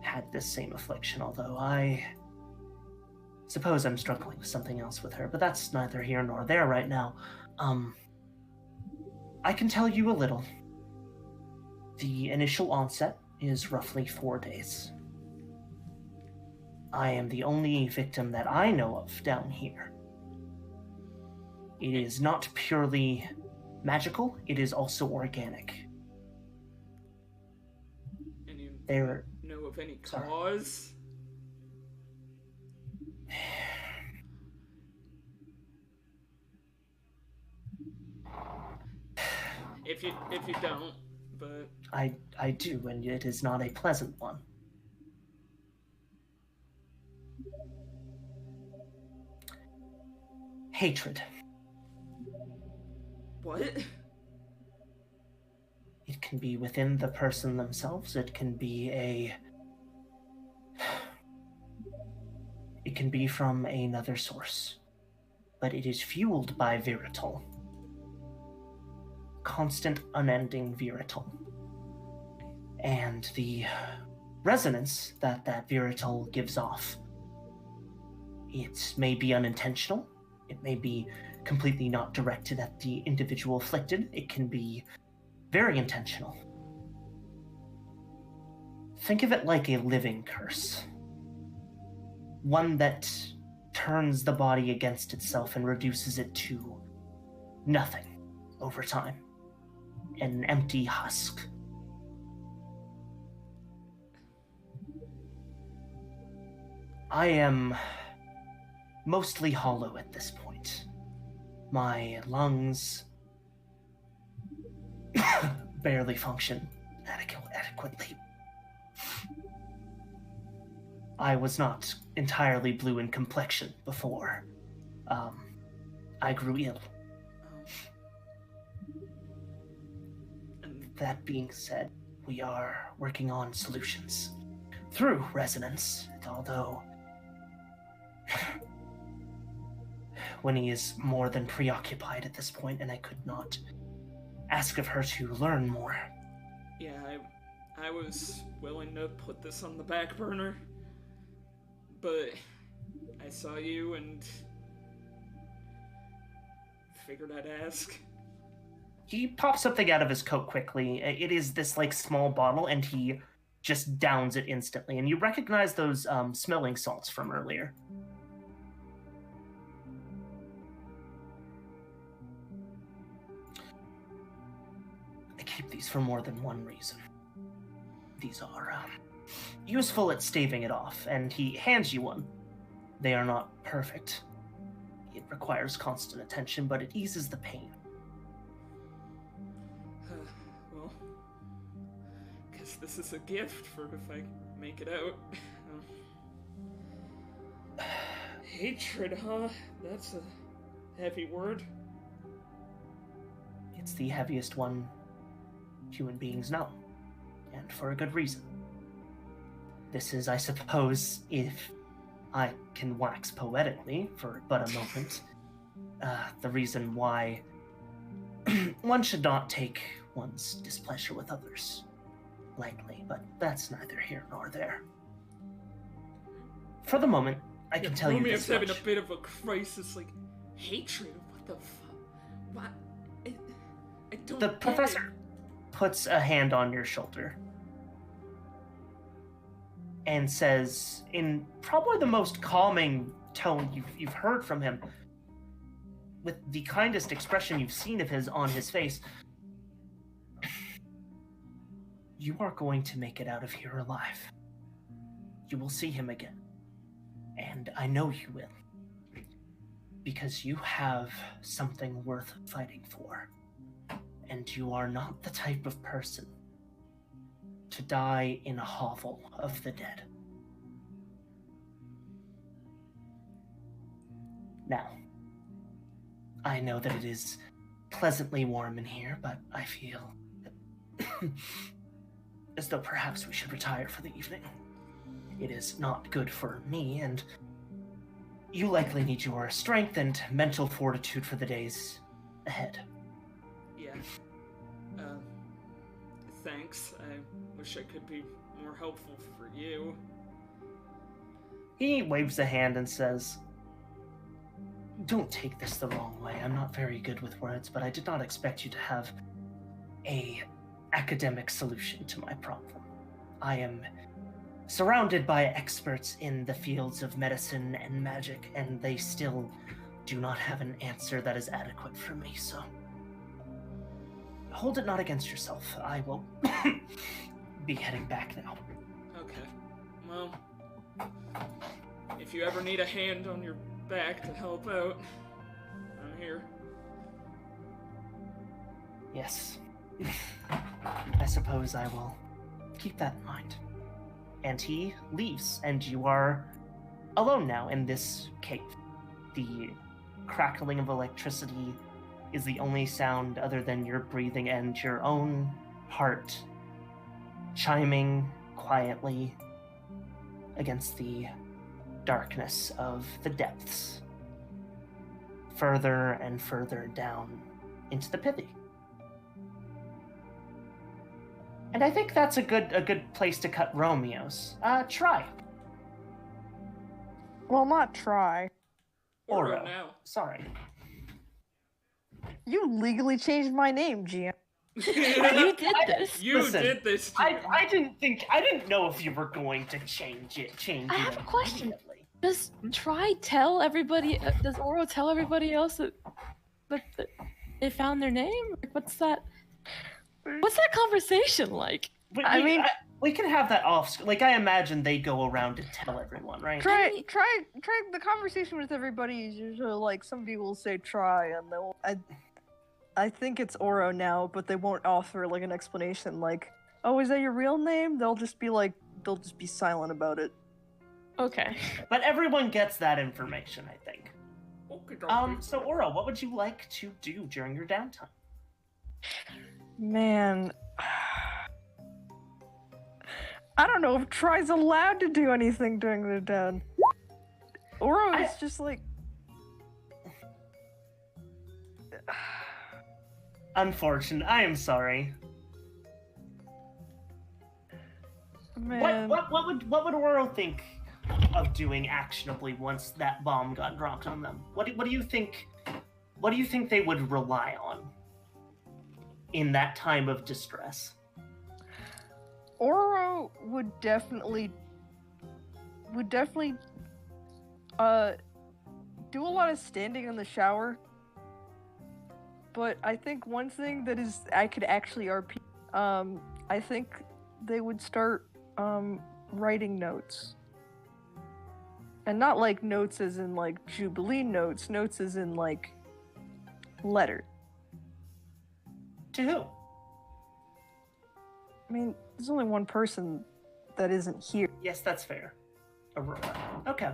had this same affliction, although I suppose I'm struggling with something else with her, but that's neither here nor there right now. I can tell you a little. The initial onset is roughly 4 days. I am the only victim that I know of down here. It is not purely magical, it is also organic. And you There... know of any cause? If you don't, but I do, and it is not a pleasant one. Hatred. what? It can be within the person themselves, it can be it can be from another source. But it is fueled by viritol. Constant, unending viritol. And the resonance that viritol gives off, it may be unintentional, it may be completely not directed at the individual afflicted, it can be very intentional. Think of it like a living curse. One that turns the body against itself and reduces it to nothing over time. An empty husk. I am mostly hollow at this point. My lungs barely function adequately. I was not entirely blue in complexion before. I grew ill. That being said, we are working on solutions through resonance, although Winnie is more than preoccupied at this point, and I could not ask of her to learn more. Yeah, I was willing to put this on the back burner, but I saw you and figured I'd ask. He pops something out of his coat quickly. It is this like small bottle, and he just downs it instantly. And you recognize those smelling salts from earlier. I keep these for more than one reason. These are useful at staving it off, and he hands you one. They are not perfect. It requires constant attention, but it eases the pain. Well, guess this is a gift for if I make it out. Hatred, huh? That's a heavy word. It's the heaviest one human beings know, and for a good reason. This is, I suppose, if I can wax poetically for but a moment, the reason why one should not take one's displeasure with others lightly, but that's neither here nor there. For the moment, I can tell you this Romeo's having much. a bit of a crisis, like, hatred? What the fuck? What? I don't The get professor puts a hand on your shoulder and says, in probably the most calming tone you've heard from him, with the kindest expression you've seen of his on his face, you are going to make it out of here alive. You will see him again. And I know you will. Because you have something worth fighting for. And you are not the type of person to die in a hovel of the dead. Now, I know that it is pleasantly warm in here, but I feel as though perhaps we should retire for the evening. It is not good for me, and you likely need your strength and mental fortitude for the days ahead. Yeah. Thanks. I wish I could be more helpful for you. He waves a hand and says, "Don't take this the wrong way. I'm not very good with words, but I did not expect you to have a academic solution to my problem. I am surrounded by experts in the fields of medicine and magic, and they still do not have an answer that is adequate for me, so hold it not against yourself. I will be heading back now." Okay. Well, if you ever need a hand on your back to help out, I'm here. Yes. I suppose I will keep that in mind. And he leaves, and you are alone now in this cave. The crackling of electricity is the only sound other than your breathing and your own heart chiming quietly against the darkness of the depths, further and further down into the pithy. And I think that's a good place to cut Romeo's. Try. Well, not try. Oro now. Sorry. You legally changed my name, GM. You did this. You Listen, did this. I didn't know if you were going to change it. I have a question. immediately. Does Try tell everybody? Does Oro tell everybody else that they found their name? Like, what's that conversation like? But I mean, We can have that off. Like, I imagine they go around to tell everyone, right? Try the conversation with everybody is usually like somebody will say try and they'll I think it's Oro now, but they won't offer like an explanation like, oh, is that your real name? They'll just be silent about it. Okay. But everyone gets that information, I think. Okay. So Oro, what would you like to do during your downtime? Man, I don't know if Try's allowed to do anything during their down. Oro is just like... Unfortunate. I am sorry. Man. What would Oro think of doing actionably once that bomb got dropped on them? What do you think? What do you think they would rely on in that time of distress? Oro would definitely do a lot of standing in the shower. But I think one thing that is I could actually RP I think they would start writing notes. And not like notes as in like Jubilee notes as in like letter. To who? I mean, there's only one person that isn't here. Yes, that's fair. Aurora. Okay.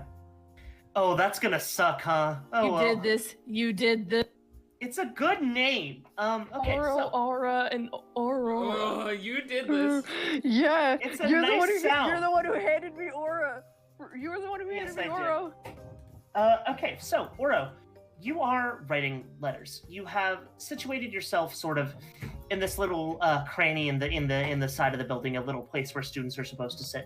Oh, that's gonna suck, huh? Oh, You well. did this. You did this. It's a good name. Okay, Oro, so Aura, and Oro. Oh, you did this. Yeah, It's a you're nice the one who sound. you're the one who handed me Aura. You were the one who handed me I did. Oro. Okay, so Oro, you are writing letters. You have situated yourself sort of in this little cranny in the side of the building, a little place where students are supposed to sit,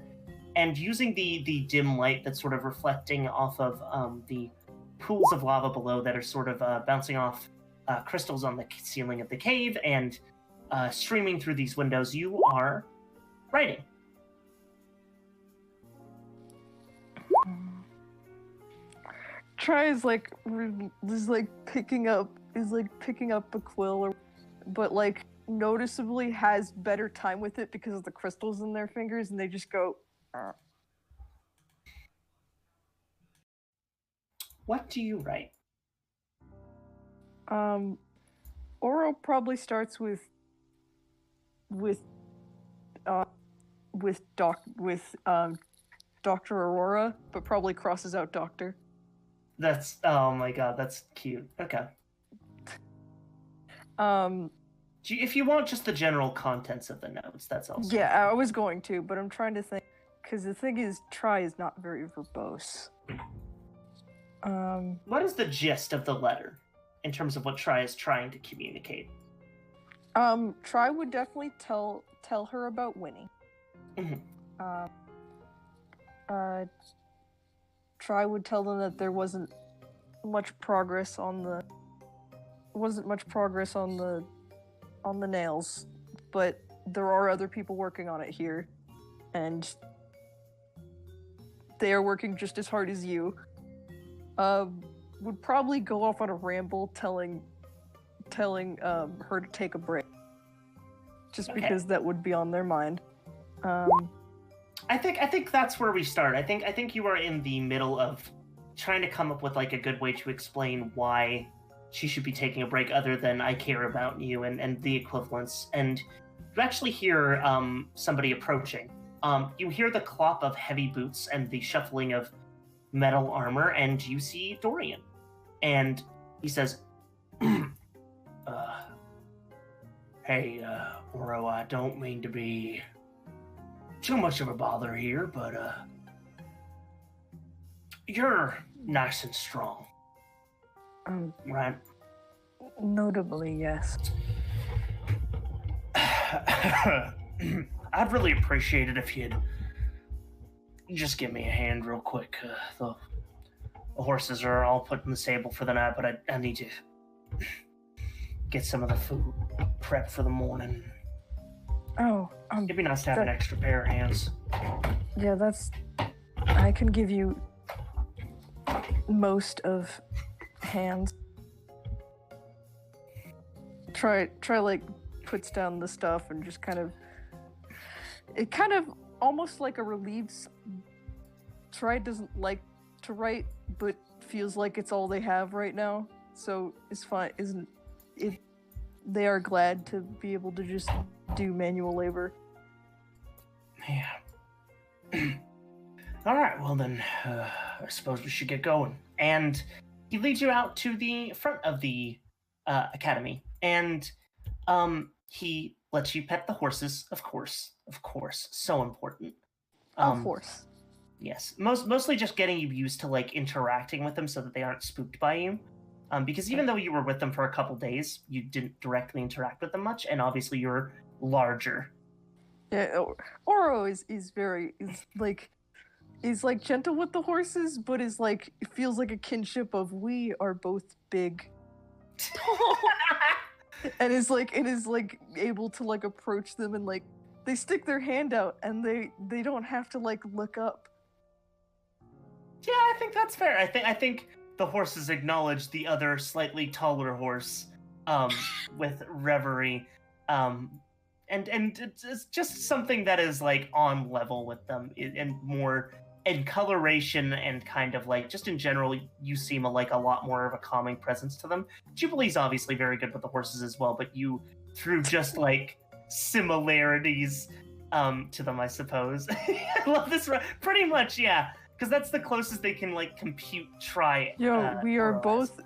and using the dim light that's sort of reflecting off of the pools of lava below that are sort of bouncing off crystals on the ceiling of the cave and streaming through these windows. You are writing. Try is like picking up a quill, but like noticeably has better time with it because of the crystals in their fingers, and they just go. What do you write? Oro probably starts with Dr. Aurora, but probably crosses out Doctor. That's, oh my god, that's cute. Okay. If you want just the general contents of the notes, that's also... Yeah, I was going to, but I'm trying to think, because the thing is, Try is not very verbose. What is the gist of the letter, in terms of what Try is trying to communicate? Try would definitely tell her about winning. Mhm. Try would tell them that there wasn't much progress on the nails, but there are other people working on it here, and they are working just as hard as you. Would probably go off on a ramble telling her to take a break, just Okay. because that would be on their mind. I think that's where we start. I think you are in the middle of trying to come up with like a good way to explain why she should be taking a break other than I care about you and the equivalents. And you actually hear somebody approaching. You hear the clop of heavy boots and the shuffling of metal armor, and you see Dorian. And he says, hey, Oro, I don't mean to be too much of a bother here, but you're nice and strong, right? Notably, yes. I'd really appreciate it if you'd just give me a hand real quick. The horses are all put in the stable for the night, but I need to get some of the food prepped for the morning. Oh, It'd be nice to have an extra pair of hands. yeah, I can give you most of hands. Try like puts down the stuff and just kind of it kind of almost like a relieved. Try doesn't like to write, but feels like it's all they have right now. So it's fine. Isn't it? They are glad to be able to just do manual labor. Yeah. All right. Well then, I suppose we should get going. And he leads you out to the front of the academy, and he lets you pet the horses. Of course, so important. Of course. Yes, mostly just getting you used to like interacting with them so that they aren't spooked by you. Because even though you were with them for a couple days, you didn't directly interact with them much, and obviously you're larger. Yeah, Oro is like gentle with the horses, but is like it feels like a kinship of we are both big. and is like able to like approach them and like they stick their hand out and they don't have to like look up. Yeah, I think that's fair. I think the horses acknowledge the other slightly taller horse with reverie. And it's just something that is like on level with them and more in coloration and kind of like just in general you seem like a lot more of a calming presence to them. Jubilee's obviously very good with the horses as well, but you through just like similarities to them, I suppose. I love this pretty much, yeah. Because that's the closest they can like compute. Try. Yo, we are both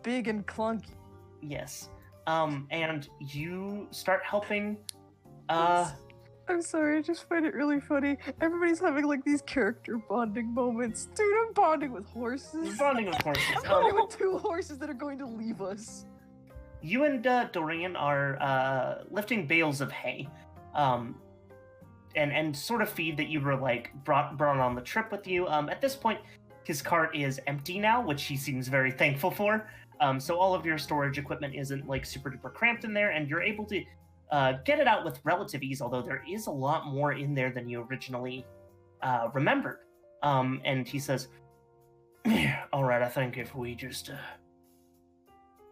big and clunky. Yes. And you start helping. I'm sorry, I just find it really funny. Everybody's having like these character bonding moments. Dude, I'm bonding with horses. Bonding with horses. I'm bonding with 2 horses that are going to leave us. You and Dorian are lifting bales of hay. And sort of feed that you were like brought on the trip with you. At this point, his cart is empty now, which he seems very thankful for. So all of your storage equipment isn't like super duper cramped in there, and you're able to get it out with relative ease. Although there is a lot more in there than you originally remembered. And he says, "All right, I think if we just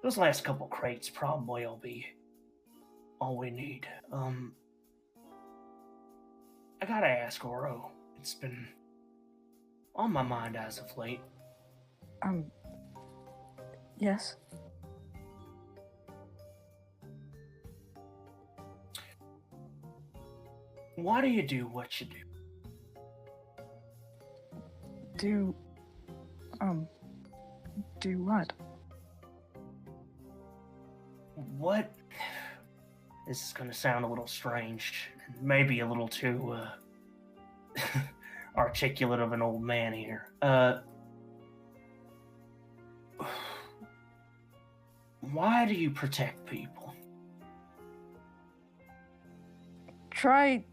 those last couple crates probably will be all we need." I gotta ask, Oro. It's been on my mind as of late. Yes? Why do you do what you do? Do what? What? This is gonna sound a little strange, and maybe a little too, articulate of an old man here. Why do you protect people? Try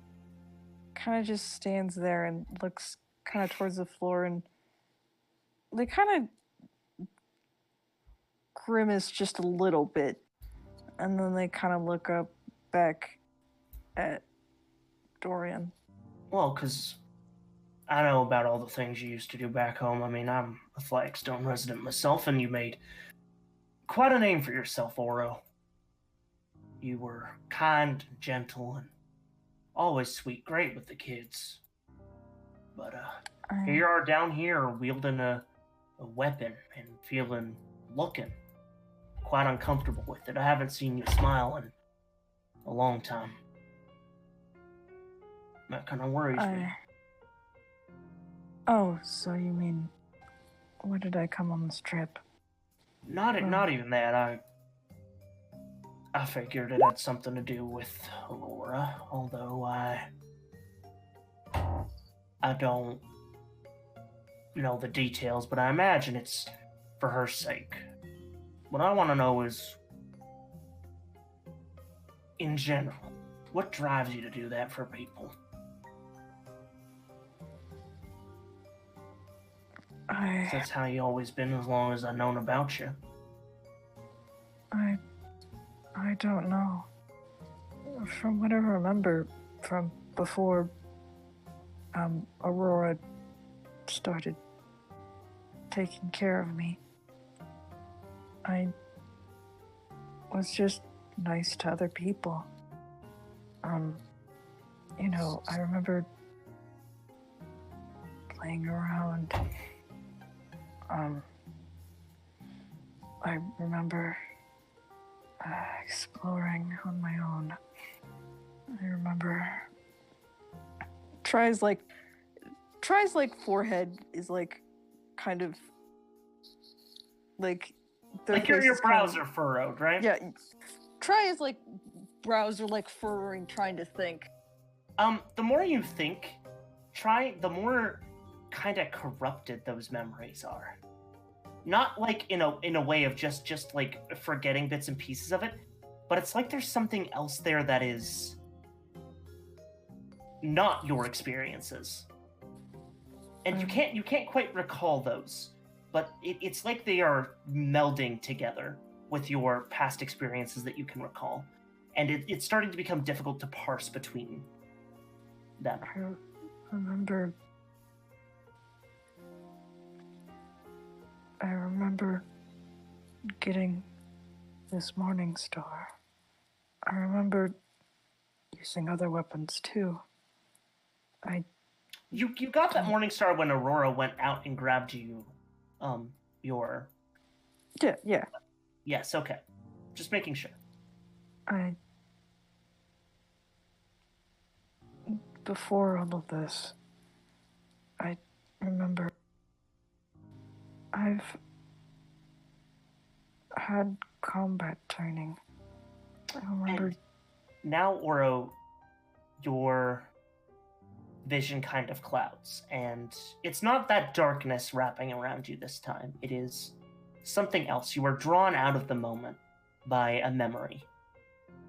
kind of just stands there and looks kind of towards the floor, and they kind of grimace just a little bit, and then they kind of look up back at Dorian. Well, because I know about all the things you used to do back home. I mean, I'm a Flagstone resident myself, and you made quite a name for yourself, Oro. You were kind, gentle, and always sweet, great with the kids. But here you are down here wielding a weapon and looking quite uncomfortable with it. I haven't seen you smile in a long time. That kind of worries me. Oh, so you mean, where did I come on this trip? Not even that. I figured it had something to do with Aurora, although I don't know the details, but I imagine it's for her sake. What I want to know is, in general, what drives you to do that for people? That's how you always been as long as I've known about you. I don't know. From what I remember from before Aurora started taking care of me, I was just nice to other people. you know, I remember playing around. I remember exploring on my own. I remember Try's forehead is like kind of like Like your brows are furrowed, right? Yeah. Try is like brows are like furrowing, trying to think. The more you think, the more kind of corrupted those memories are. Not like in a way of just like forgetting bits and pieces of it, but it's like there's something else there that is not your experiences. And you can't quite recall those, but it's like they are melding together with your past experiences that you can recall. And it's starting to become difficult to parse between them. I remember getting this Morning Star. I remember using other weapons too. You got that Morning Star when Aurora went out and grabbed you, your... Yeah. Yes, okay. Just making sure. Before all of this, I remember I've had combat training. I remember... And now, Oro, your vision kind of clouds, and it's not that darkness wrapping around you this time. It is something else. You are drawn out of the moment by a memory.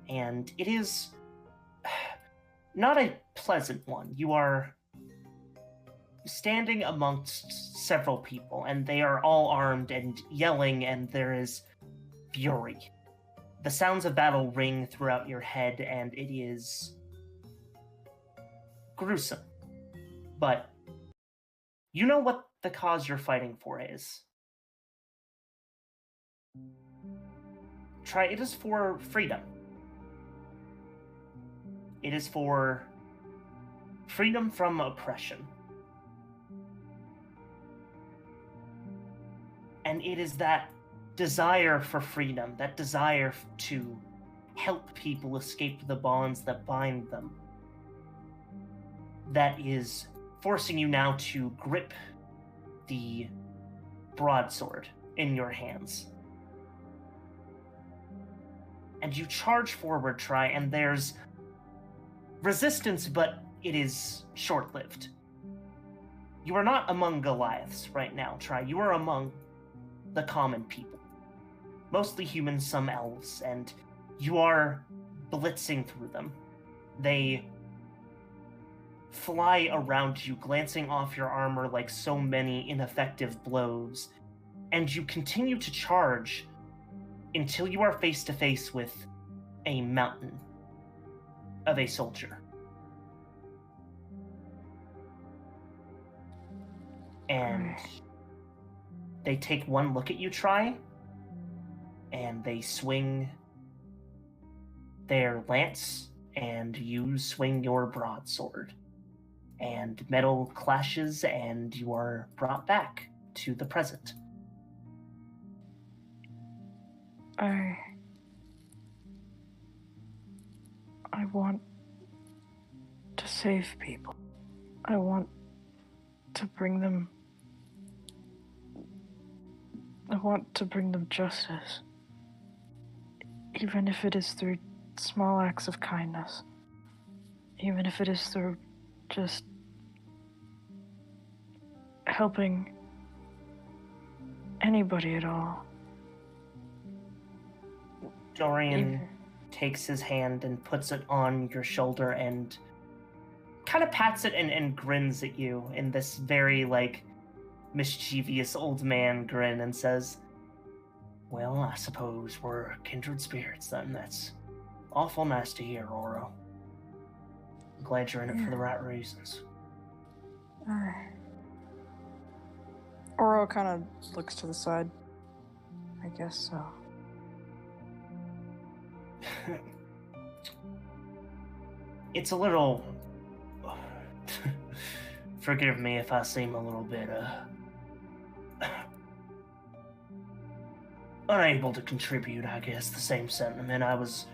And it is not a pleasant one. You are standing amongst several people, and they are all armed and yelling, and there is fury. The sounds of battle ring throughout your head, and it is gruesome. But you know what the cause you're fighting for is. It is for freedom. It is for freedom from oppression. And it is that desire for freedom, that desire to help people escape the bonds that bind them, that is forcing you now to grip the broadsword in your hands. And you charge forward, and there's resistance, but it is short-lived. You are not among Goliaths right now, You are among the common people. Mostly humans, some elves, and you are blitzing through them. They fly around you, glancing off your armor like so many ineffective blows, and you continue to charge until you are face to face with a mountain of a soldier. And they take one look at you, and they swing their lance, and you swing your broadsword. And metal clashes, and you are brought back to the present. I want to save people. I want to bring them justice. Even if it is through small acts of kindness. Even if it is through just helping anybody at all. Dorian takes his hand and puts it on your shoulder and kind of pats it and grins at you in this very, mischievous old man grin and says, "Well, I suppose we're kindred spirits then. That's awful nice to hear, Oro. I'm glad you're in it for the right reasons." Oro kind of looks to the side. I guess so. It's a little forgive me if I seem a little bit, unable to contribute, I guess, the same sentiment. I was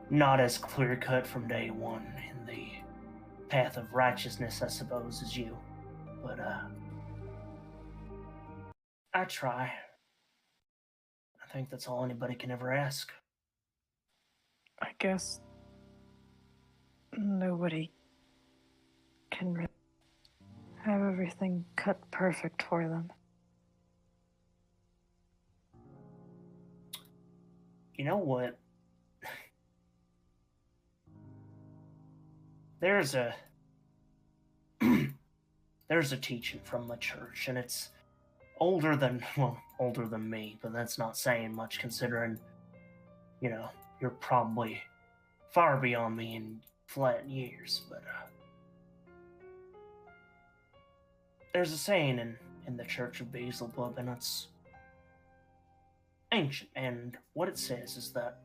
not as clear-cut from day one in the path of righteousness, I suppose, as you. But, I try. I think that's all anybody can ever ask. I guess nobody can really have everything cut perfect for them. You know what? There's a teaching from the church, and it's older than me, but that's not saying much considering, you're probably far beyond me in flat years, but there's a saying in the Church of Beelzebub, and it's ancient, and what it says is that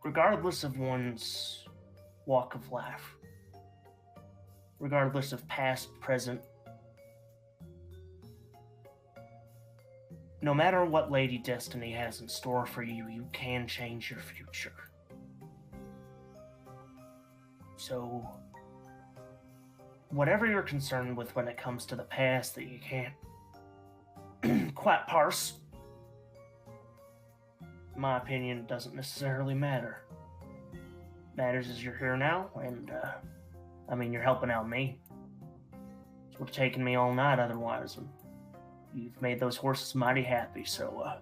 regardless of one's walk of life, regardless of past, present, no matter what Lady Destiny has in store for you, you can change your future. So, whatever you're concerned with when it comes to the past that you can't quite parse, in my opinion, doesn't necessarily matter. Matters is you're here now, and, you're helping out me. It would have taken me all night otherwise, and you've made those horses mighty happy, so,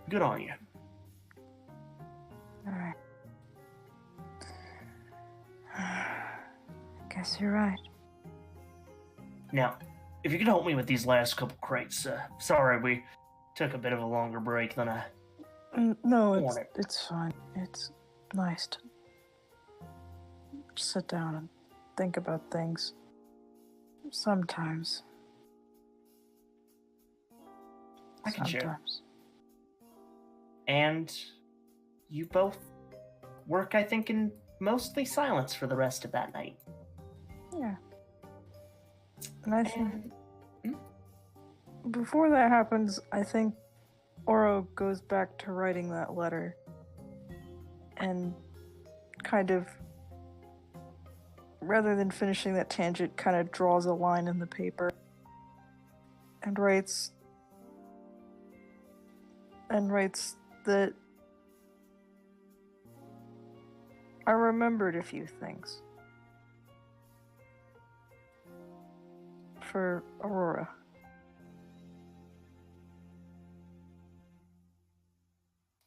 good on you. Alright. Guess you're right. Now, if you could help me with these last couple crates, sorry we took a bit of a longer break than I No, wanted. it's fine. It's nice to sit down and think about things. Sometimes. I can share. Sometimes. And you both work, I think, in mostly silence for the rest of that night. Yeah. And I think before that happens, I think Oro goes back to writing that letter and kind of, rather than finishing that tangent, kind of draws a line in the paper and writes that I remembered a few things for Aurora.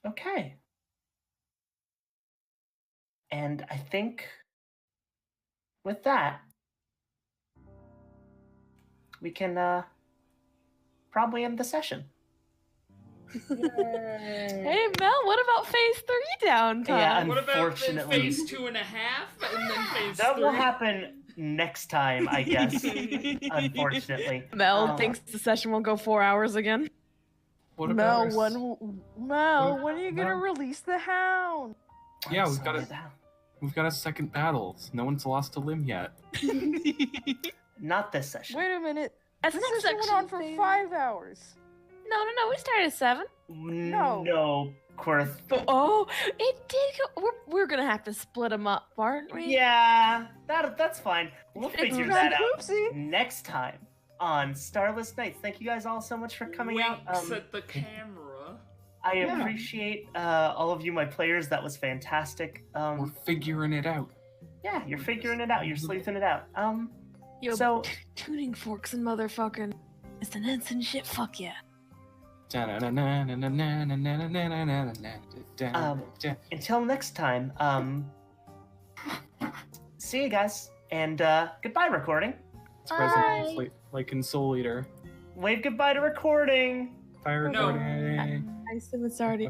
Okay. And I think with that, we can probably end the session. Hey Mel, what about phase 3 downtime? Yeah, What about then unfortunately, phase 2.5 and then phase that 3? will happen next time, I guess. Unfortunately, Mel thinks the session will go 4 hours again. What Mel, about when are you gonna release the hound? Yeah, we've got a second battle. No one's lost a limb yet. Not this session. Wait a minute. That's This next is going section, on for baby. 5 hours. No, we started at 7. No, Qurth. Oh, it did go. We're gonna have to split them up, aren't we? Yeah, that's fine. We'll figure that out Oopsie. next time on Starless Nights. Thank you guys all so much for coming out. Winks at the camera. I appreciate all of you, my players. That was fantastic. We're figuring it out. Yeah, you're figuring it out. You're sleuthing it out. Yo, So- tuning forks and motherfucking instruments and shit. Fuck yeah. Until next time, see you guys, and goodbye, recording. It's present like in Soul Eater. Wave goodbye to recording. Fire No. recording. I assume it's already.